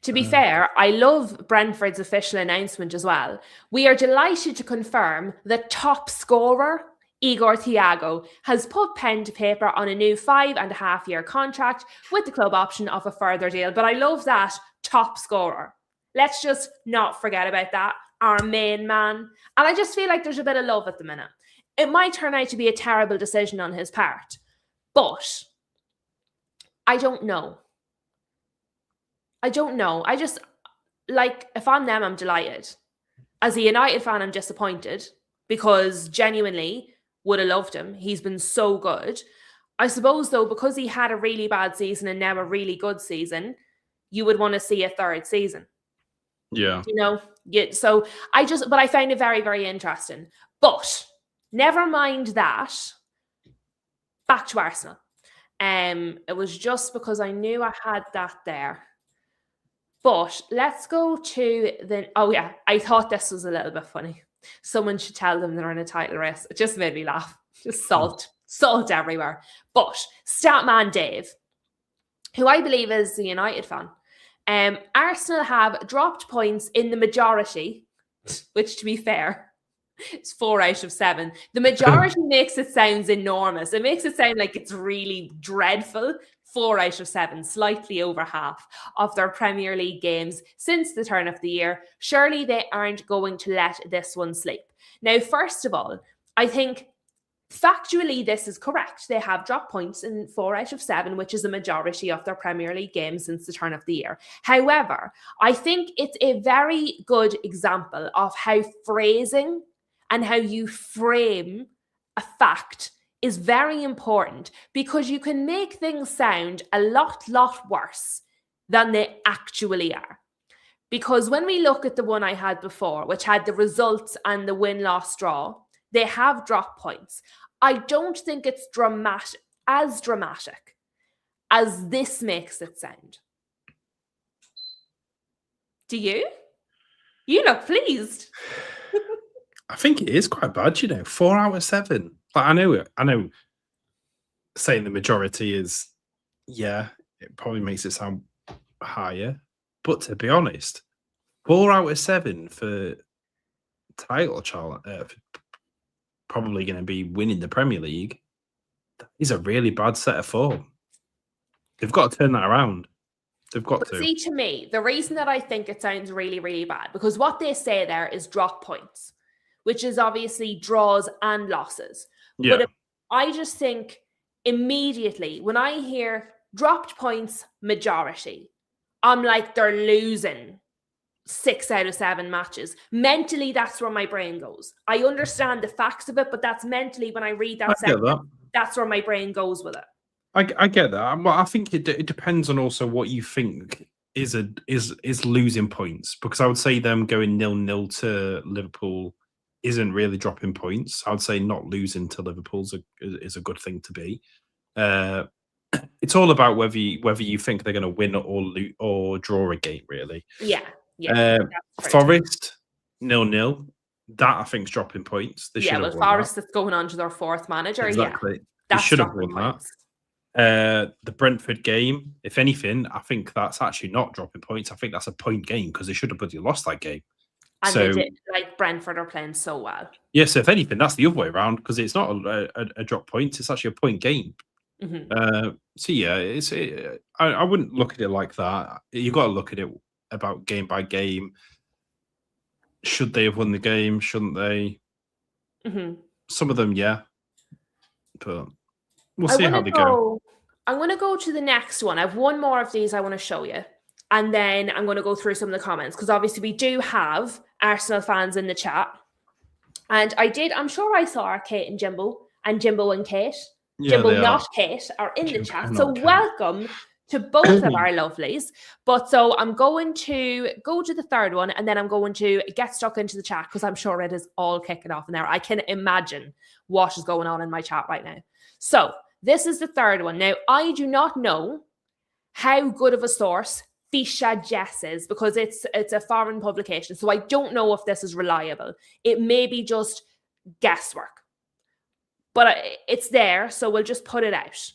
To be fair, I love Brentford's official announcement as well. We are delighted to confirm the top scorer, Igor Thiago, has put pen to paper on a new 5.5-year contract with the club option of a further deal. But I love that top scorer. Let's just not forget about that. Our main man. And I just feel like there's a bit of love at the minute. It might turn out to be a terrible decision on his part, but I don't know. I just, like, if I'm them, I'm delighted. As a United fan, I'm disappointed, because genuinely would have loved him. He's been so good. I suppose, though, because he had a really bad season and now a really good season, you would want to see a third season. Yeah. You know? Yeah, so but I found it very, very interesting. But never mind that. Back to Arsenal. It was just because I knew I had that there. But let's go to the... Oh, yeah. I thought this was a little bit funny. Someone should tell them they're in a title race. It just made me laugh. Just salt. Salt everywhere. But Statman Dave, who I believe is a United fan, Arsenal have dropped points in the majority, which, to be fair, it's 4 out of 7. The majority makes it sound enormous. It makes it sound like it's really dreadful. 4 out of 7, slightly over half of their Premier League games since the turn of the year. Surely they aren't going to let this one sleep. Now, first of all, I think factually this is correct. They have dropped points in 4 out of 7, which is a majority of their Premier League games since the turn of the year. However, I think it's a very good example of how phrasing and how you frame a fact is very important, because you can make things sound a lot worse than they actually are. Because when we look at the one I had before, which had the results and the win-loss draw, they have dropped points. I don't think it's dramatic as this makes it sound. Do you? You look pleased. I think it is quite bad, 4 out of 7. Like, I know saying the majority is, yeah, it probably makes it sound higher. But to be honest, 4 out of 7 for title challenge, probably going to be winning the Premier League. That is a really bad set of form. They've got to turn that around. They've got to. See, to me, the reason that I think it sounds really bad, because what they say there is drop points, which is obviously draws and losses. Yeah. But I just think immediately when I hear dropped points majority, I'm like, they're losing 6 out of 7 matches. Mentally, that's where my brain goes. I understand the facts of it, but that's mentally, when I read that sentence, that's where my brain goes with it. I get that. Well, I think it depends on also what you think is losing points, because I would say them going 0-0 to Liverpool isn't really dropping points. I would say not losing to Liverpool is a good thing to be. It's all about whether you think they're going to win or draw a game, really. Yeah. Forest 0-0. That I think is dropping points. They should have won Forest that. that's going on to their 4th manager. Exactly. Yeah, they should have won points. That. The Brentford game, if anything, I think that's actually not dropping points. I think that's a point game, because they should have bloody lost that game. And they did, like, Brentford are playing so well. Yeah, so if anything, that's the other way around, because it's not a drop point. It's actually a point game. Mm-hmm. So yeah, I wouldn't look at it like that. You got to look at it about game by game. Should they have won the game? Shouldn't they? Mm-hmm. Some of them, yeah, but we'll see how they go. I'm going to go to the next one. I have one more of these I want to show you, and then I'm going to go through some of the comments, because obviously we do have Arsenal fans in the chat, and I'm sure I saw Kate and Jimbo and Kate. Yeah, Jimbo, not Kate, are in the chat. So welcome to both of our lovelies. But so I'm going to go to the third one, and then I'm going to get stuck into the chat, because I'm sure it is all kicking off in there. I can imagine what is going on in my chat right now. So this is the third one. Now, I do not know how good of a source Fisha Jess is, because it's a foreign publication. So I don't know if this is reliable. It may be just guesswork. But it's there, so we'll just put it out.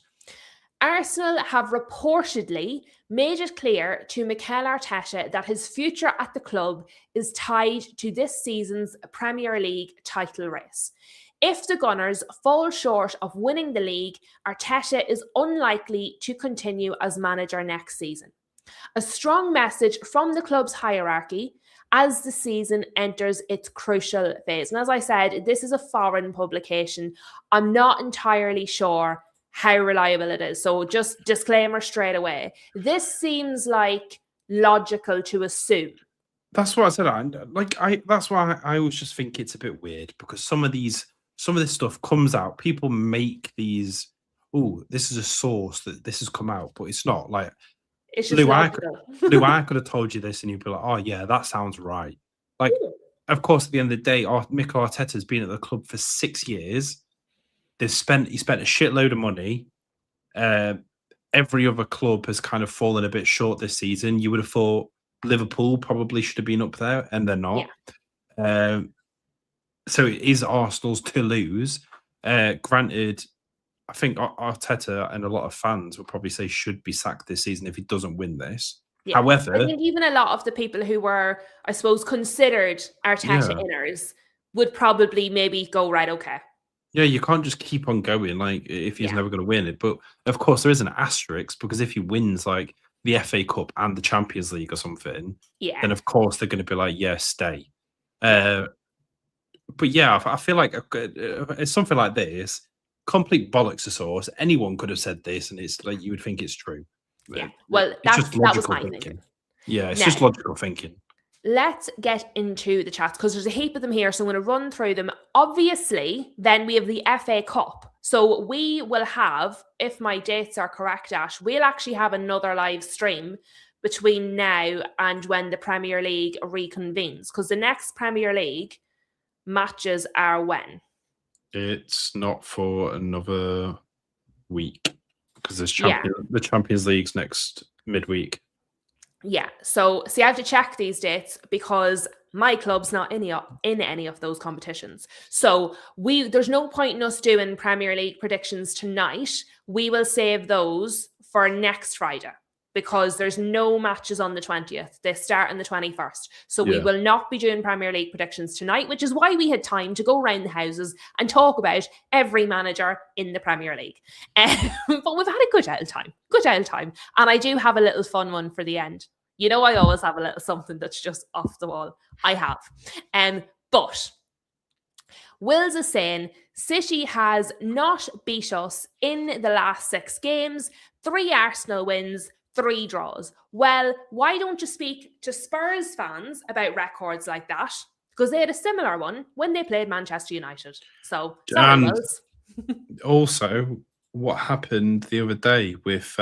Arsenal have reportedly made it clear to Mikel Arteta that his future at the club is tied to this season's Premier League title race. If the Gunners fall short of winning the league, Arteta is unlikely to continue as manager next season. A strong message from the club's hierarchy as the season enters its crucial phase. And as I said, this is a foreign publication. I'm not entirely sure how reliable it is. So just disclaimer straight away. This seems like logical to assume. That's what I said. That's why I always just think it's a bit weird, because some of this stuff comes out. People make these, this is a source that this has come out, but it's not. Like, it's just Lou, I could have told you this, and you'd be like, "Oh yeah, that sounds right." Like, of course, at the end of the day, Mikel Arteta's been at the club for 6 years. He spent a shitload of money. every other club has kind of fallen a bit short this season. You would have thought Liverpool probably should have been up there, and they're not. So it is Arsenal's to lose. Granted, I think Arteta and a lot of fans will probably say should be sacked this season if he doesn't win this. Yeah. However, I think even a lot of the people who were, I suppose, considered Arteta inners would probably maybe go, right, okay. Yeah, you can't just keep on going like if he's never going to win it. But of course, there is an asterisk because if he wins like the FA Cup and the Champions League or something, then of course they're going to be like, yeah, stay. But yeah, I feel like it's something like this. Complete bollocks of source. Anyone could have said this, and it's like you would think it's true. Yeah. Well, that was my thinking. thinking. Yeah, it's just logical thinking. Let's get into the chats because there's a heap of them here, so I'm going to run through them. Obviously, then we have the FA Cup. So we will have, if my dates are correct, Ash, we'll actually have another live stream between now and when the Premier League reconvenes, because the next Premier League matches are when? It's not for another week because there's the Champions League's next midweek. Yeah, so see, I have to check these dates because my club's not in any of those competitions. So there's no point in us doing Premier League predictions tonight. We will save those for next Friday because there's no matches on the 20th. They start on the 21st. So we will not be doing Premier League predictions tonight, which is why we had time to go around the houses and talk about every manager in the Premier League. But we've had a good old time. And I do have a little fun one for the end. You know, I always have a little something that's just off the wall. I have. But Wills is saying City has not beat us in the last 6 games, 3 Arsenal wins, 3 draws. Well, why don't you speak to Spurs fans about records like that? Because they had a similar one when they played Manchester United. So, sorry, Wills. Also, what happened the other day with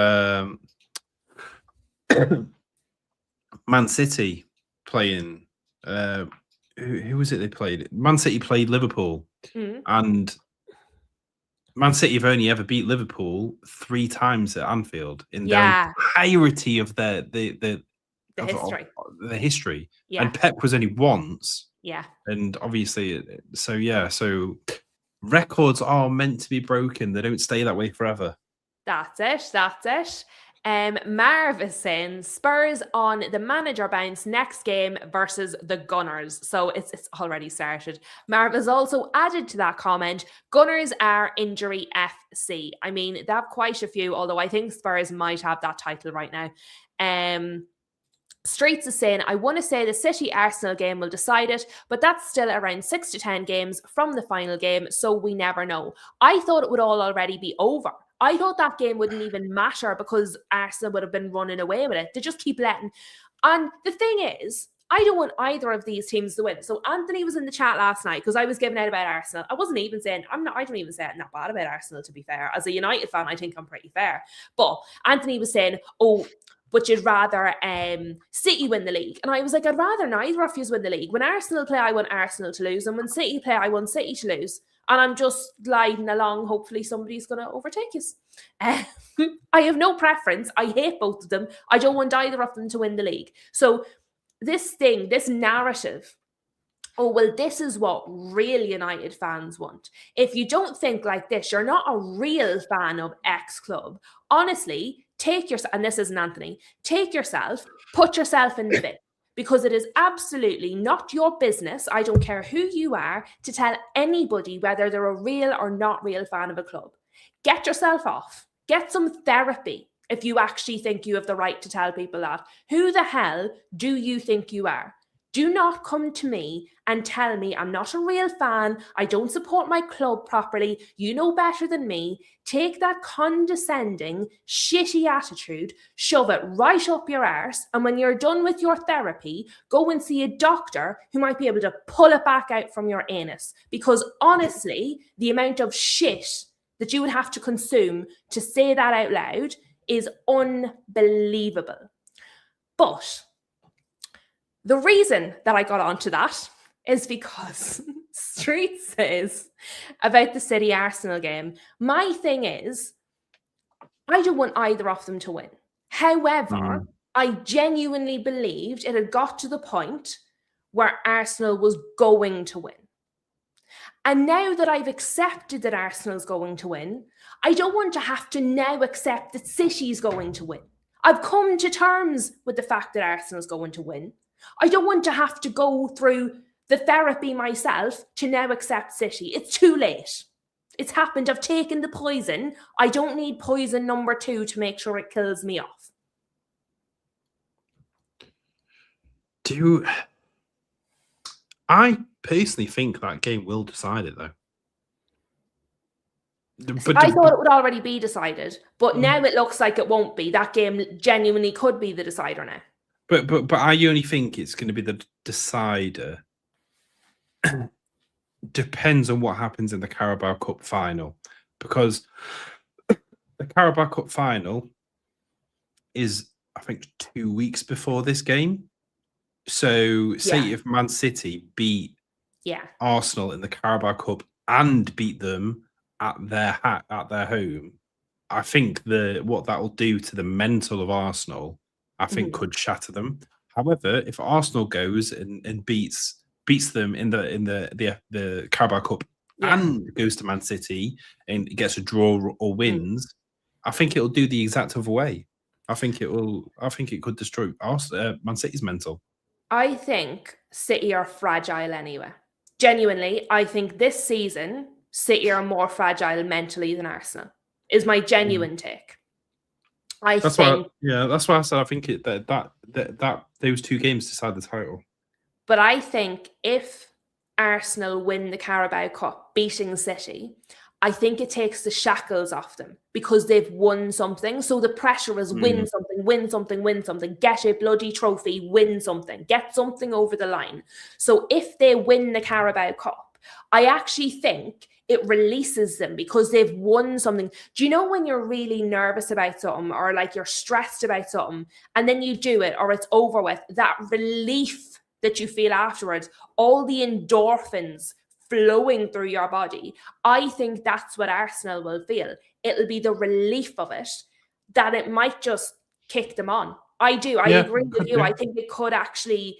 Man City playing who was it they played? Man City played Liverpool, and Man City have only ever beat Liverpool 3 times at Anfield in the entirety of the history. The history. Yeah. And Pep was only once. Yeah. And obviously, so records are meant to be broken. They don't stay that way forever. That's it. Marv is saying Spurs on the manager bounce next game versus the Gunners. So it's already started. Marv has also added to that comment, Gunners are injury FC. I mean, they have quite a few, although I think Spurs might have that title right now. Streets is saying, I want to say the City-Arsenal game will decide it, but that's still around 6 to 10 games from the final game, so we never know. I thought it would all already be over. I thought that game wouldn't even matter because Arsenal would have been running away with it. They just keep letting. And the thing is, I don't want either of these teams to win. So Anthony was in the chat last night because I was giving out about Arsenal. I wasn't even saying, I don't even say it not bad about Arsenal, to be fair. As a United fan, I think I'm pretty fair. But Anthony was saying, but you'd rather City win the league. And I was like, I'd rather neither of you win the league. When Arsenal play, I want Arsenal to lose. And when City play, I want City to lose. And I'm just gliding along. Hopefully somebody's going to overtake us. I have no preference. I hate both of them. I don't want either of them to win the league. So this narrative, this is what real United fans want. If you don't think like this, you're not a real fan of X club. Honestly, take yourself, and this isn't Anthony, take yourself, put yourself in the bin. Because it is absolutely not your business, I don't care who you are, to tell anybody whether they're a real or not real fan of a club. Get yourself off. Get some therapy if you actually think you have the right to tell people that. Who the hell do you think you are? Do not come to me and tell me I'm not a real fan, I don't support my club properly, you know better than me. Take that condescending, shitty attitude, shove it right up your arse, and when you're done with your therapy, go and see a doctor who might be able to pull it back out from your anus. Because honestly, the amount of shit that you would have to consume to say that out loud is unbelievable. But the reason that I got onto that is because Street says about the City Arsenal game. My thing is, I don't want either of them to win. However, I genuinely believed it had got to the point where Arsenal was going to win. And now that I've accepted that Arsenal's going to win, I don't want to have to now accept that City's going to win. I've come to terms with the fact that Arsenal's going to win. I don't want to have to go through the therapy myself to now accept City. It's too late. It's happened. I've taken the poison. I don't need poison number 2 to make sure it kills me off. I personally think that game will decide it, though. I thought it would already be decided, but now it looks like it won't be. That game genuinely could be the decider now. But I only think it's going to be the decider. Depends on what happens in the Carabao Cup final, because the Carabao Cup final is, I think, 2 weeks before this game. So, say if Man City beat Arsenal in the Carabao Cup and beat them at their home, I think what that will do to the mental of Arsenal, I think, could shatter them. However, if Arsenal goes and beats them in the Carabao Cup and goes to Man City and gets a draw or wins, I think it'll do the exact other way. I think it could destroy Man City's mental. I think City are fragile anyway. Genuinely, I think this season City are more fragile mentally than Arsenal. Is my genuine take. That's why I said I think that those 2 games decide the title. But I think if Arsenal win the Carabao Cup, beating City, I think it takes the shackles off them because they've won something. So the pressure is win something, get a bloody trophy, win something, get something over the line. So if they win the Carabao Cup, I actually think it releases them because they've won something. Do you know when you're really nervous about something or like you're stressed about something and then you do it or it's over with, that relief that you feel afterwards, all the endorphins flowing through your body, I think that's what Arsenal will feel. It'll be the relief of it that it might just kick them on. I do. I agree with you. I think it could actually,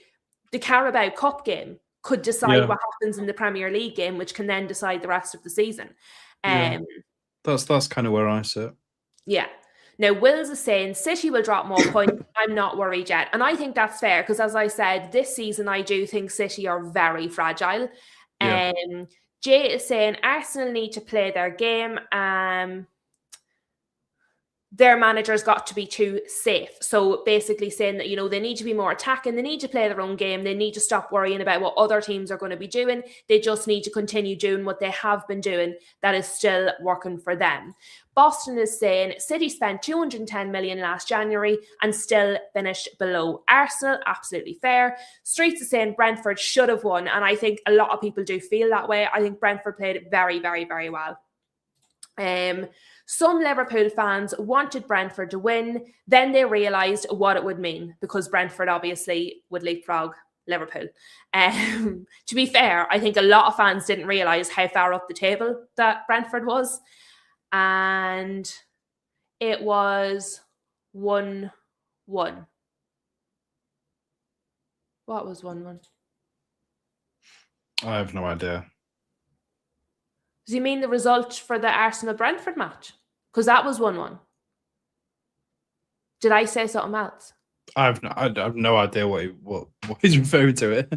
the Carabao Cup game could decide what happens in the Premier League game, which can then decide the rest of the season. That's kind of where I sit. Yeah. Now, Wills is saying City will drop more points. I'm not worried yet. And I think that's fair because, as I said, this season I do think City are very fragile. Jay is saying Arsenal need to play their game. Their manager's got to be too safe. So basically saying that, they need to be more attacking. They need to play their own game. They need to stop worrying about what other teams are going to be doing. They just need to continue doing what they have been doing that is still working for them. Boston is saying City spent 210 million last January and still finished below Arsenal. Absolutely fair. Streets is saying Brentford should have won. And I think a lot of people do feel that way. I think Brentford played very, very, very well. Some Liverpool fans wanted Brentford to win. Then they realised what it would mean because Brentford obviously would leapfrog Liverpool. To be fair, I think a lot of fans didn't realise how far up the table that Brentford was. And it was 1-1. What was 1-1? I have no idea. Does he mean the result for the Arsenal-Brentford match? Because that was 1-1. Did I say something else? I have no idea what he's referring to it.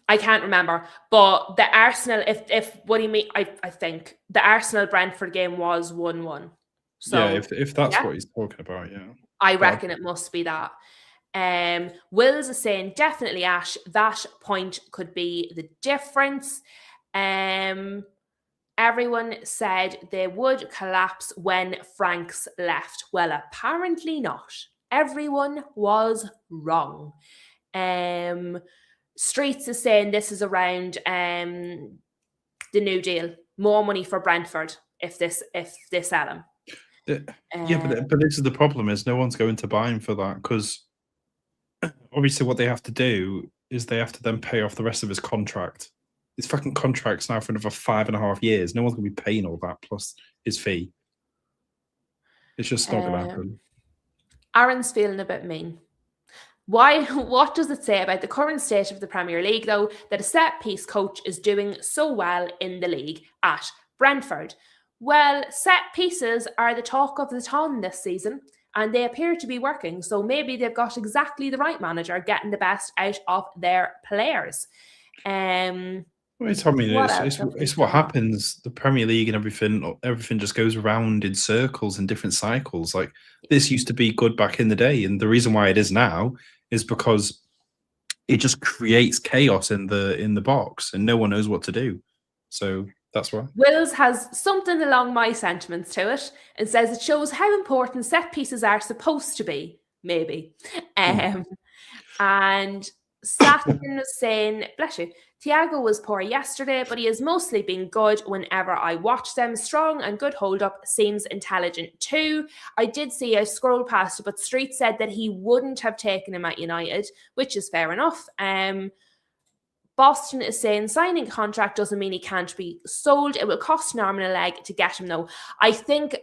I can't remember. But the Arsenal, if what do you mean? I think the Arsenal-Brentford game was 1-1. So if that's what he's talking about, I reckon it must be that. Wills is saying definitely Ash, that point could be the difference. Everyone said they would collapse when Franks left. Well, apparently not. Everyone was wrong. Streets is saying this is around the New Deal. More money for Brentford if they sell him. But this is the problem: is no one's going to buy him for that because obviously what they have to do is they have to then pay off the rest of his contract. His fucking contract's now for another 5.5 years. No one's going to be paying all that plus his fee. It's just not going to happen. Aaron's feeling a bit mean. Why? What does it say about the current state of the Premier League, though, that a set-piece coach is doing so well in the league at Brentford? Well, set pieces are the talk of the town this season, and they appear to be working. So maybe they've got exactly the right manager getting the best out of their players. Well, it's what happens. The Premier League and everything just goes around in circles in different cycles. Like this used to be good back in the day, and the reason why it is now is because it just creates chaos in the box, and no one knows what to do. So that's why. Wills has something along my sentiments to it and says it shows how important set pieces are supposed to be, maybe. And Satin was saying, bless you, Thiago was poor yesterday, but he has mostly been good whenever I watch them. Strong and good hold-up, seems intelligent too. I did see, I scrolled past it, but Street said that he wouldn't have taken him at United, which is fair enough. Boston is saying signing a contract doesn't mean he can't be sold. It will cost an arm and a leg to get him, though. I think,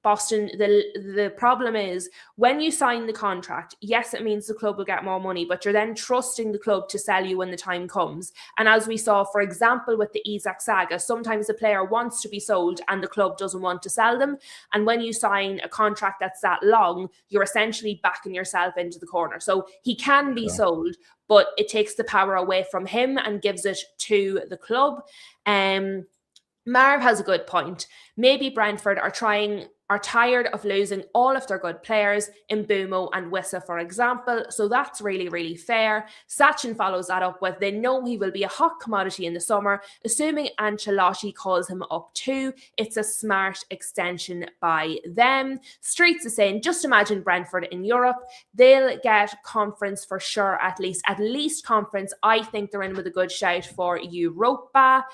Boston, the problem is when you sign the contract, yes, it means the club will get more money, but you're then trusting the club to sell you when the time comes. And as we saw, for example, with the Isak saga, sometimes the player wants to be sold and the club doesn't want to sell them. And when you sign a contract that's that long, you're essentially backing yourself into the corner. So he can be sold, but it takes the power away from him and gives it to the club. Marv has a good point. Maybe Brentford are tired of losing all of their good players in Mbumo and Wissa, for example. So that's really, really fair. Sachin follows that up with, they know he will be a hot commodity in the summer, assuming Ancelotti calls him up too. It's a smart extension by them. Streets is saying, just imagine Brentford in Europe. They'll get conference for sure, at least conference. I think they're in with a good shout for Europa.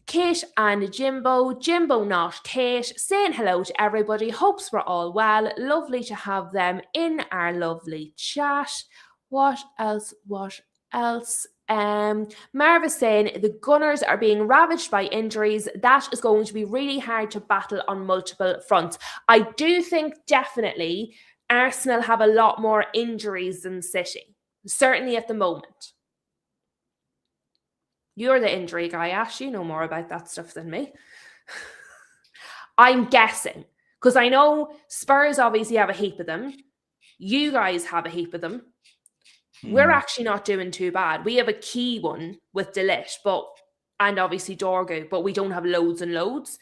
Kate and Jimbo not Kate, saying hello to everybody. Hopes we're all well. Lovely to have them in our lovely chat. What else? Marv is saying the Gunners are being ravaged by injuries. That is going to be really hard to battle on multiple fronts. I do think definitely Arsenal have a lot more injuries than City, certainly at the moment. You're the injury guy, Ash. You know more about that stuff than me. I'm guessing, because I know Spurs obviously have a heap of them. You guys have a heap of them. We're actually not doing too bad. We have a key one with De Ligt, and obviously Dorgu, but we don't have loads and loads.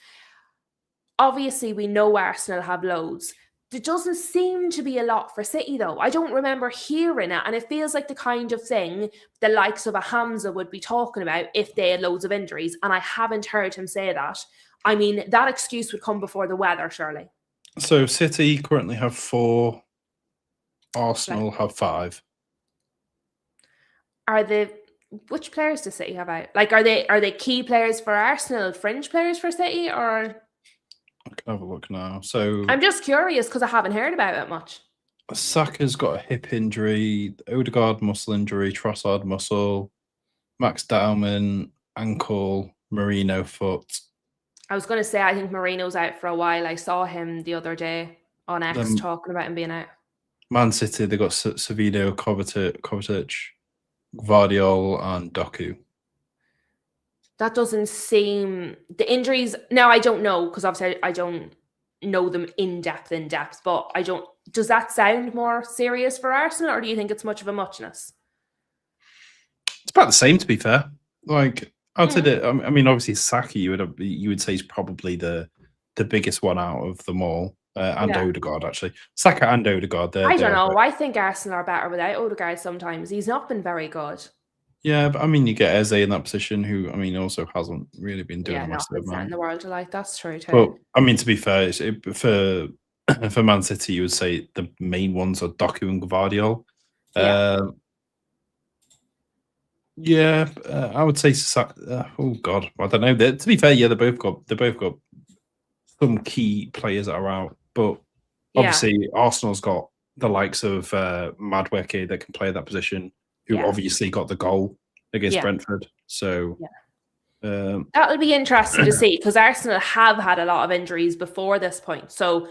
Obviously, we know Arsenal have loads. There doesn't seem to be a lot for City, though. I don't remember hearing it, and it feels like the kind of thing the likes of a Hamza would be talking about if they had loads of injuries, and I haven't heard him say that. I mean, that excuse would come before the weather, surely. So City currently have 4, Arsenal have 5. Which players does City have out? Like, are they key players for Arsenal, fringe players for City, or... I can have a look now. So I'm just curious because I haven't heard about it much. Saka's got a hip injury, Odegaard muscle injury, Trossard muscle, Max Dowman ankle, Marino foot. I was going to say I think Marino's out for a while. I saw him the other day on X talking about him being out. Man City, they got Savino, Kovacic, Gvardiol, and Doku. That doesn't seem... The injuries... Now, I don't know, because obviously I don't know them in depth, but I don't... Does that sound more serious for Arsenal, or do you think it's much of a muchness? It's about the same, to be fair. Like, I'd say that... I mean, obviously, Saka, you would say is probably the biggest one out of them all. And Odegaard, actually. Saka and Odegaard. I don't know. I think Arsenal are better without Odegaard sometimes. He's not been very good. Yeah, but I mean, you get Eze in that position, who I mean also hasn't really been doing much in the world. Like that's true too. But I mean, to be fair, for Man City, you would say the main ones are Doku and Gvardiol. I would say. Oh God, I don't know. To be fair, they both got some key players that are out, but obviously Arsenal's got the likes of Madueke that can play that position. Who obviously got the goal against Brentford. So, That'll be interesting to see because Arsenal have had a lot of injuries before this point. So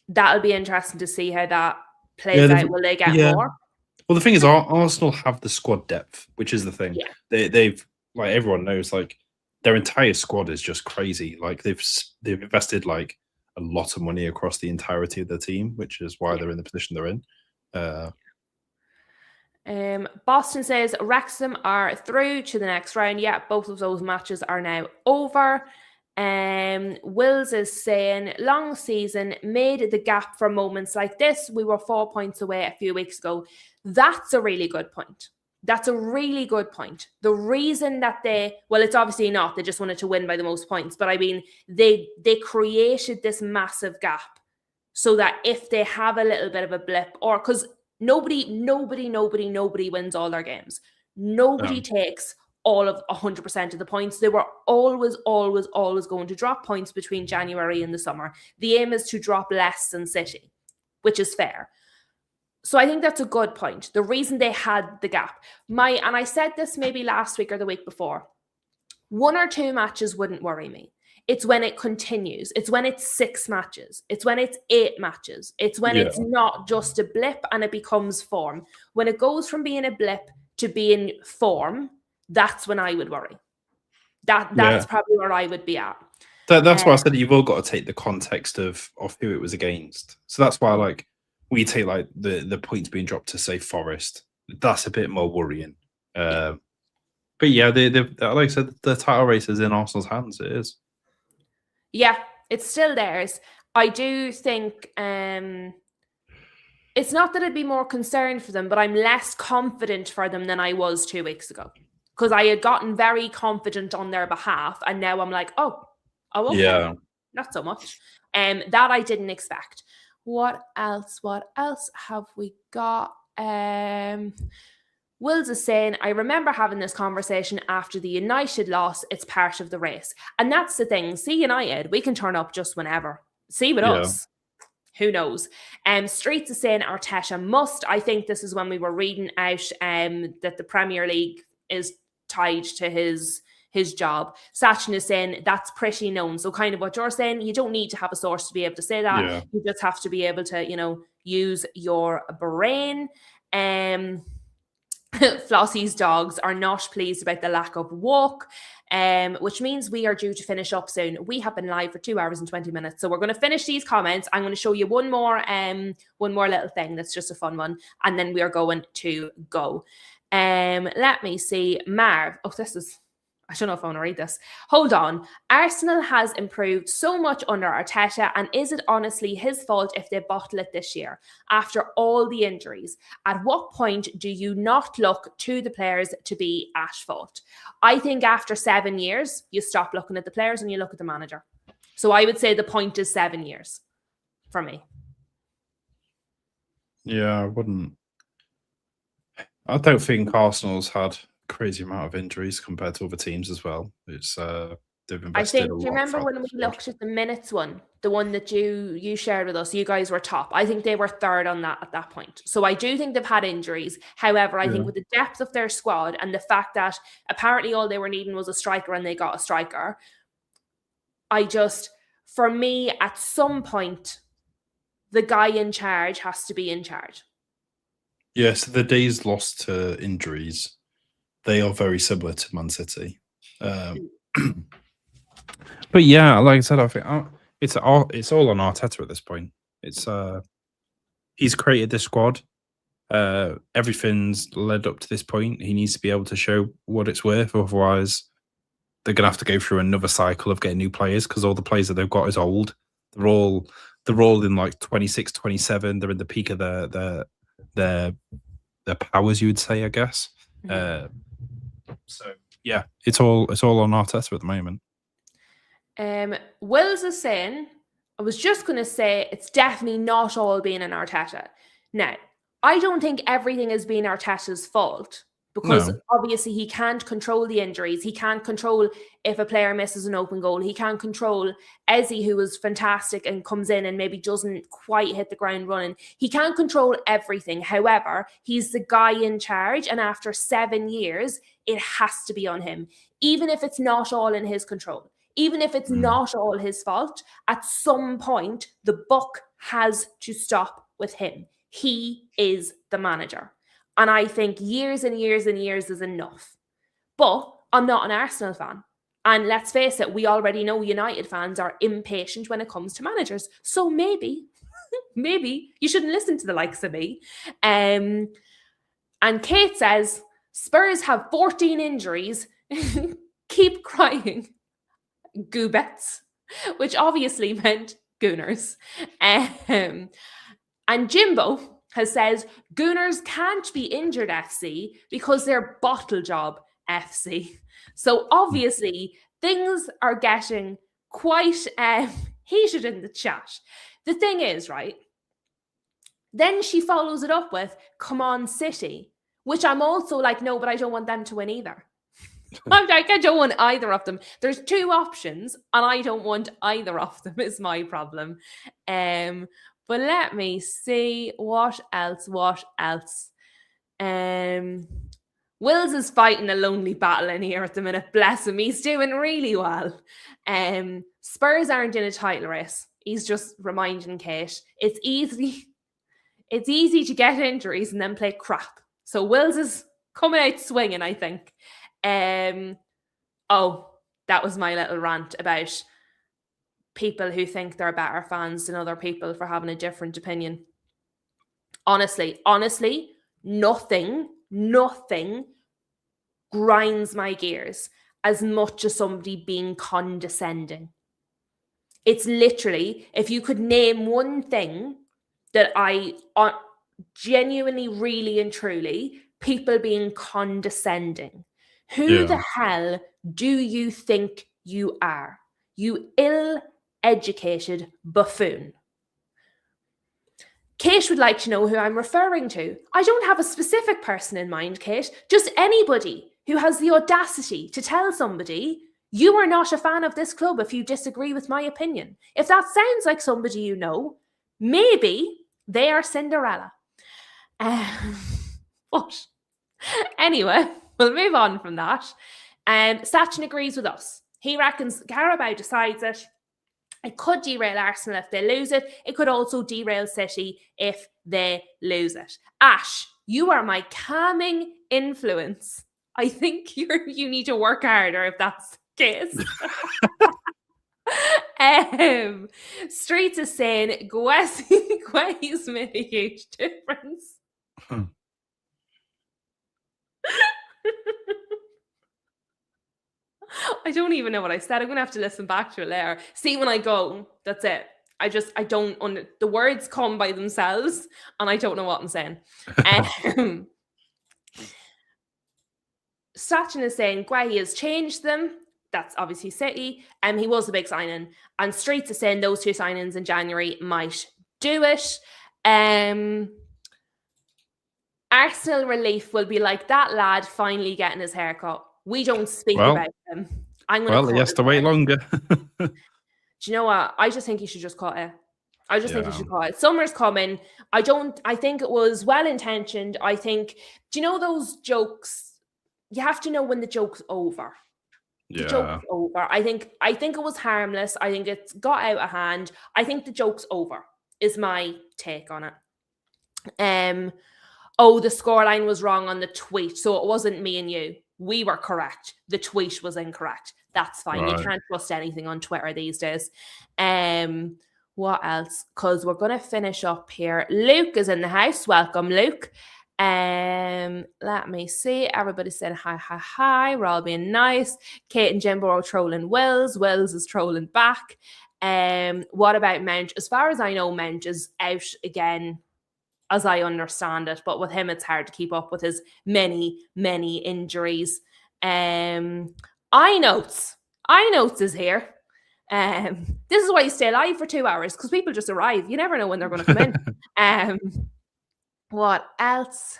that'll be interesting to see how that plays out. Will they get more? Well, the thing is, Arsenal have the squad depth, which is the thing. Yeah. They've like everyone knows, like their entire squad is just crazy. Like they've invested like a lot of money across the entirety of the team, which is why they're in the position they're in. Boston says Wrexham are through to the next round. Yeah, both of those matches are now over. Wills is saying long season made the gap for moments like this. We were 4 points away a few weeks ago. That's a really good point. That's a really good point. The reason that it's obviously not, they just wanted to win by the most points, but I mean, they created this massive gap so that if they have a little bit of a blip, or because nobody wins all their games. Nobody takes all of 100% of the points. They were always going to drop points between January and the summer. The aim is to drop less than City, which is fair. So I think that's a good point. The reason they had the gap. And I said this maybe last week or the week before, 1 or 2 matches wouldn't worry me. It's when it continues. It's when it's 6 matches. It's when it's 8 matches. It's when it's not just a blip and it becomes form. When it goes from being a blip to being form, that's when I would worry. That's probably where I would be at. That's why I said you've all got to take the context of who it was against. So that's why, like, we take like the points being dropped to say Forest. That's a bit more worrying. But yeah, they like I said, the title race is in Arsenal's hands. It is. Yeah, it's still theirs. I do think it's not that I'd be more concerned for them, but I'm less confident for them than I was 2 weeks ago. Because I had gotten very confident on their behalf, and now I'm like, oh, okay. Yeah. Not so much. That I didn't expect. What else have we got? Wills is saying, I remember having this conversation after the United loss. It's part of the race. And that's the thing. See United, we can turn up just whenever. See with us. Who knows? Streets is saying Arteta must. I think this is when we were reading out that the Premier League is tied to his job. Sachin is saying that's pretty known. So kind of what you're saying, you don't need to have a source to be able to say that. Yeah. You just have to be able to, use your brain. Flossie's dogs are not pleased about the lack of walk, which means we are due to finish up soon. We have been live for 2 hours and 20 minutes. So we're going to finish these comments. I'm going to show you one more little thing that's just a fun one. And then we are going to go. Let me see. Marv. Oh, I don't know if I want to read this. Hold on. Arsenal has improved so much under Arteta, and is it honestly his fault if they bottle it this year? After all the injuries, at what point do you not look to the players to be at fault? I think after 7 years, you stop looking at the players and you look at the manager. So I would say the point is 7 years for me. Yeah, I wouldn't. I don't think Arsenal's had crazy amount of injuries compared to other teams as well. It's they've invested. I think. a lot Do you remember when we squad. looked at the minutes one, the one that you shared with us? You guys were top. I think they were third on that at that point. So I do think they've had injuries. However, I think with the depth of their squad and the fact that apparently all they were needing was a striker and they got a striker. For me, at some point, the guy in charge has to be in charge. Yes, the days lost to injuries, they are very similar to Man City. But yeah, like I said, I think it's all on Arteta at this point. It's he's created this squad. Everything's led up to this point. He needs to be able to show what it's worth. Otherwise, they're gonna have to go through another cycle of getting new players because all the players that they've got is old. They're all in like 26, 27. They're in the peak of their powers, you would say, I guess. So yeah, it's all on Arteta at the moment. Wills is saying, I was just going to say it's definitely not all being an Arteta. Now, I don't think everything has been Arteta's fault because obviously he can't control the injuries. He can't control if a player misses an open goal. He can't control Eze, who was fantastic and comes in and maybe doesn't quite hit the ground running. He can't control everything. However, he's the guy in charge, and after 7 years, it has to be on him. even if it's not all in his control, even if it's not all his fault, at some point, the buck has to stop with him. He is the manager. And I think years and years and years is enough. But I'm not an Arsenal fan. And let's face it, we already know United fans are impatient when it comes to managers. So maybe you shouldn't listen to the likes of me. And Kate says, Spurs have 14 injuries. Keep crying. Goobets, which obviously meant Gooners. And Jimbo has said, Gooners can't be injured FC because they're bottle job FC. So obviously things are getting quite heated in the chat. The thing is, right, then she follows it up with, come on City, which I'm also like, no, but I don't want them to win either. I'm like, I don't want either of them. There's two options and I don't want either of them is my problem. But let me see what else. Wills is fighting a lonely battle in here at the minute. Bless him. He's doing really well. Spurs aren't in a title race. He's just reminding Kate. It's easy to get injuries and then play crap. So Wills is coming out swinging, I think. Oh, that was my little rant about people who think they're better fans than other people for having a different opinion. Honestly, nothing grinds my gears as much as somebody being condescending. It's literally, if you could name one thing that I genuinely, really and truly, people being condescending. Who the hell do you think you are? You ill-educated buffoon. Kate would like to know who I'm referring to. I don't have a specific person in mind, Kate. Just anybody who has the audacity to tell somebody, you are not a fan of this club if you disagree with my opinion. If that sounds like somebody you know, maybe they are Cinderella. But anyway, we'll move on from that. Sachin agrees with us. He reckons Carabao decides it. It could derail Arsenal if they lose it. It could also derail City if they lose it. Ash, you are my calming influence. I think you need to work harder if that's the case. Streets is saying Gue's made a huge difference. I don't even know what I said. I'm gonna have to listen back to it later. See, when I go, that's it. I don't the words come by themselves and I don't know what I'm saying. Sachin is saying Guehi has changed them. That's obviously City. He was a big signing. And Streets is saying those two signings in January might do it. Arsenal relief will be like that lad finally getting his haircut. We don't speak about him. He has to wait longer. Do you know what? I just think he should just cut it. I just think he should cut it. Summer's coming. I think it was well-intentioned. I think, do you know those jokes? You have to know when the joke's over. The joke's over. I think it was harmless. I think it's got out of hand. I think the joke's over, is my take on it. The scoreline was wrong on the tweet, so it wasn't me and you. We were correct. The tweet was incorrect. That's fine. Right. You can't trust anything on Twitter these days. What else? Because we're going to finish up here. Luke is in the house. Welcome, Luke. Let me see. Everybody said hi. We're all being nice. Kate and Jimbo are trolling Wills. Wills is trolling back. What about Mount? As far as I know, Mount is out again, as I understand it, but with him, it's hard to keep up with his many, many injuries. iNotes is here. This is why you stay live for 2 hours, because people just arrive. You never know when they're going to come in. What else?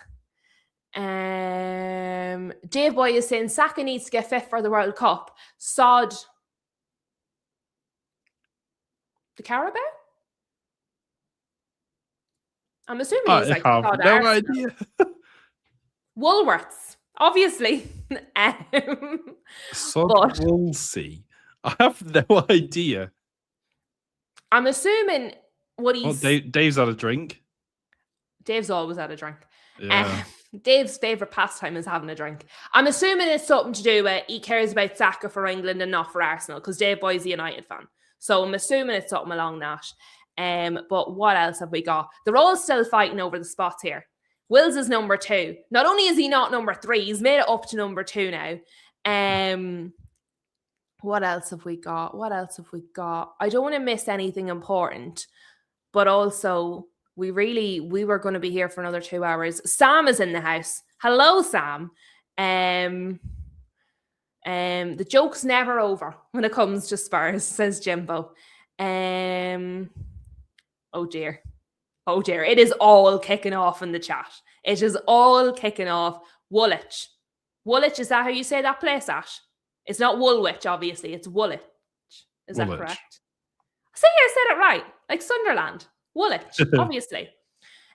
Dave Boy is saying Saka needs to get fit for the World Cup. Sod the Carabao? I'm assuming he's like I have no idea. Woolworths. obviously. Sod But- Wolsey. I have no idea. I'm assuming what Oh, he's... Dave's had a drink. Dave's always had a drink. Yeah. Dave's favourite pastime is having a drink. I'm assuming it's something to do with he cares about Saka for England and not for Arsenal, because Dave Boy's a United fan. So I'm assuming it's something along that. But what else have we got? They're all still fighting over the spots here. Wills is number 2. Not only is he not number 3, he's made it up to number 2 now. What else have we got? I don't want to miss anything important, but also we were going to be here for another 2 hours. Sam is in the house. Hello, Sam. The joke's never over when it comes to Spurs, says Jimbo. Oh dear. It is all kicking off in the chat. It is all kicking off. Woolwich. Woolwich, is that how you say that place, Ash? It's not Woolwich, obviously. It's Woolwich. Is that Woolwich. correct? See, I said it right. Like Sunderland. Woolwich, obviously.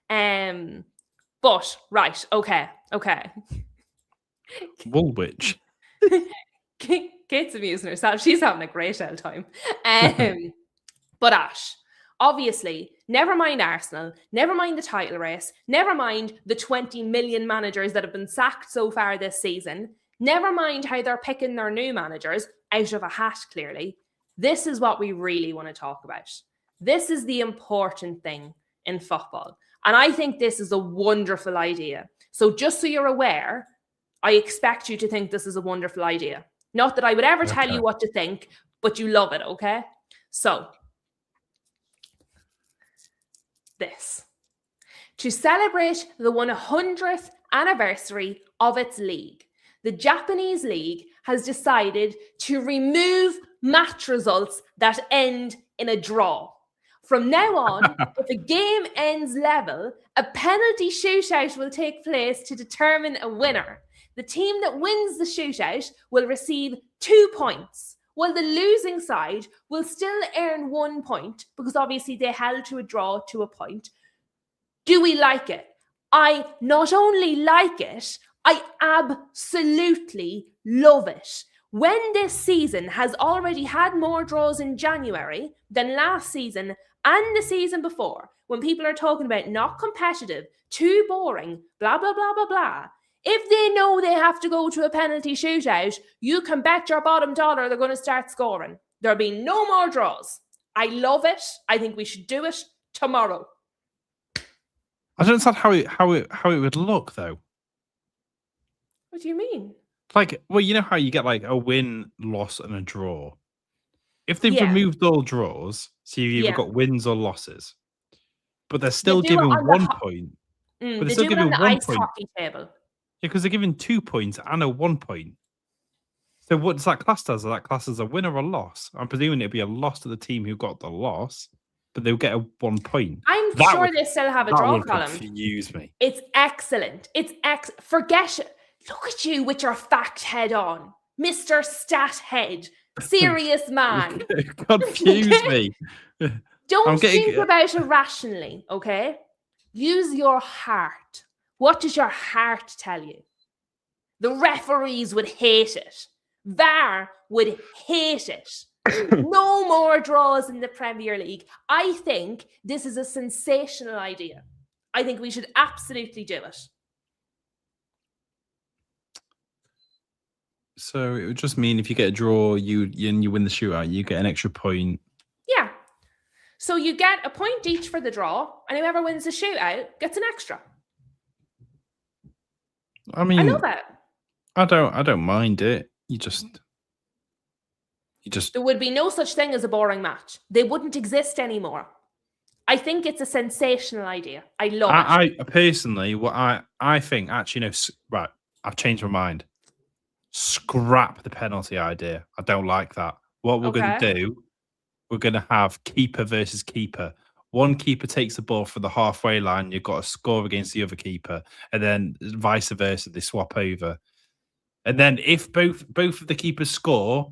But, right, okay. Woolwich. Kate's amusing herself. She's having a great old time. But Ash, obviously, never mind Arsenal, never mind the title race, never mind the 20 million managers that have been sacked so far this season, never mind how they're picking their new managers out of a hat, clearly. This is what we really want to talk about. This is the important thing in football. And I think this is a wonderful idea. So just so you're aware, I expect you to think this is a wonderful idea. Not that I would ever tell you what to think, but you love it, okay? So, this. To celebrate the 100th anniversary of its league, the Japanese league has decided to remove match results that end in a draw. From now on, if a game ends level, a penalty shootout will take place to determine a winner. The team that wins the shootout will receive 2 points, while the losing side will still earn 1 point, because obviously they held to a draw to a point. Do we like it? I not only like it, I absolutely love it. When this season has already had more draws in January than last season and the season before, when people are talking about not competitive, too boring, blah, blah, blah, blah, blah, if they know they have to go to a penalty shootout, you can bet your bottom dollar they're going to start scoring. There'll be no more draws. I love it. I think we should do it tomorrow. I don't understand how it would look though. What do you mean? Like, well, you know how you get like a win, loss, and a draw. If they've Yeah. removed all draws, so you've either got wins or losses, but they're still do it giving on the 1 point. But they're They still do it giving on the 1 ice point. hockey table. Yeah, because they're giving 2 points and a 1 point. So what's that classed as? Is that classed as a win or a loss? I'm presuming it'd be a loss to the team who got the loss, but they'll get a 1 point. I'm That sure would- they still have a That draw would column. confuse me. It's excellent. Forget it. Look at you with your fact head on. Mr. Stat Head. Serious man. Confuse me. Don't getting- think about it rationally, okay? Use your heart. What does your heart tell you? The referees would hate it. VAR would hate it. No more draws in the Premier League. I think this is a sensational idea. I think we should absolutely do it. So it would just mean if you get a draw, you win the shootout, you get an extra point. Yeah. So you get a point each for the draw, and whoever wins the shootout gets an extra. I mean, I love it. I don't mind it. You just There would be no such thing as a boring match. They wouldn't exist anymore. I think it's a sensational idea. I love it. I personally, what I think actually, no, right, I've changed my mind. Scrap the penalty idea. I don't like that. What we're going to do, we're going to have keeper versus keeper. One keeper takes the ball for the halfway line. You've got to score against the other keeper, and then vice versa. They swap over, and then if both of the keepers score,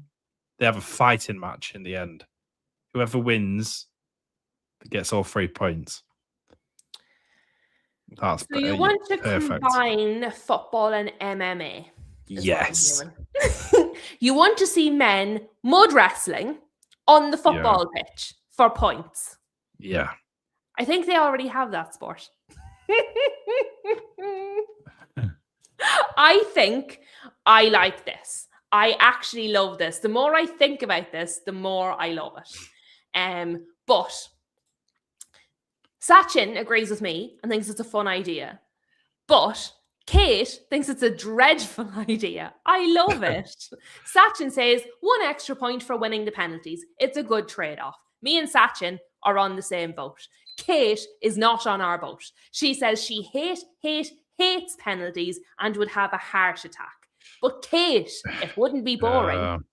they have a fighting match in the end. Whoever wins gets all 3 points. That's So you want to perfect. combine football and MMA? is what I'm Yes. hearing. You want to see men mud wrestling on the football pitch for points. Yeah. I think they already have that sport. I think I like this. I actually love this. The more I think about this, the more I love it. But Sachin agrees with me and thinks it's a fun idea. But Kate thinks it's a dreadful idea. I love it. Sachin says 1 extra point for winning the penalties. It's a good trade-off. Me and Sachin are on the same boat. Kate is not on our boat. She says she hates penalties and would have a heart attack. But Kate, it wouldn't be boring.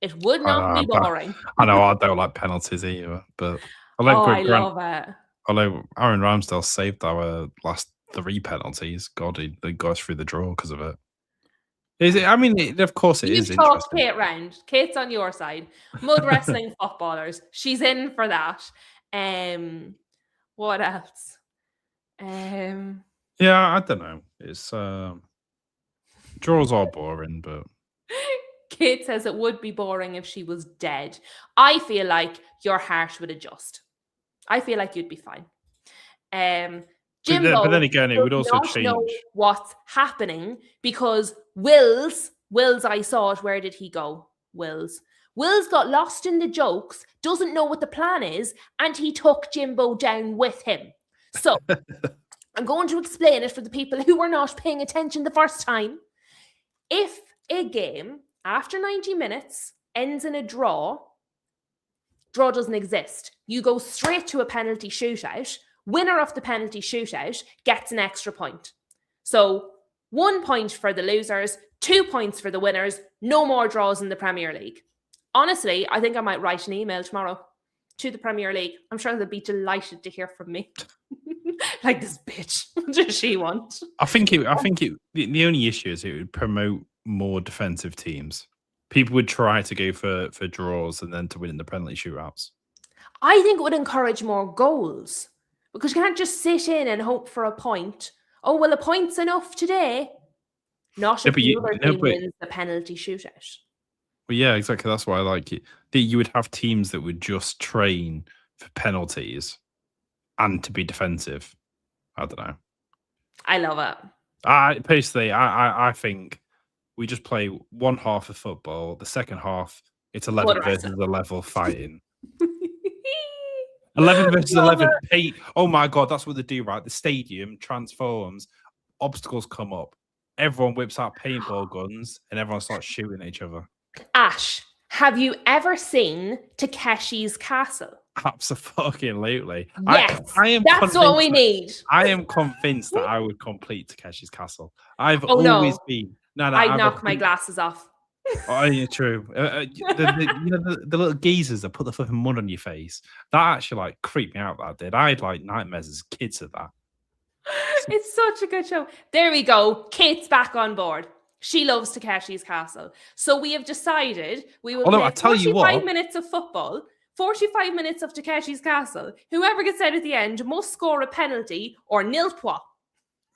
It would not be boring. I know I don't like penalties either, but I love it. Although Aaron Ramsdale saved our last 3 penalties, God, they got us through the draw because of it. Is it? I mean, of course it is You've talked interesting. Kate round. Kate's on your side. Mud wrestling footballers. She's in for that. What else? Yeah, I don't know. It's draws are boring, but Kate says it would be boring if she was dead. I feel like your heart would adjust. I feel like you'd be fine. Jimbo but then again, it would does also not change know what's happening because Wills, I saw it. Where did he go? Wills got lost in the jokes, doesn't know what the plan is, and he took Jimbo down with him. So I'm going to explain it for the people who were not paying attention the first time. If a game after 90 minutes ends in a draw doesn't exist. You go straight to a penalty shootout. Winner of the penalty shootout gets an extra point. So 1 point for the losers, 2 points for the winners, no more draws in the Premier League. Honestly, I think I might write an email tomorrow to the Premier League. I'm sure they'll be delighted to hear from me. Like, this bitch, what does she want? I think the only issue is it would promote more defensive teams. People would try to go for draws and then to win in the penalty shootouts. I think it would encourage more goals because you can't just sit in and hope for a point. Oh, well, a point's enough today. Not if the other team wins the penalty shootout. Well, yeah, exactly. That's why I like it. You would have teams that would just train for penalties and to be defensive. I don't know. I love it. Personally, I think we just play one half of football. The second half, it's 11 versus 11 fighting. 11 versus 11. Oh my God, that's what they do, right? The stadium transforms, obstacles come up, everyone whips out paintball guns, and everyone starts shooting at each other. Ash, have you ever seen Takeshi's Castle? Absolutely. Yes, that's what we need. I am convinced that I would complete Takeshi's Castle. I've always been. No, I'd knock my glasses off. Oh, yeah, true. The little geezers that put the flipping mud on your face, that actually like creeped me out. That did. I had like nightmares as kids of that. It's such a good show. There we go. Kate's back on board. She loves Takeshi's Castle. So we have decided we will play 45 minutes of football, 45 minutes of Takeshi's Castle. Whoever gets out at the end must score a penalty or nil point.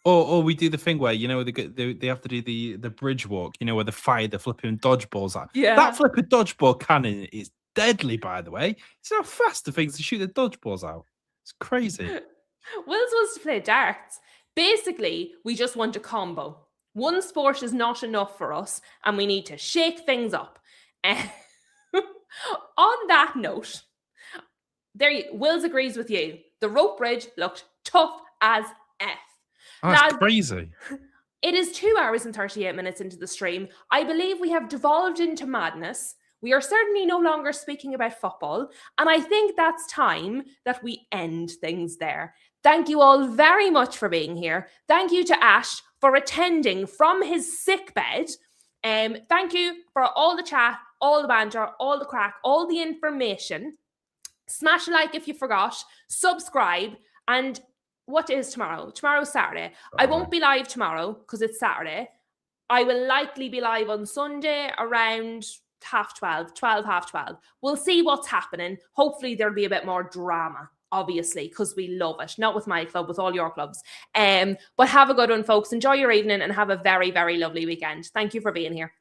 Or we do the thing where, you know, they have to do the bridge walk, you know, where they fire the flipping dodgeballs at. Yeah. That flipping dodgeball cannon is deadly, by the way. It's how fast the things to shoot the dodgeballs out. It's crazy. Wills wants to play darts. Basically, we just want a combo. One sport is not enough for us, and we need to shake things up. On that note, Wills agrees with you. The rope bridge looked tough as F. Oh, that's crazy. It is 2 hours and 38 minutes into the stream. I believe we have devolved into madness. We are certainly no longer speaking about football, and I think that's time that we end things there. Thank you all very much for being here. Thank you to Ash for attending from his sick bed. Thank you for all the chat, all the banter, all the crack, all the information. Smash a like if you forgot. Subscribe. And what is tomorrow? Tomorrow's Saturday. I won't be live tomorrow because it's Saturday. I will likely be live on Sunday around 12:30. We'll see what's happening. Hopefully there'll be a bit more drama obviously, because we love it. Not with my club, with all your clubs. But have a good one, folks. Enjoy your evening and have a very, very lovely weekend. Thank you for being here.